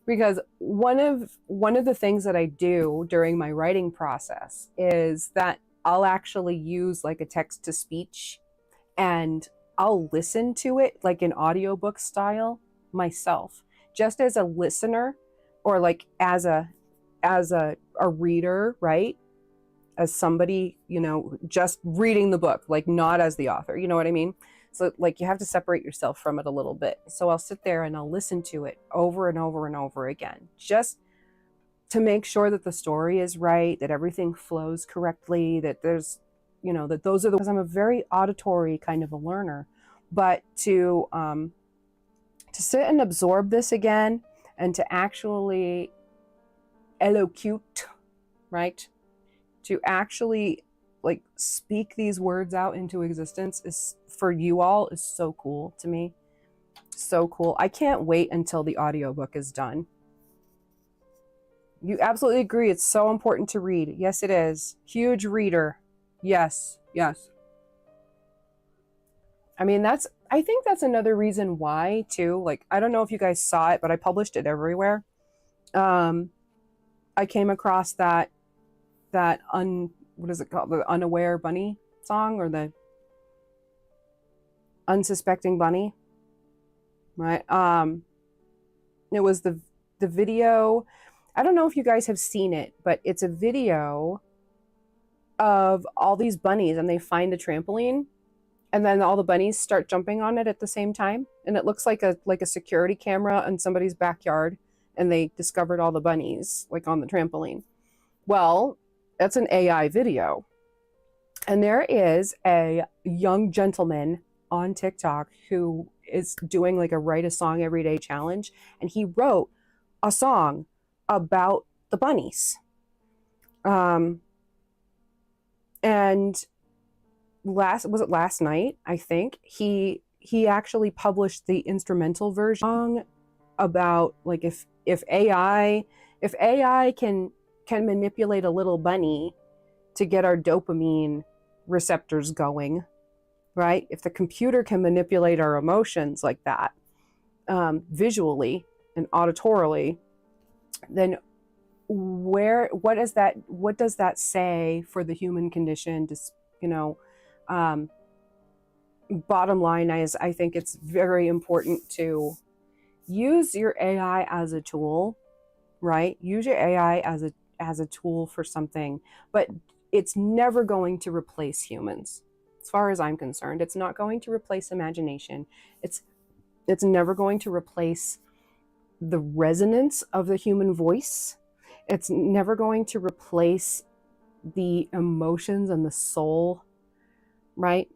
Because one of the things that I do during my writing process is that I'll actually use like a text to speech, and I'll listen to it like in audiobook style myself, just as a listener, or like as a reader, right? As somebody, just reading the book, like not as the author, you know what I mean? So like you have to separate yourself from it a little bit. So I'll sit there and I'll listen to it over and over and over again, just to make sure that the story is right, that everything flows correctly, that there's, that those are because I'm a very auditory kind of a learner. But to sit and absorb this again and to actually elocute, right? To actually like speak these words out into existence is, for you all, is so cool to me. So cool. I can't wait until the audiobook is done. You absolutely agree. It's so important to read. Yes, it is. Huge reader. Yes. Yes. I mean, I think that's another reason why too. Like, I don't know if you guys saw it, but I published it everywhere. I came across that what is it called? The Unaware Bunny song, or the Unsuspecting Bunny, right? It was the video. I don't know if you guys have seen it, but it's a video of all these bunnies, and they find a trampoline, and then all the bunnies start jumping on it at the same time, and it looks like a security camera in somebody's backyard, and they discovered all the bunnies like on the trampoline. Well, that's an AI video. And there is a young gentleman on TikTok who is doing like a write a song every day challenge. And he wrote a song about the bunnies. And last night, I think, he actually published the instrumental version about like if AI can manipulate a little bunny to get our dopamine receptors going, right? If the computer can manipulate our emotions like that, visually and auditorily, then what does that say for the human condition? Just, bottom line is, I think it's very important to use your AI as a tool, right? Use your AI as a tool for something, but it's never going to replace humans. As far as I'm concerned, it's not going to replace imagination. It's never going to replace the resonance of the human voice. It's never going to replace the emotions and the soul, right?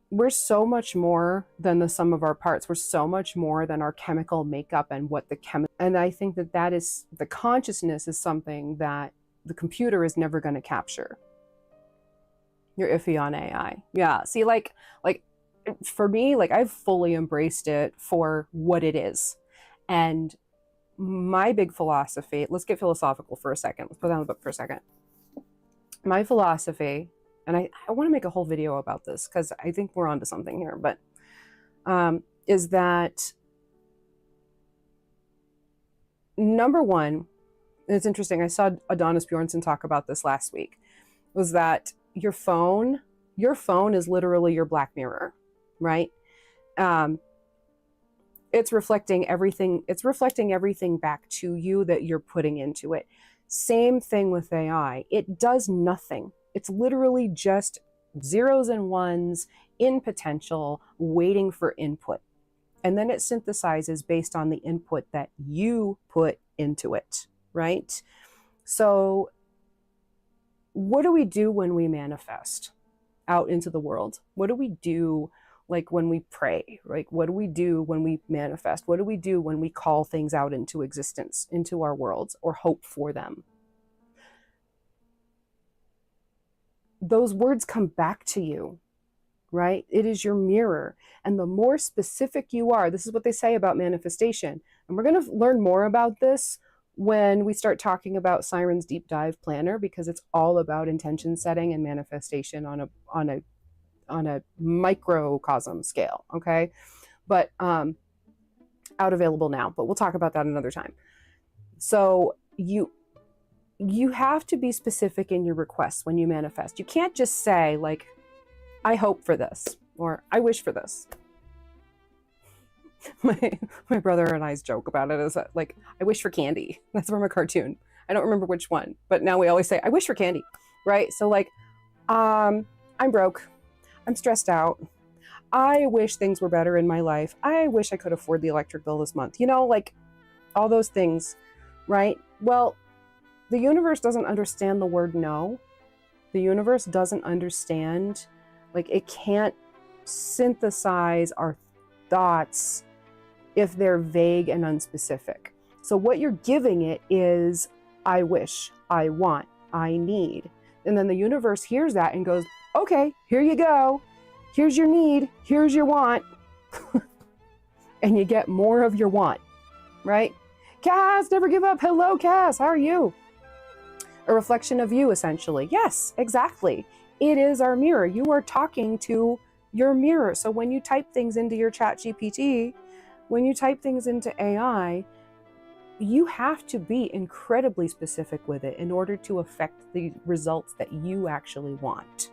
We're so much more than the sum of our parts. We're so much more than our chemical makeup and and I think that is the consciousness is something that the computer is never going to capture. You're iffy on AI. Yeah. See, like for me, like I've fully embraced it for what it is. And my big philosophy, let's get philosophical for a second. Let's put down the book for a second. My philosophy, and I want to make a whole video about this because I think we're onto something here, but is that number one, and it's interesting, I saw Adonis Bjornson talk about this last week, was that your phone is literally your black mirror, right? It's reflecting everything back to you that you're putting into it. Same thing with AI. It does nothing. It's literally just zeros and ones in potential, waiting for input. And then it synthesizes based on the input that you put into it, right? So what do we do when we manifest out into the world? What do we do like when we pray? Like what do we do when we manifest? What do we do when we call things out into existence, into our worlds, or hope for them? Those words come back to you, right? It is your mirror. And the more specific you are, this is what they say about manifestation. And we're going to learn more about this when we start talking about Siren's Deep Dive Planner, because it's all about intention setting and manifestation on a microcosm scale, okay? But out available now, but we'll talk about that another time. So you have to be specific in your requests when you manifest. You can't just say like, I hope for this, or I wish for this. My brother and I's joke about it is that, like, I wish for candy. That's from a cartoon. I don't remember which one, but now we always say, I wish for candy, right? So like, I'm broke. I'm stressed out. I wish things were better in my life. I wish I could afford the electric bill this month. Like all those things, right? Well, the universe doesn't understand the word no. The universe doesn't understand, like it can't synthesize our thoughts if they're vague and unspecific. So what you're giving it is, I wish, I want, I need. And then the universe hears that and goes, okay, here you go. Here's your need. Here's your want. And you get more of your want, right? Cass, never give up. Hello, Cass. How are you? A reflection of you, essentially. Yes, exactly. It is our mirror. You are talking to your mirror. So when you type things into your chat GPT, when you type things into AI, you have to be incredibly specific with it in order to affect the results that you actually want.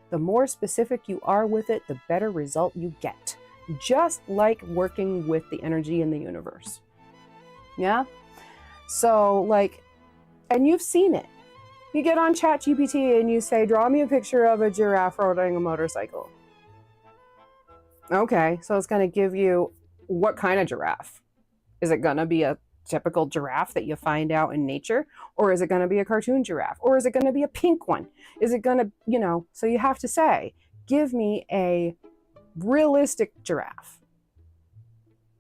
The more specific you are with it, the better result you get. Just like working with the energy in the universe. Yeah? So like, and you've seen it. You get on ChatGPT and you say, draw me a picture of a giraffe riding a motorcycle. Okay, so it's going to give you what kind of giraffe? Is it going to be a typical giraffe that you find out in nature? Or is it going to be a cartoon giraffe? Or is it going to be a pink one? Is it going to, so you have to say, give me a realistic giraffe,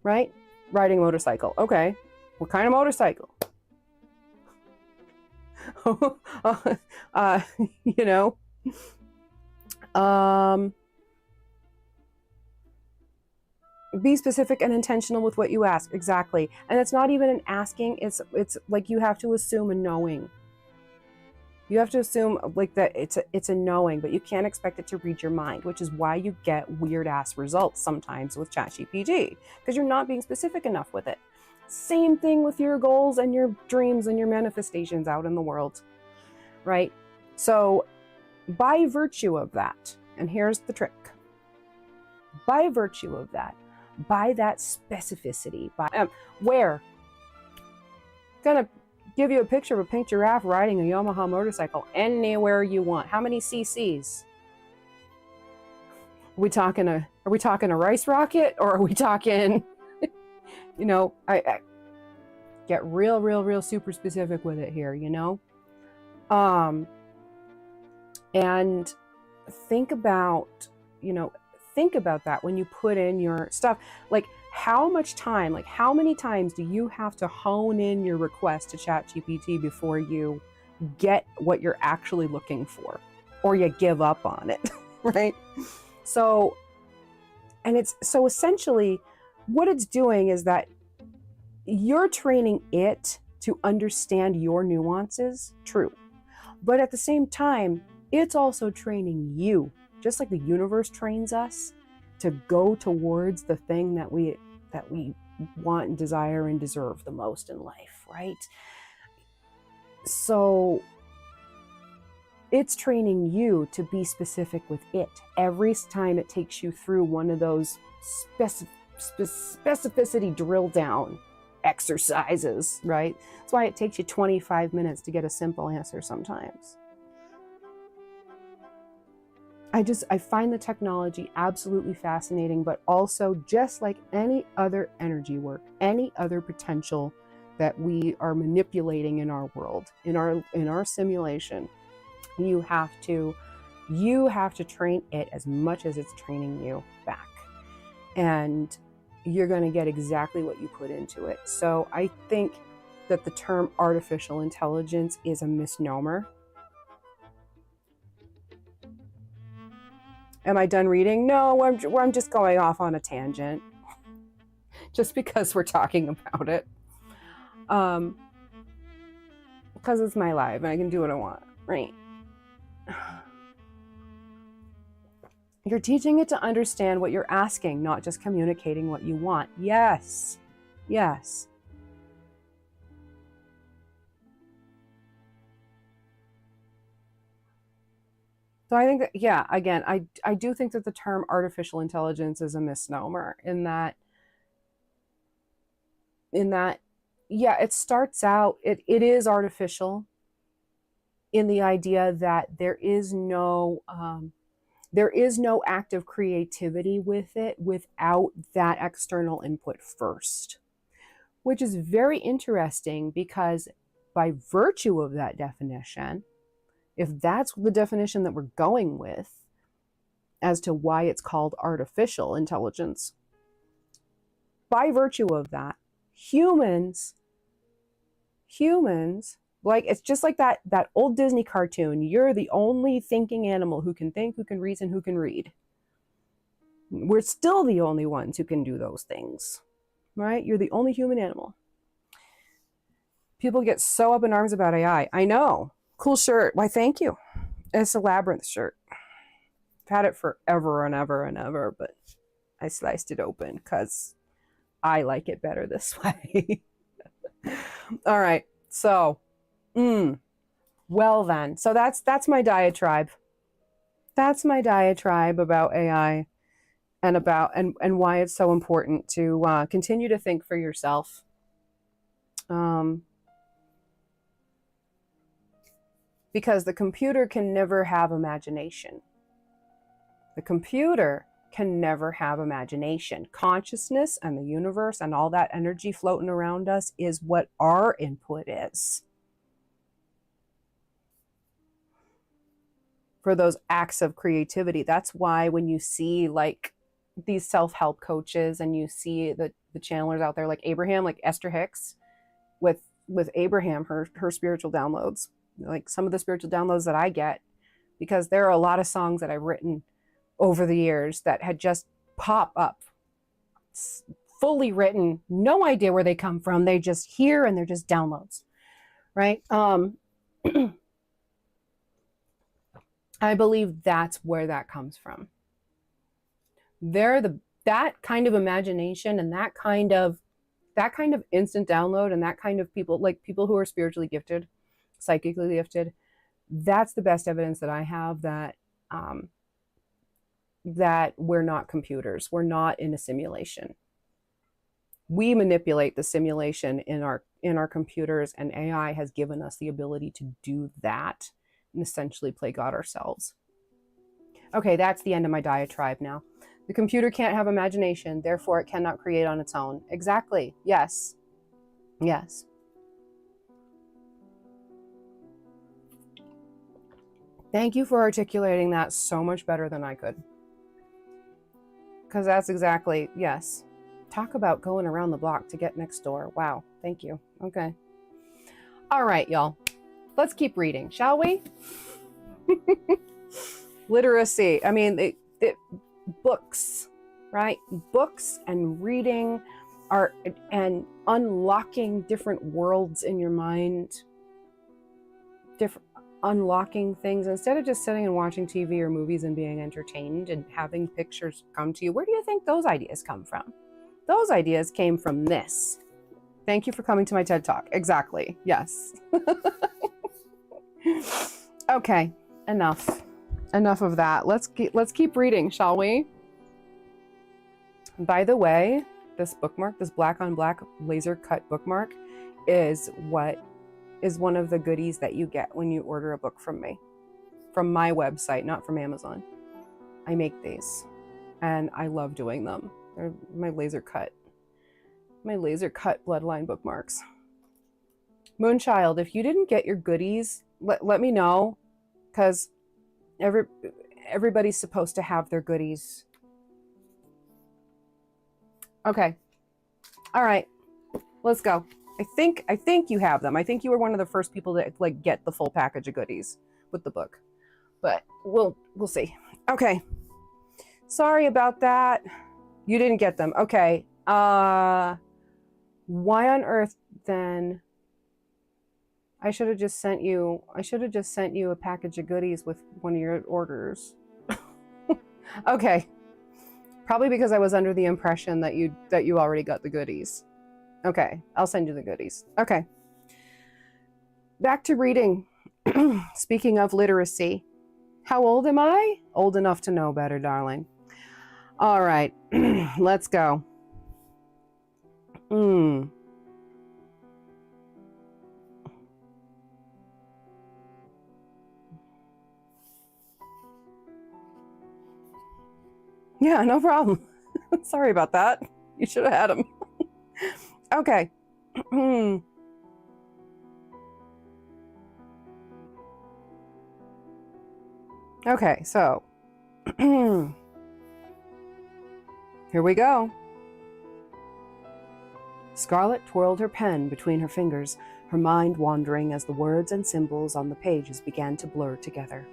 right? Riding a motorcycle. Okay. What kind of motorcycle? you know, be specific and intentional with what you ask. Exactly. And it's not even an asking. It's like you have to assume a knowing. You have to assume like that it's a knowing, but you can't expect it to read your mind, which is why you get weird ass results sometimes with ChatGPT, because you're not being specific enough with it. Same thing with your goals and your dreams and your manifestations out in the world, right? So by virtue of that, and here's the trick, by virtue of that, by that specificity, by where, gonna give you a picture of a pink giraffe riding a Yamaha motorcycle anywhere you want. How many cc's? Are we talking a rice rocket, or are we talking, I get real super specific with it here, and think about that when you put in your stuff. Like, how much time, like how many times do you have to hone in your request to ChatGPT before you get what you're actually looking for, or you give up on it, right? So essentially what it's doing is that you're training it to understand your nuances, true. But at the same time, it's also training you, just like the universe trains us to go towards the thing that we want and desire and deserve the most in life, right? So it's training you to be specific with it. Every time it takes you through one of those specificity drill down exercises, right? That's why it takes you 25 minutes to get a simple answer sometimes. I find the technology absolutely fascinating, but also, just like any other energy work, any other potential that we are manipulating in our world, in our simulation, you have to train it as much as it's training you back. And you're going to get exactly what you put into it. So I think that the term artificial intelligence is a misnomer. Am I done reading? No, I'm just going off on a tangent just because we're talking about it. Because it's my life and I can do what I want, right? You're teaching it to understand what you're asking, not just communicating what you want. Yes. Yes. So I think that, yeah, again, I do think that the term artificial intelligence is a misnomer in that, yeah, it starts out, it is artificial in the idea that there is no active creativity with it without that external input first, which is very interesting because by virtue of that definition, if that's the definition that we're going with as to why it's called artificial intelligence, by virtue of that, humans, like, it's just like that old Disney cartoon, you're the only thinking animal who can think, who can reason, who can read. We're still the only ones who can do those things, right? You're the only human animal. People get so up in arms about AI. I know. Cool shirt. Why, thank you. It's a Labyrinth shirt. I've had it forever and ever and ever, but I sliced it open because I like it better this way. All right. So, well then. So that's my diatribe. That's my diatribe about AI and why it's so important to continue to think for yourself. Because the computer can never have imagination. The computer can never have imagination. Consciousness and the universe and all that energy floating around us is what our input is. For those acts of creativity. That's why when you see like these self-help coaches and you see the channelers out there like Abraham, like Esther Hicks, with Abraham, her spiritual downloads, like some of the spiritual downloads that I get, because there are a lot of songs that I've written over the years that had just pop up, fully written, no idea where they come from. They just hear and they're just downloads, right? I believe that's where that comes from. That kind of imagination and that kind of instant download and that kind of people, like people who are spiritually gifted, psychically gifted, that's the best evidence that I have that that we're not computers. We're not in a simulation. We manipulate the simulation in our computers, and AI has given us the ability to do that and essentially play God ourselves. Okay, that's the end of my diatribe now. The computer can't have imagination, therefore it cannot create on its own. Exactly. Yes. Yes. Thank you for articulating that so much better than I could. Because that's exactly, yes. Talk about going around the block to get next door. Wow. Thank you. Okay. All right, y'all. Let's keep reading, shall we? Literacy. I mean, books, right? Books and reading are, and unlocking different worlds in your mind, unlocking things instead of just sitting and watching TV or movies and being entertained and having pictures come to you. Where do you think those ideas come from? Those ideas came from this. Thank you for coming to my TED Talk. Exactly. Yes. Okay. Enough of that. Let's keep reading, shall we? By the way, this bookmark, this black on black laser cut bookmark, is one of the goodies that you get when you order a book from me, from my website, not from Amazon. I make these and I love doing them. They're my laser cut Bloodline bookmarks. Moonchild, if you didn't get your goodies, let me know, because everybody's supposed to have their goodies. Okay. All right. Let's go. I think you have them. I think you were one of the first people to like get the full package of goodies with the book. But we'll see. Okay. Sorry about that. You didn't get them. Okay. Why on earth then? I should have just sent you a package of goodies with one of your orders. Okay. Probably because I was under the impression that you already got the goodies. Okay, I'll send you the goodies. Okay. Back to reading. Speaking of literacy, how old am I? Old enough to know better, darling. All right, let's go. Yeah, no problem. Sorry about that. You should have had them. Okay. Okay, so here we go. Scarlett twirled her pen between her fingers, her mind wandering as the words and symbols on the pages began to blur together.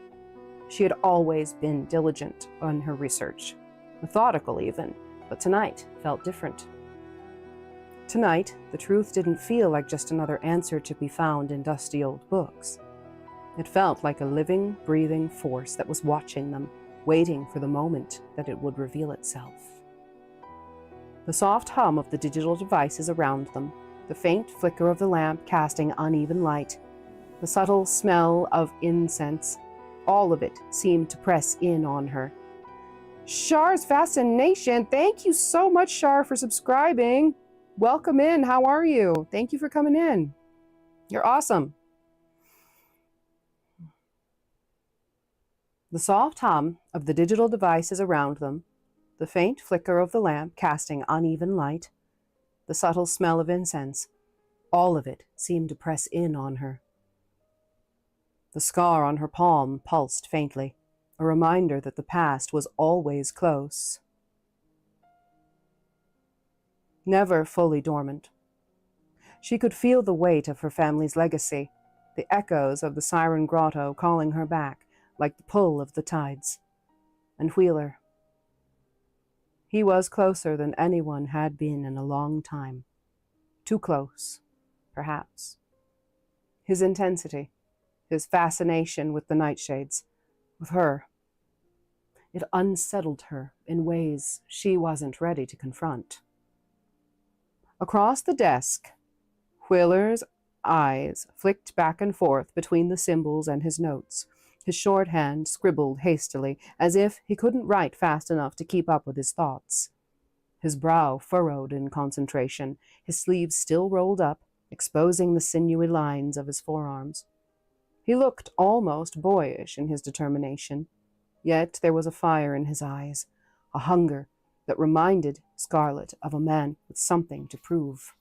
She had always been diligent on her research, methodical even, but tonight felt different. Tonight, the truth didn't feel like just another answer to be found in dusty old books. It felt like a living, breathing force that was watching them, waiting for the moment that it would reveal itself. The soft hum of the digital devices around them, the faint flicker of the lamp casting uneven light, the subtle smell of incense, all of it seemed to press in on her. Char's Fascination, thank you so much, Char, for subscribing. Welcome in, how are you? Thank you for coming in. You're awesome. The soft hum of the digital devices around them, the faint flicker of the lamp casting uneven light, the subtle smell of incense, all of it seemed to press in on her. The scar on her palm pulsed faintly, a reminder that the past was always close. Never fully dormant. She could feel the weight of her family's legacy, the echoes of the Siren Grotto calling her back like the pull of the tides. And Wheeler. He was closer than anyone had been in a long time. Too close, perhaps. His intensity, his fascination with the nightshades, with her. It unsettled her in ways she wasn't ready to confront. Across the desk, Wheeler's eyes flicked back and forth between the symbols and his notes. His shorthand scribbled hastily, as if he couldn't write fast enough to keep up with his thoughts. His brow furrowed in concentration, his sleeves still rolled up, exposing the sinewy lines of his forearms. He looked almost boyish in his determination, yet there was a fire in his eyes, a hunger that reminded Scarlett of a man with something to prove.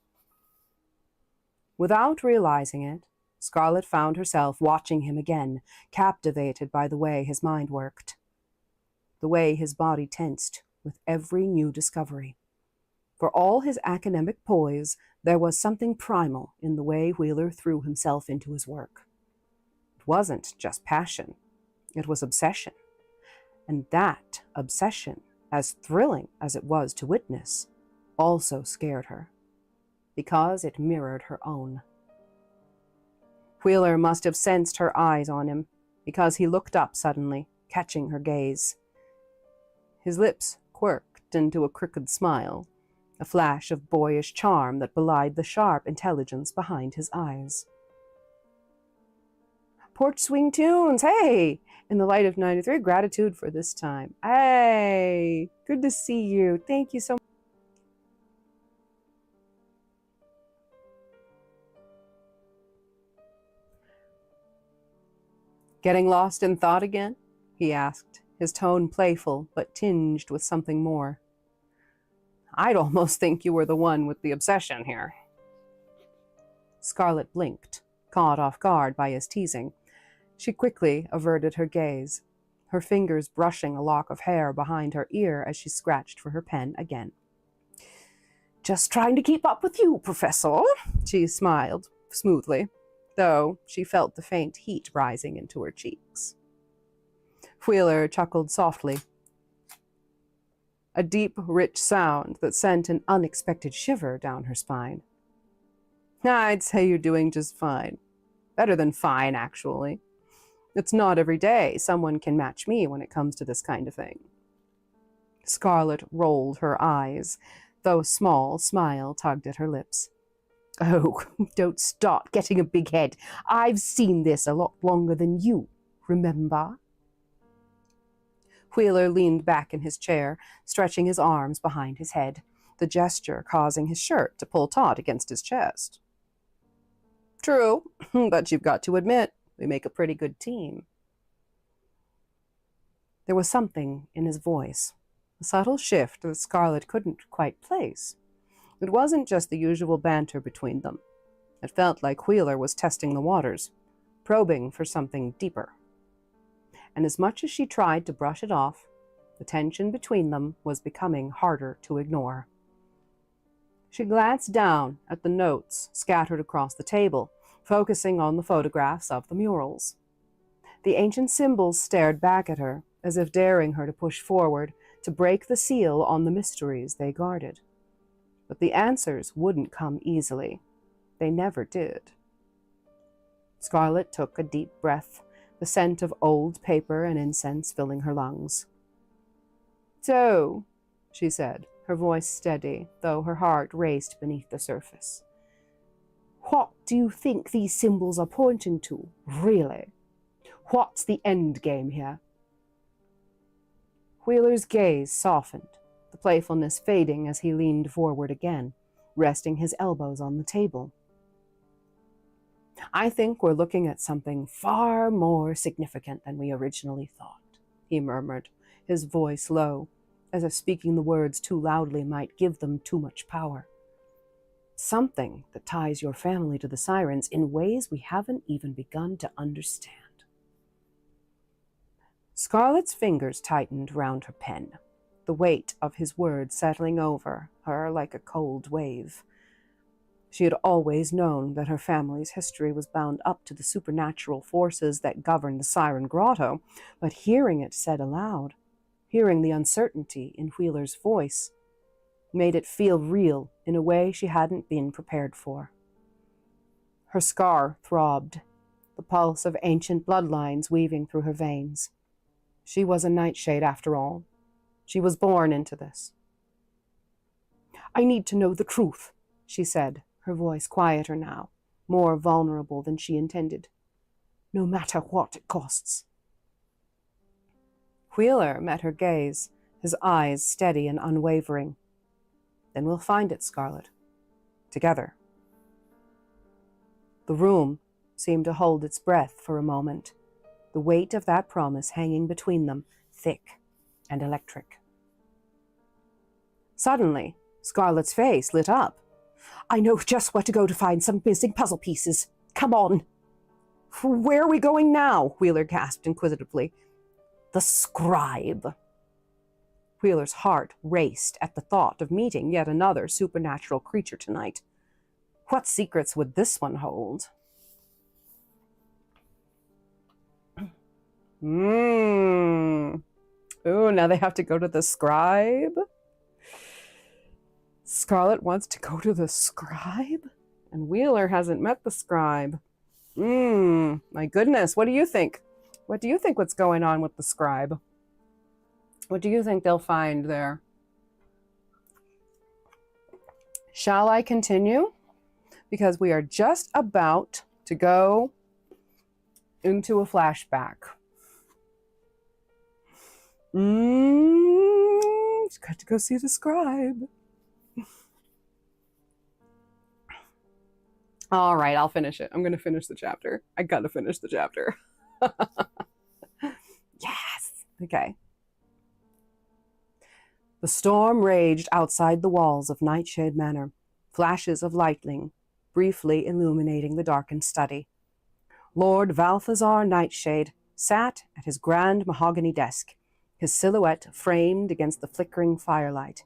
Without realizing it, Scarlett found herself watching him again, captivated by the way his mind worked, the way his body tensed with every new discovery. For all his academic poise, there was something primal in the way Wheeler threw himself into his work. It wasn't just passion, it was obsession. And that obsession, as thrilling as it was to witness, also scared her, because it mirrored her own. Wheeler must have sensed her eyes on him, because he looked up suddenly, catching her gaze. His lips quirked into a crooked smile, a flash of boyish charm that belied the sharp intelligence behind his eyes. Porch Swing Tunes, hey! In the light of 93, gratitude for this time. Hey! Good to see you. Thank you so much. Getting lost in thought again? He asked, his tone playful but tinged with something more. I'd almost think you were the one with the obsession here. Scarlett blinked, caught off guard by his teasing. She quickly averted her gaze, her fingers brushing a lock of hair behind her ear as she scratched for her pen again. Just trying to keep up with you, Professor, she smiled smoothly, though she felt the faint heat rising into her cheeks. Wheeler chuckled softly, a deep, rich sound that sent an unexpected shiver down her spine. I'd say you're doing just fine. Better than fine, actually. It's not every day someone can match me when it comes to this kind of thing. Scarlett rolled her eyes, though a small smile tugged at her lips. Oh, don't start getting a big head. I've seen this a lot longer than you, remember? Wheeler leaned back in his chair, stretching his arms behind his head, the gesture causing his shirt to pull taut against his chest. True, but you've got to admit, we make a pretty good team. There was something in his voice, a subtle shift that Scarlett couldn't quite place. It wasn't just the usual banter between them. It felt like Wheeler was testing the waters, probing for something deeper. And as much as she tried to brush it off, the tension between them was becoming harder to ignore. She glanced down at the notes scattered across the table, focusing on the photographs of the murals. The ancient symbols stared back at her, as if daring her to push forward, to break the seal on the mysteries they guarded. But the answers wouldn't come easily. They never did. Scarlett took a deep breath, the scent of old paper and incense filling her lungs. So, she said, her voice steady, though her heart raced beneath the surface. What do you think these symbols are pointing to, really? What's the end game here? Wheeler's gaze softened, the playfulness fading as he leaned forward again, resting his elbows on the table. I think we're looking at something far more significant than we originally thought, he murmured, his voice low, as if speaking the words too loudly might give them too much power. Something that ties your family to the sirens in ways we haven't even begun to understand. Scarlett's fingers tightened round her pen, the weight of his words settling over her like a cold wave. She had always known that her family's history was bound up to the supernatural forces that govern the Siren Grotto, but hearing it said aloud, hearing the uncertainty in Wheeler's voice, made it feel real in a way she hadn't been prepared for. Her scar throbbed, the pulse of ancient bloodlines weaving through her veins. She was a nightshade after all. She was born into this. "I need to know the truth," she said, her voice quieter now, more vulnerable than she intended. "No matter what it costs." Wheeler met her gaze, his eyes steady and unwavering. "Then we'll find it, Scarlett. Together." The room seemed to hold its breath for a moment, the weight of that promise hanging between them, thick and electric. Suddenly, Scarlett's face lit up. "I know just where to go to find some missing puzzle pieces. Come on." "Where are we going now?" Wheeler gasped inquisitively. "The scribe." Wheeler's heart raced at the thought of meeting yet another supernatural creature tonight. What secrets would this one hold? Ooh, now they have to go to the scribe? Scarlett wants to go to the scribe? And Wheeler hasn't met the scribe. My goodness, what do you think? What do you think what's going on with the scribe? What do you think they'll find there? Shall I continue? Because we are just about to go into a flashback. Got to go see the scribe. All right, I'll finish it. I'm going to finish the chapter. I got to finish the chapter. Yes. Okay. The storm raged outside the walls of Nightshade Manor, flashes of lightning briefly illuminating the darkened study. Lord Valthazar Nightshade sat at his grand mahogany desk, his silhouette framed against the flickering firelight.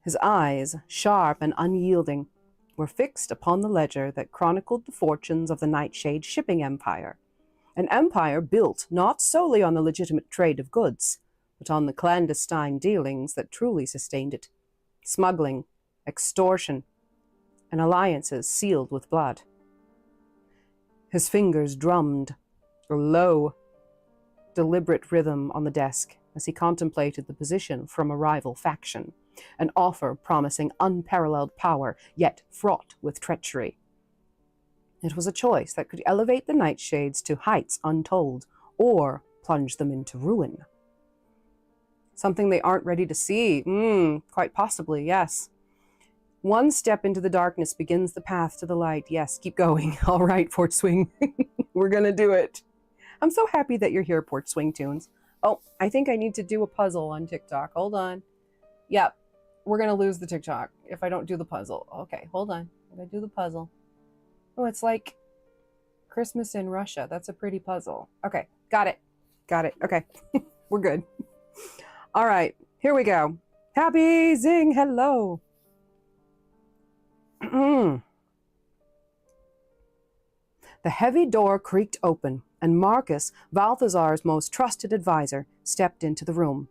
His eyes, sharp and unyielding, were fixed upon the ledger that chronicled the fortunes of the Nightshade shipping empire, an empire built not solely on the legitimate trade of goods, but on the clandestine dealings that truly sustained it, smuggling, extortion, and alliances sealed with blood. His fingers drummed a low, deliberate rhythm on the desk as he contemplated the position from a rival faction, an offer promising unparalleled power, yet fraught with treachery. It was a choice that could elevate the Nightshades to heights untold, or plunge them into ruin. Something they aren't ready to see. Quite possibly, yes. One step into the darkness begins the path to the light. Yes, keep going. All right, Port Swing. We're going to do it. I'm so happy that you're here, Port Swing Tunes. Oh, I think I need to do a puzzle on TikTok. Hold on. Yep, we're going to lose the TikTok if I don't do the puzzle. Okay, hold on. I'm going to do the puzzle. Oh, it's like Christmas in Russia. That's a pretty puzzle. Okay, got it. Got it. Okay, we're good. All right, here we go. Happy Zing Hello. The heavy door creaked open, and Marcus, Balthazar's most trusted advisor, stepped into the room.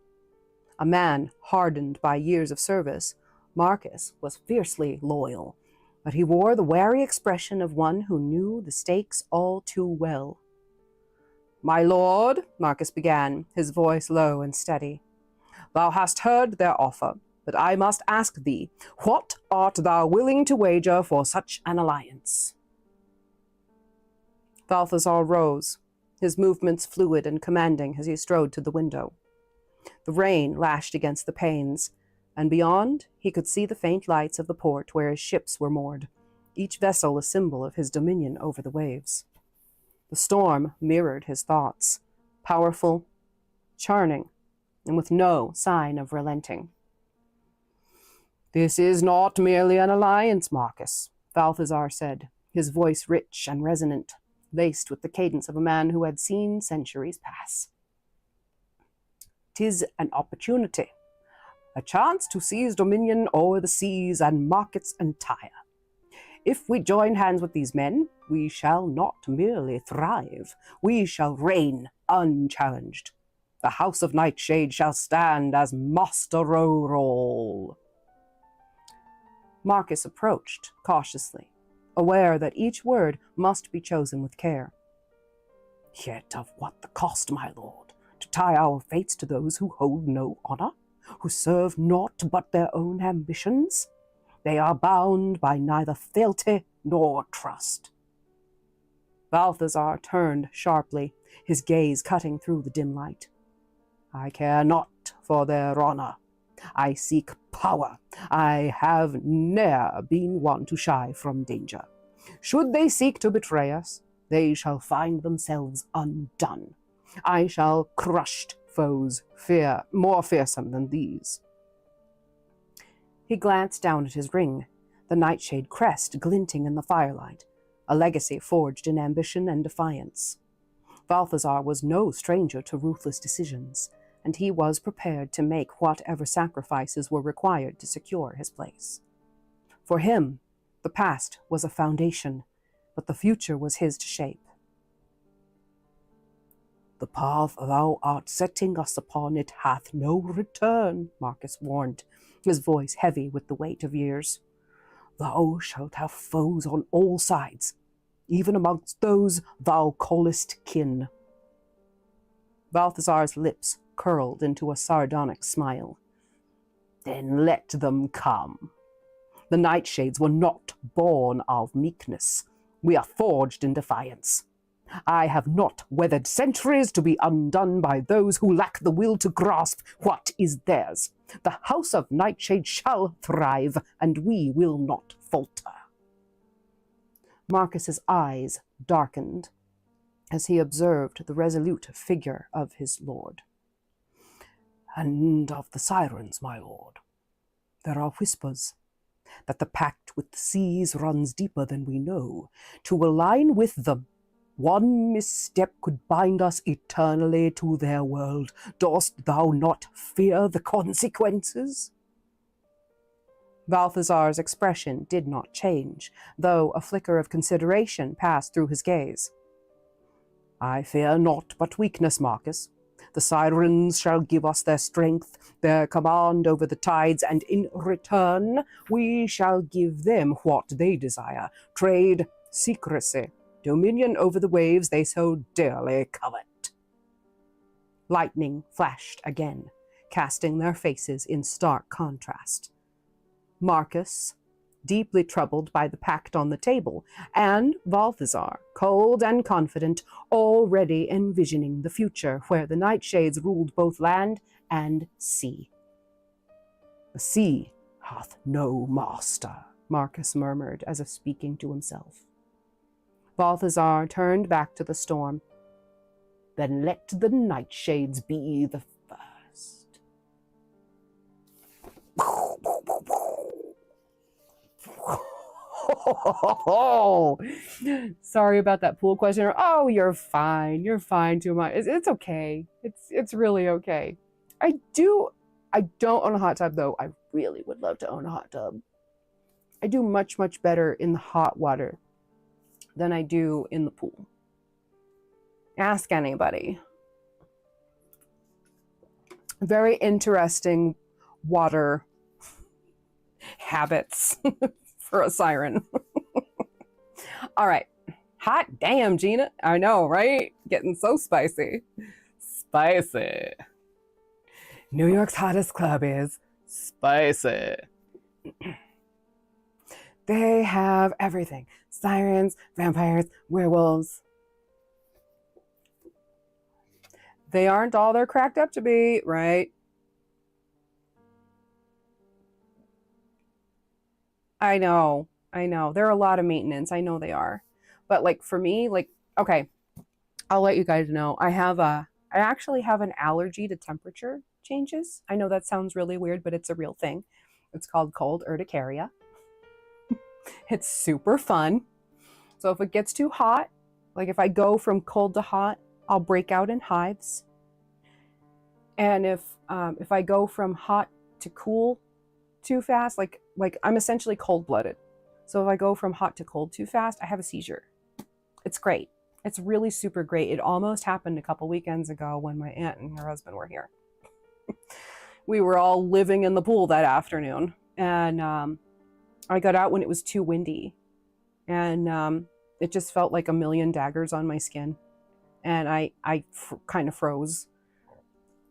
A man hardened by years of service, Marcus was fiercely loyal, but he wore the wary expression of one who knew the stakes all too well. "My lord," Marcus began, his voice low and steady, "thou hast heard their offer, but I must ask thee, what art thou willing to wager for such an alliance?" Balthazar rose, his movements fluid and commanding as he strode to the window. The rain lashed against the panes, and beyond he could see the faint lights of the port where his ships were moored, each vessel a symbol of his dominion over the waves. The storm mirrored his thoughts, powerful, charming, and with no sign of relenting. "This is not merely an alliance, Marcus," Balthazar said, his voice rich and resonant, laced with the cadence of a man who had seen centuries pass. "'Tis an opportunity, a chance to seize dominion o'er the seas and markets entire. If we join hands with these men, we shall not merely thrive, we shall reign unchallenged. The House of Nightshade shall stand as master overall." Marcus approached cautiously, aware that each word must be chosen with care. "Yet of what the cost, my lord, to tie our fates to those who hold no honor, who serve naught but their own ambitions? They are bound by neither fealty nor trust." Balthazar turned sharply, his gaze cutting through the dim light. "I care not for their honor. I seek power. I have ne'er been one to shy from danger. Should they seek to betray us, they shall find themselves undone. I shall crush foes more fearsome than these." He glanced down at his ring, the nightshade crest glinting in the firelight, a legacy forged in ambition and defiance. Balthazar was no stranger to ruthless decisions, and he was prepared to make whatever sacrifices were required to secure his place. For him, the past was a foundation, but the future was his to shape. "The path thou art setting us upon it hath no return," Marcus warned, his voice heavy with the weight of years. "Thou shalt have foes on all sides, even amongst those thou callest kin." Balthazar's lips curled into a sardonic smile. "Then let them come. The Nightshades were not born of meekness. We are forged in defiance. I have not weathered centuries to be undone by those who lack the will to grasp what is theirs. The House of Nightshade shall thrive, and we will not falter." Marcus's eyes darkened as he observed the resolute figure of his lord. "And of the sirens, my lord, there are whispers that the pact with the seas runs deeper than we know. To align with them, one misstep could bind us eternally to their world. Dost thou not fear the consequences?" Balthazar's expression did not change, though a flicker of consideration passed through his gaze. "I fear naught but weakness, Marcus. The sirens shall give us their strength, their command over the tides, and in return we shall give them what they desire: trade, secrecy, dominion over the waves they so dearly covet." Lightning flashed again, casting their faces in stark contrast. Marcus, deeply troubled by the pact on the table, and Balthazar, cold and confident, already envisioning the future where the Nightshades ruled both land and sea. "The sea hath no master," Marcus murmured as if speaking to himself. Balthazar turned back to the storm. "Then let the Nightshades be the first." Sorry about that pool question. Oh, you're fine. You're fine too much. It's okay. It's really okay. I don't own a hot tub though. I really would love to own a hot tub. I do much better in the hot water than I do in the pool. Ask anybody. Very interesting water habits for a siren. All right. Hot damn, Gina. I know, right? Getting so spicy. Spicy. New York's hottest club is spicy. They have everything. Sirens, vampires, werewolves. They aren't all they're cracked up to be, right? I know. They're a lot of maintenance. I know they are. But like for me, like, okay, I'll let you guys know. I actually have an allergy to temperature. changes. I know that sounds really weird, but it's a real thing. It's called cold urticaria. It's super fun. So if it gets too hot, like if I go from cold to hot, I'll break out in hives. And if I go from hot to cool too fast, like I'm essentially cold-blooded. So if I go from hot to cold too fast, I have a seizure. It's great. It's really super great. It almost happened a couple weekends ago when my aunt and her husband were here. We were all living in the pool that afternoon, and I got out when it was too windy, and it just felt like a million daggers on my skin, and I kind of froze.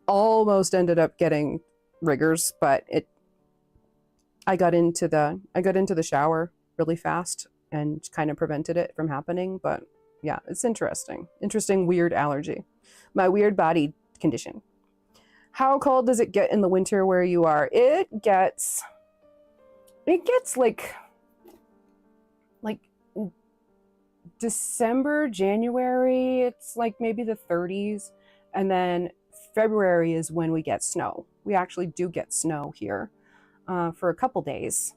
Almost ended up getting rigors, but I got into the shower really fast and kind of prevented it from happening. But yeah, it's interesting, weird allergy, my weird body condition. How cold does it get in the winter where you are? It gets like December, January, it's like maybe the 30s, and then February is when we get snow. We actually do get snow here for a couple days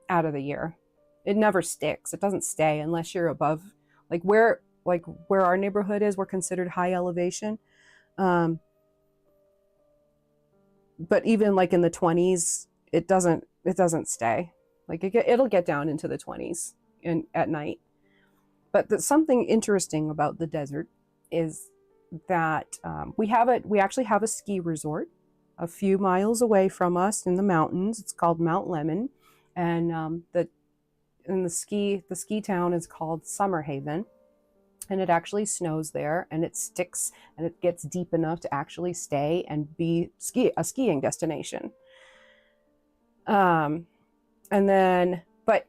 out of the year. It never sticks. It doesn't stay unless you're above, where our neighborhood is. We're considered high elevation, but even like in the 20s, it doesn't stay. Like it'll get down into the 20s at night. But something interesting about the desert is that we actually have a ski resort a few miles away from us in the mountains. It's called Mount Lemon, and the ski town is called Summer Haven, and it actually snows there, and it sticks, and it gets deep enough to actually stay and be a skiing destination. And then, but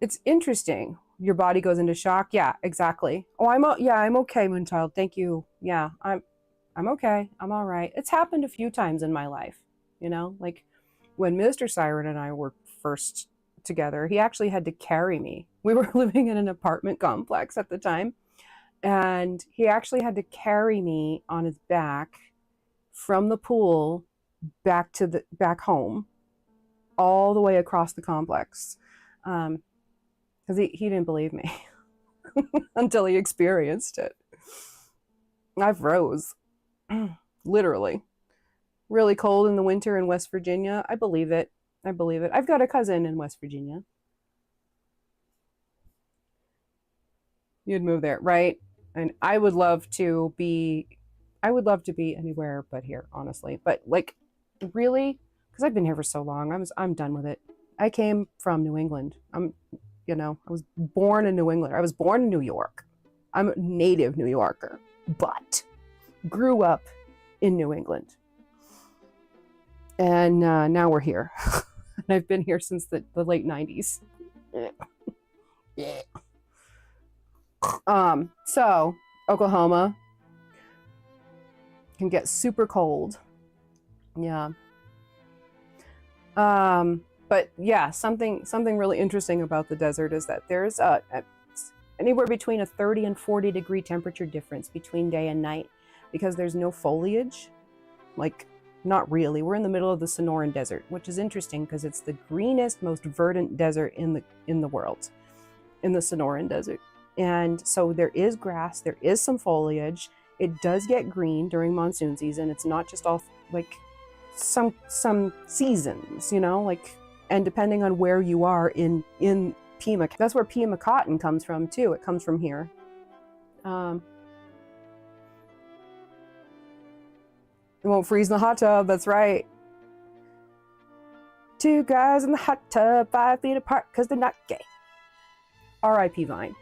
it's interesting. Your body goes into shock. Yeah, exactly. Oh, I'm okay, Moonchild. Thank you. Yeah, I'm okay. I'm all right. It's happened a few times in my life, like when Mr. Siren and I were first together, he actually had to carry me. We were living in an apartment complex at the time, and he actually had to carry me on his back from the pool back home, all the way across the complex, because he didn't believe me until he experienced it. I froze. Literally. Really cold in the winter in West Virginia. I believe it. I've got a cousin in West Virginia. You'd move there, right? And I would love to be anywhere but here, honestly. But really, because I've been here for so long, I'm done with it. I came from New England. I was born in New England. I was born in New York. I'm a native New Yorker, but grew up in New England. And now we're here. And I've been here since the late 90s. So Oklahoma can get super cold. Yeah. But yeah, something really interesting about the desert is that there's anywhere between a 30 and 40 degree temperature difference between day and night, because there's no foliage. Not really. We're in the middle of the Sonoran Desert, which is interesting because it's the greenest, most verdant desert in the world, in the Sonoran Desert. And so there is grass, there is some foliage. It does get green during monsoon season. It's not just all some seasons, and depending on where you are in Pima, that's where Pima cotton comes from too. It comes from here. It won't freeze in the hot tub. That's right. 2 guys in the hot tub, 5 feet apart, because they're not gay. R.I.P. Vine.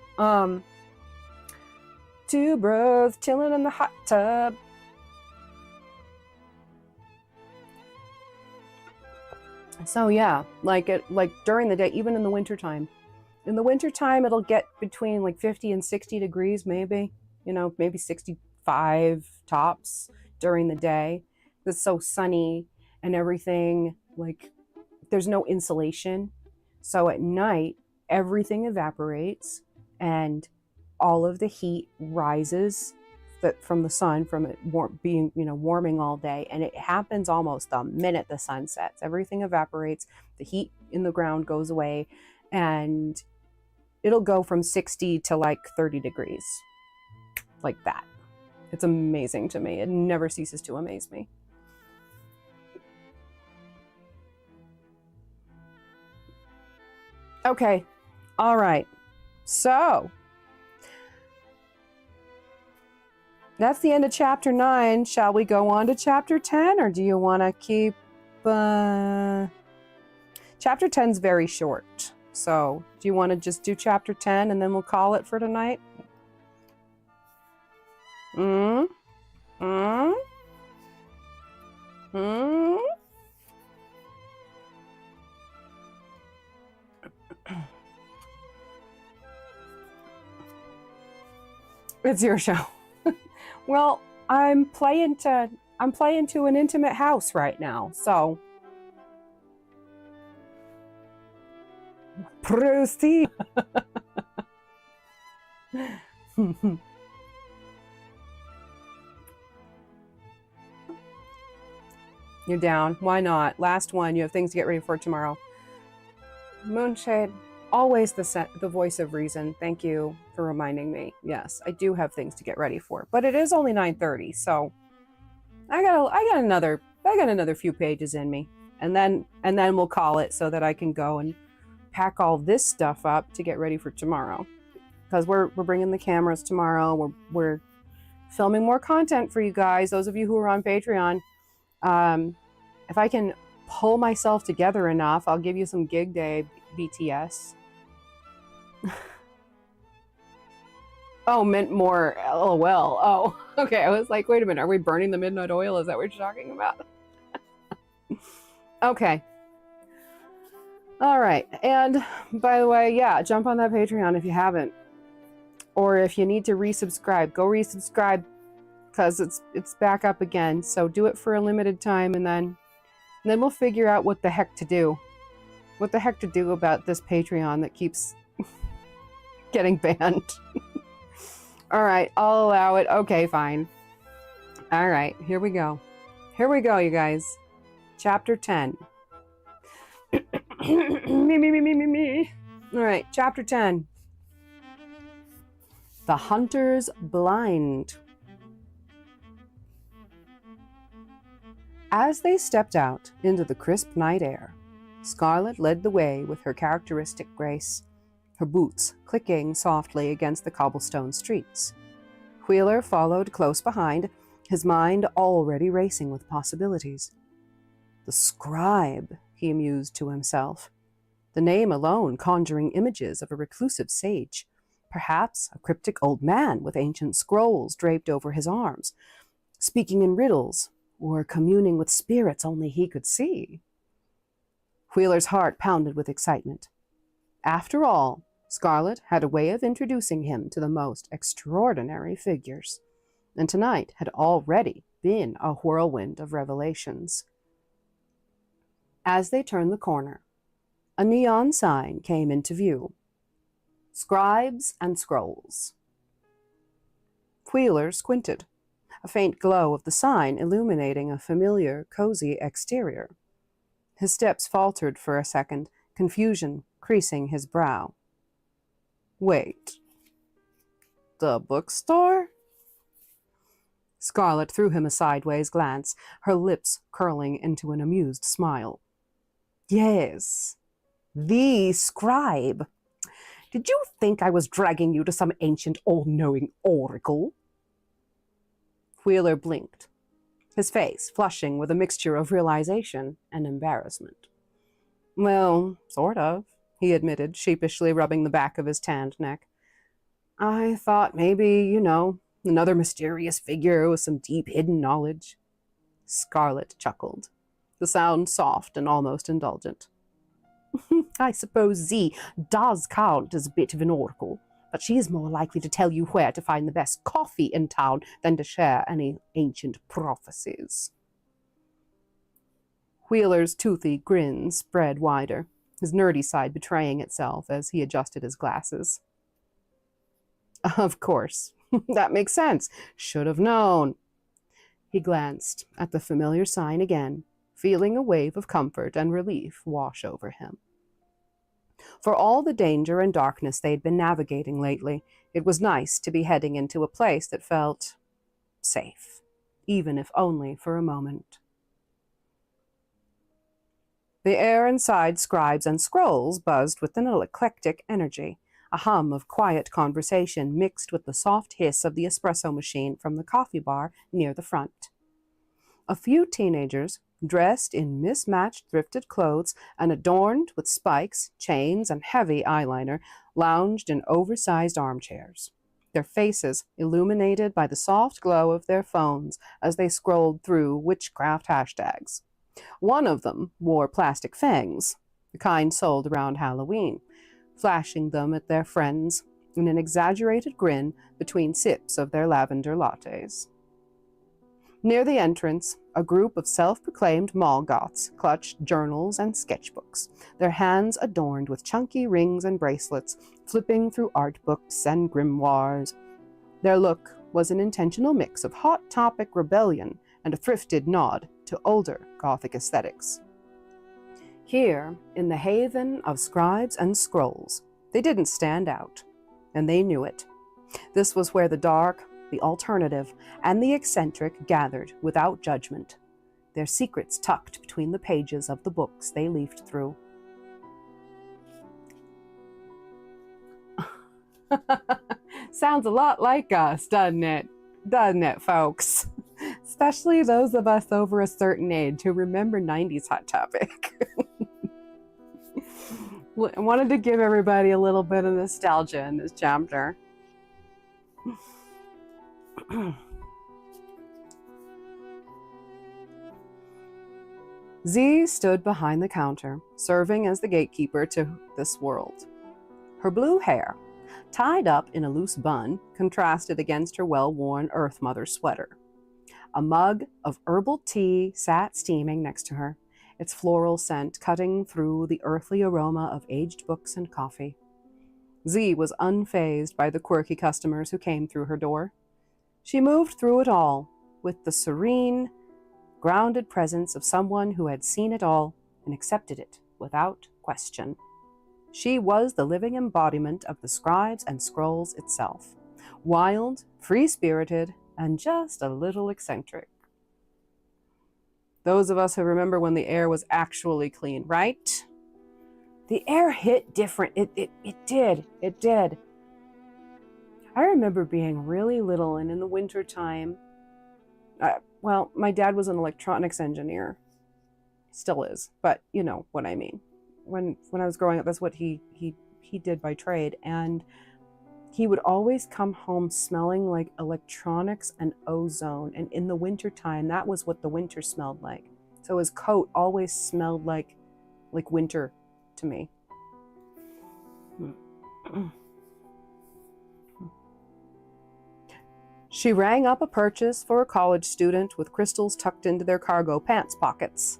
2 bros chilling in the hot tub. So yeah, during the day, even in the wintertime. In the wintertime, it'll get between 50 and 60 degrees, maybe. Maybe 65 tops during the day. It's so sunny and everything. There's no insulation. So at night, everything evaporates and all of the heat rises that from the sun, from it being, warming all day. And it happens almost the minute the sun sets. Everything evaporates, the heat in the ground goes away, and it'll go from 60 to like 30 degrees, like that. It's amazing to me. It never ceases to amaze me. Okay, all right. So that's the end of chapter 9. Shall we go on to chapter 10, or do you want to keep... Chapter 10 is very short. So do you want to just do chapter 10 and then we'll call it for tonight? It's your show. Well, I'm playing to an intimate house right now, so proceed. You're down. Why not? Last one. You have things to get ready for tomorrow. Moonshade, always the voice of reason. Thank you for reminding me. Yes, I do have things to get ready for, but it is only 9:30, so I got another few pages in me, and then we'll call it so that I can go and pack all this stuff up to get ready for tomorrow, because we're bringing the cameras tomorrow. We're filming more content for you guys. Those of you who are on Patreon, if I can pull myself together enough, I'll give you some gig day BTS. Oh, meant more LOL. Oh, okay. I was like, wait a minute. Are we burning the midnight oil? Is that what you're talking about? Okay. All right. And by the way, yeah, jump on that Patreon if you haven't. Or if you need to resubscribe, go resubscribe, because it's back up again. So do it for a limited time, and then we'll figure out what the heck to do. What the heck to do about this Patreon that keeps getting banned. All right, I'll allow it. Okay, fine. All right, here we go. Here we go, you guys. Chapter 10. me. All right, chapter 10. The Hunter's Blind. As they stepped out into the crisp night air, Scarlet led the way with her characteristic grace, her boots clicking softly against the cobblestone streets. Wheeler followed close behind, his mind already racing with possibilities. The scribe, he mused to himself, the name alone conjuring images of a reclusive sage, perhaps a cryptic old man with ancient scrolls draped over his arms, speaking in riddles, or communing with spirits only he could see. Wheeler's heart pounded with excitement. After all, Scarlet had a way of introducing him to the most extraordinary figures, and tonight had already been a whirlwind of revelations. As they turned the corner, a neon sign came into view. Scribes and Scrolls. Wheeler squinted, a faint glow of the sign illuminating a familiar, cozy exterior. His steps faltered for a second, confusion creasing his brow. Wait. The bookstore? Scarlet threw him a sideways glance, her lips curling into an amused smile. Yes, the scribe. Did you think I was dragging you to some ancient all-knowing oracle? Wheeler blinked, his face flushing with a mixture of realization and embarrassment. Well, sort of, he admitted, sheepishly rubbing the back of his tanned neck. I thought maybe, another mysterious figure with some deep hidden knowledge. Scarlet chuckled, the sound soft and almost indulgent. I suppose Z does count as a bit of an oracle, but she is more likely to tell you where to find the best coffee in town than to share any ancient prophecies. Wheeler's toothy grin spread wider, his nerdy side betraying itself as he adjusted his glasses. Of course, That makes sense. Should have known. He glanced at the familiar sign again, feeling a wave of comfort and relief wash over him. For all the danger and darkness they'd been navigating lately, it was nice to be heading into a place that felt safe, even if only for a moment. The air inside Scribes and Scrolls buzzed with an eclectic energy, a hum of quiet conversation mixed with the soft hiss of the espresso machine from the coffee bar near the front. A few teenagers, dressed in mismatched thrifted clothes and adorned with spikes, chains, and heavy eyeliner, lounged in oversized armchairs, their faces illuminated by the soft glow of their phones as they scrolled through witchcraft hashtags. One of them wore plastic fangs, the kind sold around Halloween, flashing them at their friends in an exaggerated grin between sips of their lavender lattes. Near the entrance, a group of self-proclaimed mall goths clutched journals and sketchbooks, their hands adorned with chunky rings and bracelets, flipping through art books and grimoires. Their look was an intentional mix of hot topic rebellion and a thrifted nod to older Gothic aesthetics. Here, in the haven of Scribes and Scrolls, they didn't stand out, and they knew it. This was where the dark, the alternative, and the eccentric gathered without judgment, their secrets tucked between the pages of the books they leafed through. Sounds a lot like us, doesn't it? Doesn't it, folks? Especially those of us over a certain age who remember 90s Hot Topic. I wanted to give everybody a little bit of nostalgia in this chapter. Z stood behind the counter, serving as the gatekeeper to this world. Her blue hair, tied up in a loose bun, contrasted against her well-worn Earth Mother sweater. A mug of herbal tea sat steaming next to her, its floral scent cutting through the earthly aroma of aged books and coffee. Z was unfazed by the quirky customers who came through her door. She moved through it all with the serene, grounded presence of someone who had seen it all and accepted it without question. She was the living embodiment of the Scribes and Scrolls itself, wild, free-spirited, and just a little eccentric. Those of us who remember when the air was actually clean, right? The air hit different. It did. I remember being really little, and in the wintertime, my dad was an electronics engineer. Still is, but you know what I mean. When I was growing up, that's what he did by trade, and he would always come home smelling like electronics and ozone, and in the wintertime, that was what the winter smelled like. So his coat always smelled like winter to me. She rang up a purchase for a college student with crystals tucked into their cargo pants pockets.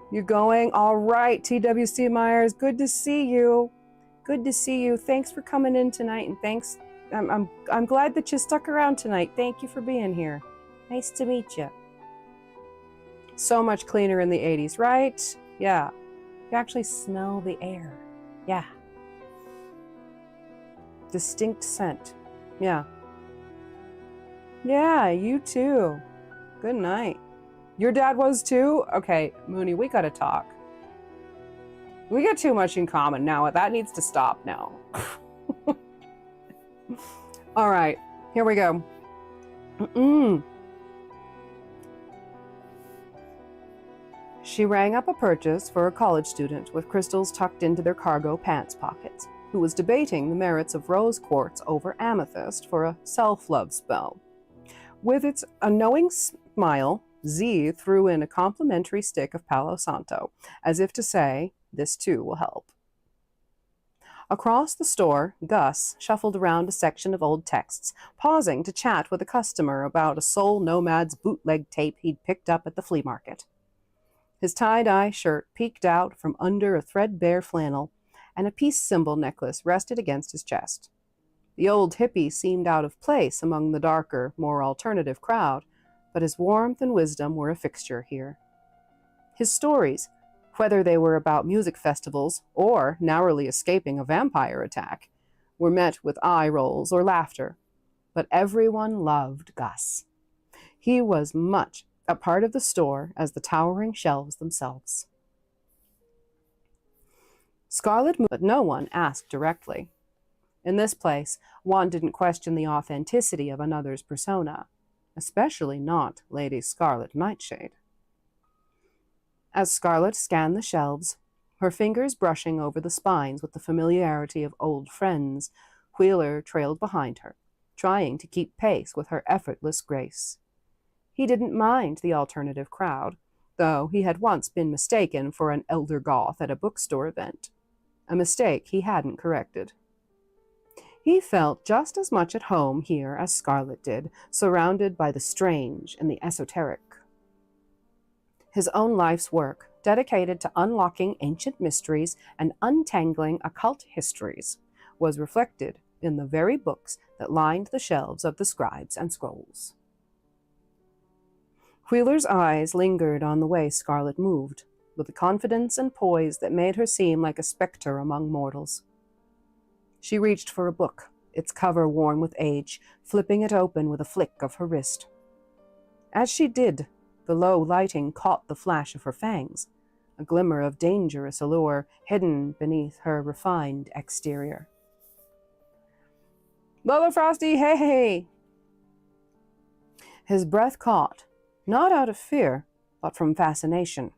"You going? All right, TWC Myers, good to see you. Good to see you. Thanks for coming in tonight, and thanks. I'm glad that you stuck around tonight. Thank you for being here. Nice to meet you." So much cleaner in the 80s, right? Yeah. You actually smell the air. Yeah. Distinct scent. Yeah. Yeah, you too. Good night. Your dad was too? Okay, Mooney, we gotta talk. We got too much in common now. That needs to stop now. All right, here we go. She rang up a purchase for a college student with crystals tucked into their cargo pants pockets, who was debating the merits of rose quartz over amethyst for a self-love spell. With its knowing smile, Z threw in a complimentary stick of Palo Santo, as if to say, this too will help. Across the store, Gus shuffled around a section of old texts, pausing to chat with a customer about a Soul Nomad's bootleg tape he'd picked up at the flea market. His tie-dye shirt peeked out from under a threadbare flannel, and a peace symbol necklace rested against his chest. The old hippie seemed out of place among the darker, more alternative crowd, but his warmth and wisdom were a fixture here. His stories, whether they were about music festivals or narrowly escaping a vampire attack, were met with eye rolls or laughter, but everyone loved Gus. He was much a part of the store as the towering shelves themselves. Scarlet moved, but no one asked directly. In this place, one didn't question the authenticity of another's persona, especially not Lady Scarlet Nightshade. As Scarlet scanned the shelves, her fingers brushing over the spines with the familiarity of old friends, Wheeler trailed behind her, trying to keep pace with her effortless grace. He didn't mind the alternative crowd, though he had once been mistaken for an elder goth at a bookstore event, a mistake he hadn't corrected. He felt just as much at home here as Scarlet did, surrounded by the strange and the esoteric. His own life's work, dedicated to unlocking ancient mysteries and untangling occult histories, was reflected in the very books that lined the shelves of the scribes and scrolls. Wheeler's eyes lingered on the way Scarlet moved, with a confidence and poise that made her seem like a specter among mortals. She reached for a book, its cover worn with age, flipping it open with a flick of her wrist. As she did, the low lighting caught the flash of her fangs, a glimmer of dangerous allure hidden beneath her refined exterior. "Lola Frosty, hey!" His breath caught, not out of fear, but from fascination.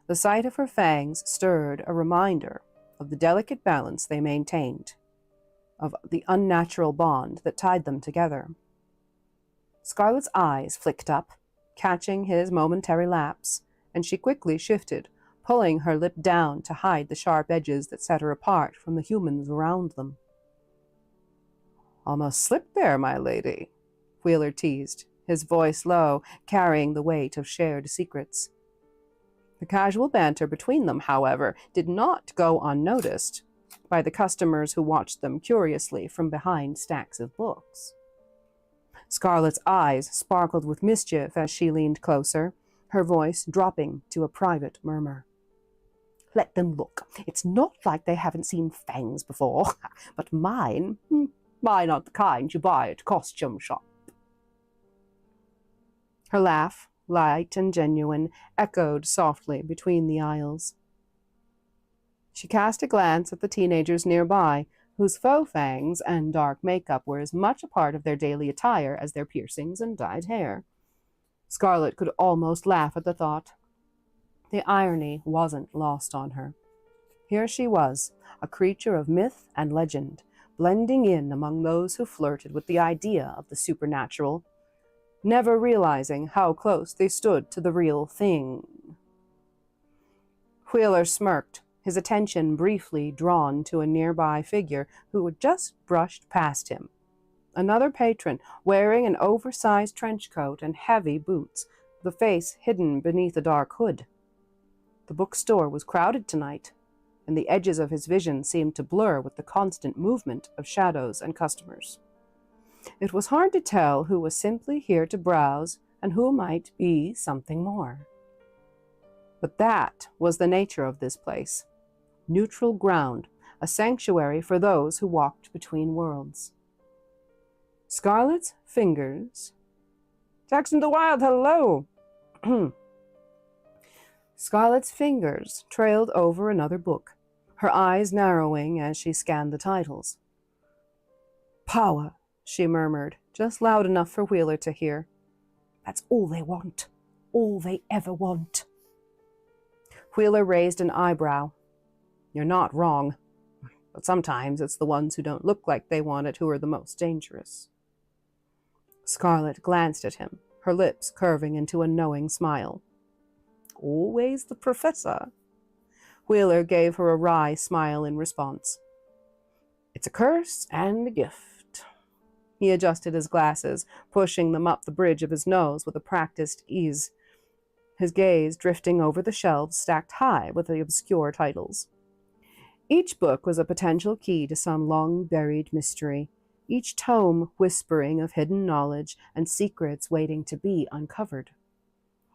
The sight of her fangs stirred a reminder of the delicate balance they maintained, of the unnatural bond that tied them together. Scarlet's eyes flicked up, catching his momentary lapse, and she quickly shifted, pulling her lip down to hide the sharp edges that set her apart from the humans around them. "Almost slipped there, my lady," Wheeler teased, his voice low, carrying the weight of shared secrets. The casual banter between them, however, did not go unnoticed by the customers who watched them curiously from behind stacks of books. Scarlet's eyes sparkled with mischief as she leaned closer, her voice dropping to a private murmur. "Let them look. It's not like they haven't seen fangs before, but mine aren't the kind you buy at a costume shop." Her laugh, light and genuine, echoed softly between the aisles. She cast a glance at the teenagers nearby, whose faux fangs and dark makeup were as much a part of their daily attire as their piercings and dyed hair. Scarlet could almost laugh at the thought. The irony wasn't lost on her. Here she was, a creature of myth and legend, blending in among those who flirted with the idea of the supernatural, never realizing how close they stood to the real thing. Wheeler smirked, his attention briefly drawn to a nearby figure who had just brushed past him. Another patron, wearing an oversized trench coat and heavy boots, the face hidden beneath a dark hood. The bookstore was crowded tonight, and the edges of his vision seemed to blur with the constant movement of shadows and customers. It was hard to tell who was simply here to browse and who might be something more. But that was the nature of this place. Neutral ground, a sanctuary for those who walked between worlds. Scarlet's fingers... "Jackson the Wild, hello!" Scarlet's fingers trailed over another book, her eyes narrowing as she scanned the titles. "Power," she murmured, just loud enough for Wheeler to hear. "That's all they want. All they ever want." Wheeler raised an eyebrow. "You're not wrong. But sometimes it's the ones who don't look like they want it who are the most dangerous." Scarlet glanced at him, her lips curving into a knowing smile. "Always the professor." Wheeler gave her a wry smile in response. "It's a curse and a gift." He adjusted his glasses, pushing them up the bridge of his nose with a practiced ease, his gaze drifting over the shelves stacked high with the obscure titles. Each book was a potential key to some long-buried mystery, each tome whispering of hidden knowledge and secrets waiting to be uncovered.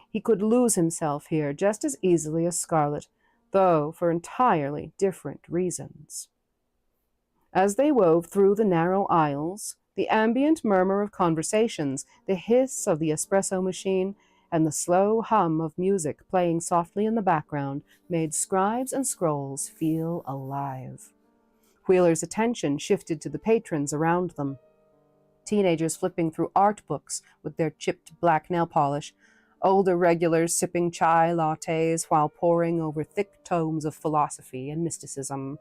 He could lose himself here just as easily as Scarlet, though for entirely different reasons. As they wove through the narrow aisles, the ambient murmur of conversations, the hiss of the espresso machine, and the slow hum of music playing softly in the background made Scribes and Scrolls feel alive. Wheeler's attention shifted to the patrons around them. Teenagers flipping through art books with their chipped black nail polish, older regulars sipping chai lattes while poring over thick tomes of philosophy and mysticism.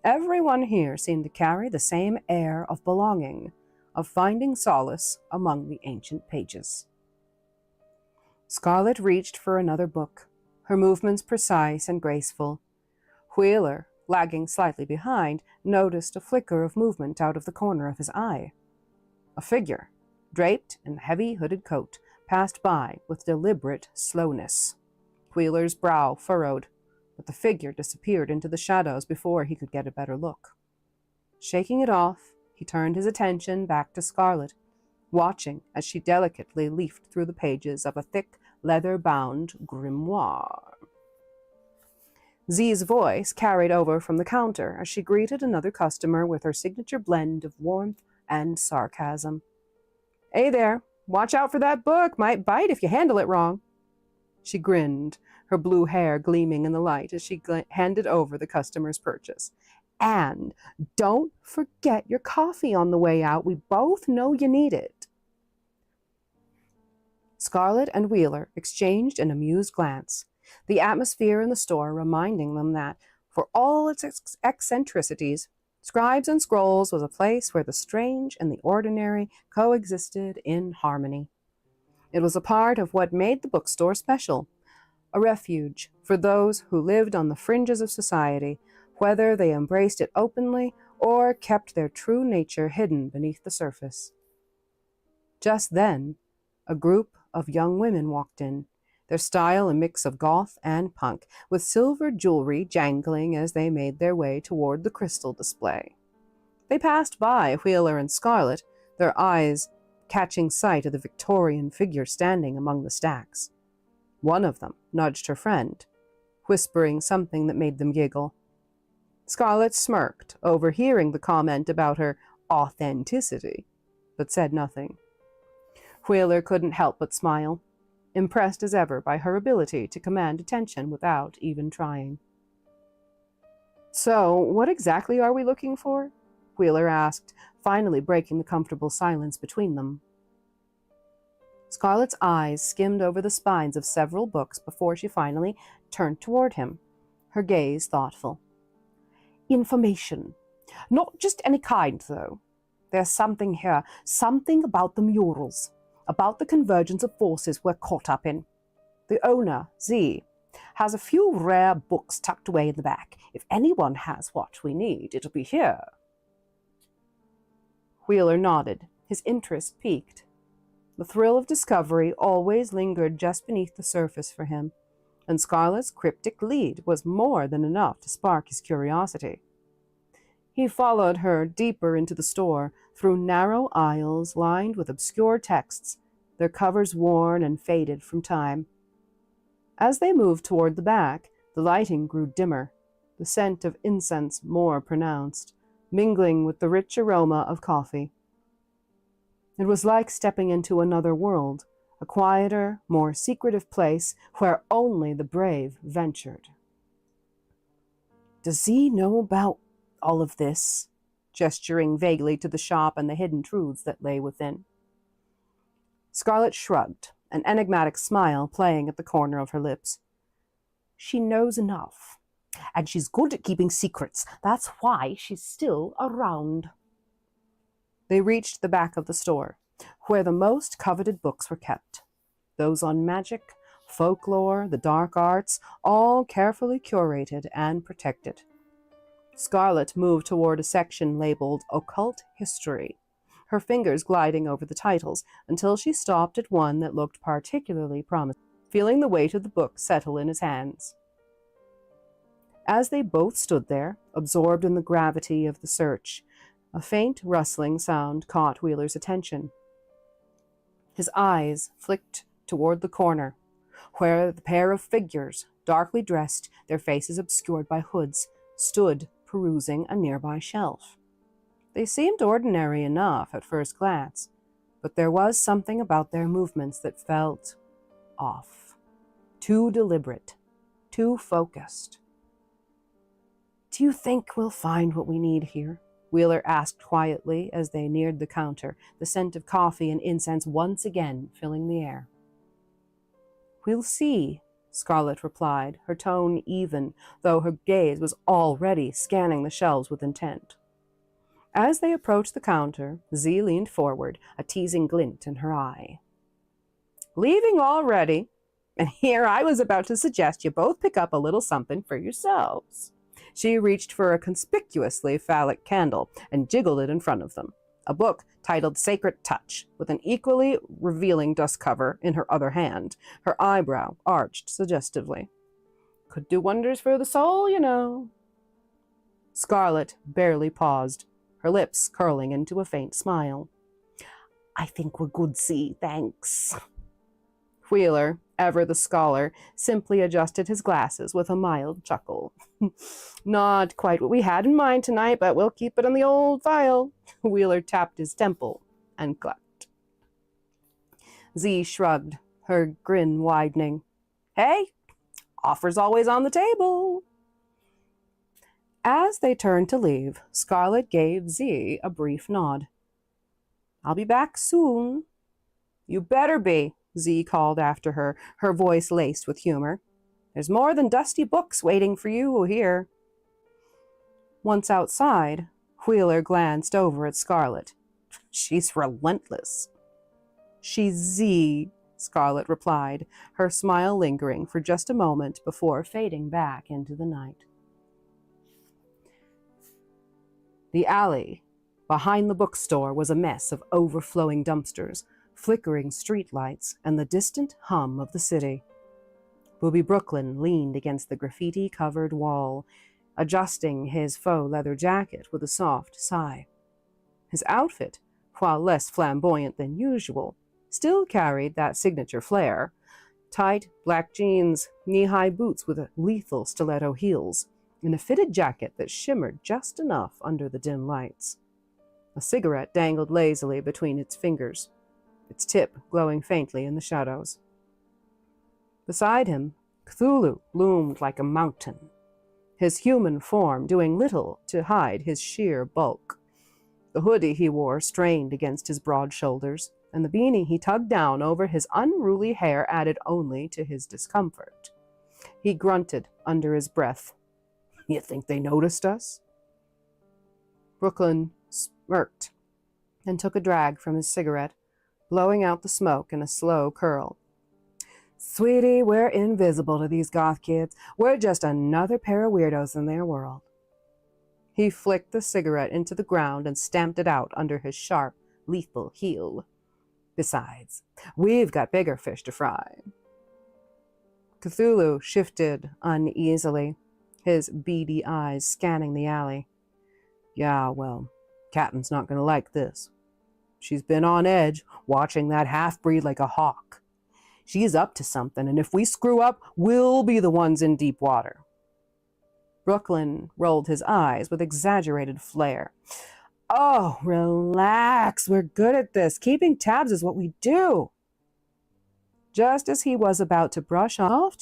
Everyone here seemed to carry the same air of belonging, of finding solace among the ancient pages. Scarlet reached for another book, her movements precise and graceful. Wheeler, lagging slightly behind, noticed a flicker of movement out of the corner of his eye. A figure, draped in a heavy hooded coat, passed by with deliberate slowness. Wheeler's brow furrowed, but the figure disappeared into the shadows before he could get a better look. Shaking it off, he turned his attention back to Scarlet, watching as she delicately leafed through the pages of a thick, leather-bound grimoire. Z's voice carried over from the counter as she greeted another customer with her signature blend of warmth and sarcasm. "Hey there, watch out for that book, might bite if you handle it wrong." She grinned, her blue hair gleaming in the light as she handed over the customer's purchase. "And don't forget your coffee on the way out. We both know you need it." Scarlet and Wheeler exchanged an amused glance, the atmosphere in the store reminding them that, for all its eccentricities, Scribes and Scrolls was a place where the strange and the ordinary coexisted in harmony. It was a part of what made the bookstore special, a refuge for those who lived on the fringes of society, whether they embraced it openly or kept their true nature hidden beneath the surface. Just then, a group of young women walked in, their style a mix of goth and punk, with silver jewelry jangling as they made their way toward the crystal display. They passed by Wheeler and Scarlet, their eyes catching sight of the Victorian figure standing among the stacks. One of them nudged her friend, whispering something that made them giggle. Scarlet smirked, overhearing the comment about her authenticity, but said nothing. Wheeler couldn't help but smile, impressed as ever by her ability to command attention without even trying. "So, what exactly are we looking for?" Wheeler asked, finally breaking the comfortable silence between them. Scarlet's eyes skimmed over the spines of several books before she finally turned toward him, her gaze thoughtful. "Information. Not just any kind, though. There's something here, something about the murals, about the convergence of forces we're caught up in. The owner, Z, has a few rare books tucked away in the back. If anyone has what we need, it'll be here." Wheeler nodded, his interest piqued. The thrill of discovery always lingered just beneath the surface for him, and Scarlet's cryptic lead was more than enough to spark his curiosity. He followed her deeper into the store, through narrow aisles lined with obscure texts, their covers worn and faded from time. As they moved toward the back, the lighting grew dimmer, the scent of incense more pronounced, mingling with the rich aroma of coffee. It was like stepping into another world, a quieter, more secretive place where only the brave ventured. "Does Z know about all of this?" gesturing vaguely to the shop and the hidden truths that lay within. Scarlet shrugged, an enigmatic smile playing at the corner of her lips. "She knows enough, and she's good at keeping secrets. That's why she's still around." They reached the back of the store, where the most coveted books were kept. Those on magic, folklore, the dark arts, all carefully curated and protected. Scarlet moved toward a section labeled Occult History, her fingers gliding over the titles until she stopped at one that looked particularly promising, feeling the weight of the book settle in his hands. As they both stood there, absorbed in the gravity of the search, A faint rustling sound caught Wheeler's attention. His eyes flicked toward the corner, where the pair of figures, darkly dressed, their faces obscured by hoods, stood perusing a nearby shelf. They seemed ordinary enough at first glance, but there was something about their movements that felt off, too deliberate, too focused. "Do you think we'll find what we need here?" Wheeler asked quietly as they neared the counter, the scent of coffee and incense once again filling the air. "We'll see," Scarlett replied, her tone even, though her gaze was already scanning the shelves with intent. As they approached the counter, Z leaned forward, a teasing glint in her eye. "Leaving already? And here I was about to suggest you both pick up a little something for yourselves." She reached for a conspicuously phallic candle and jiggled it in front of them, a book titled Sacred Touch, with an equally revealing dust cover in her other hand, her eyebrow arched suggestively. "Could do wonders for the soul, you know." Scarlett barely paused, her lips curling into a faint smile. "I think we're good, Z, thanks." Wheeler, ever the scholar, simply adjusted his glasses with a mild chuckle. "Not quite what we had in mind tonight, but we'll keep it in the old file." Wheeler tapped his temple and clucked. Z shrugged, her grin widening. "Hey, offer's always on the table." As they turned to leave, Scarlett gave Z a brief nod. "I'll be back soon." "You better be," Z called after her, her voice laced with humor. "There's more than dusty books waiting for you here." Once outside, Wheeler glanced over at Scarlett. "She's relentless." "She's Z," Scarlett replied, her smile lingering for just a moment before fading back into the night. The alley behind the bookstore was a mess of overflowing dumpsters, flickering streetlights, and the distant hum of the city. Booby Brooklyn leaned against the graffiti-covered wall, adjusting his faux leather jacket with a soft sigh. His outfit, while less flamboyant than usual, still carried that signature flair. Tight black jeans, knee-high boots with lethal stiletto heels, and a fitted jacket that shimmered just enough under the dim lights. A cigarette dangled lazily between its fingers, its tip glowing faintly in the shadows. Beside him, Cthulhu loomed like a mountain, his human form doing little to hide his sheer bulk. The hoodie he wore strained against his broad shoulders, and the beanie he tugged down over his unruly hair added only to his discomfort. He grunted under his breath. "You think they noticed us?" Brooklyn smirked and took a drag from his cigarette, blowing out the smoke in a slow curl. "Sweetie, we're invisible to these goth kids. We're just another pair of weirdos in their world." He flicked the cigarette into the ground and stamped it out under his sharp, lethal heel. "Besides, we've got bigger fish to fry." Cthulhu shifted uneasily, his beady eyes scanning the alley. "Yeah, well, Captain's not going to like this. She's been on edge, watching that half-breed like a hawk. She's up to something, and if we screw up, we'll be the ones in deep water." Brooklyn rolled his eyes with exaggerated flair. "Oh, relax. We're good at this. Keeping tabs is what we do." Just as he was about to brush off,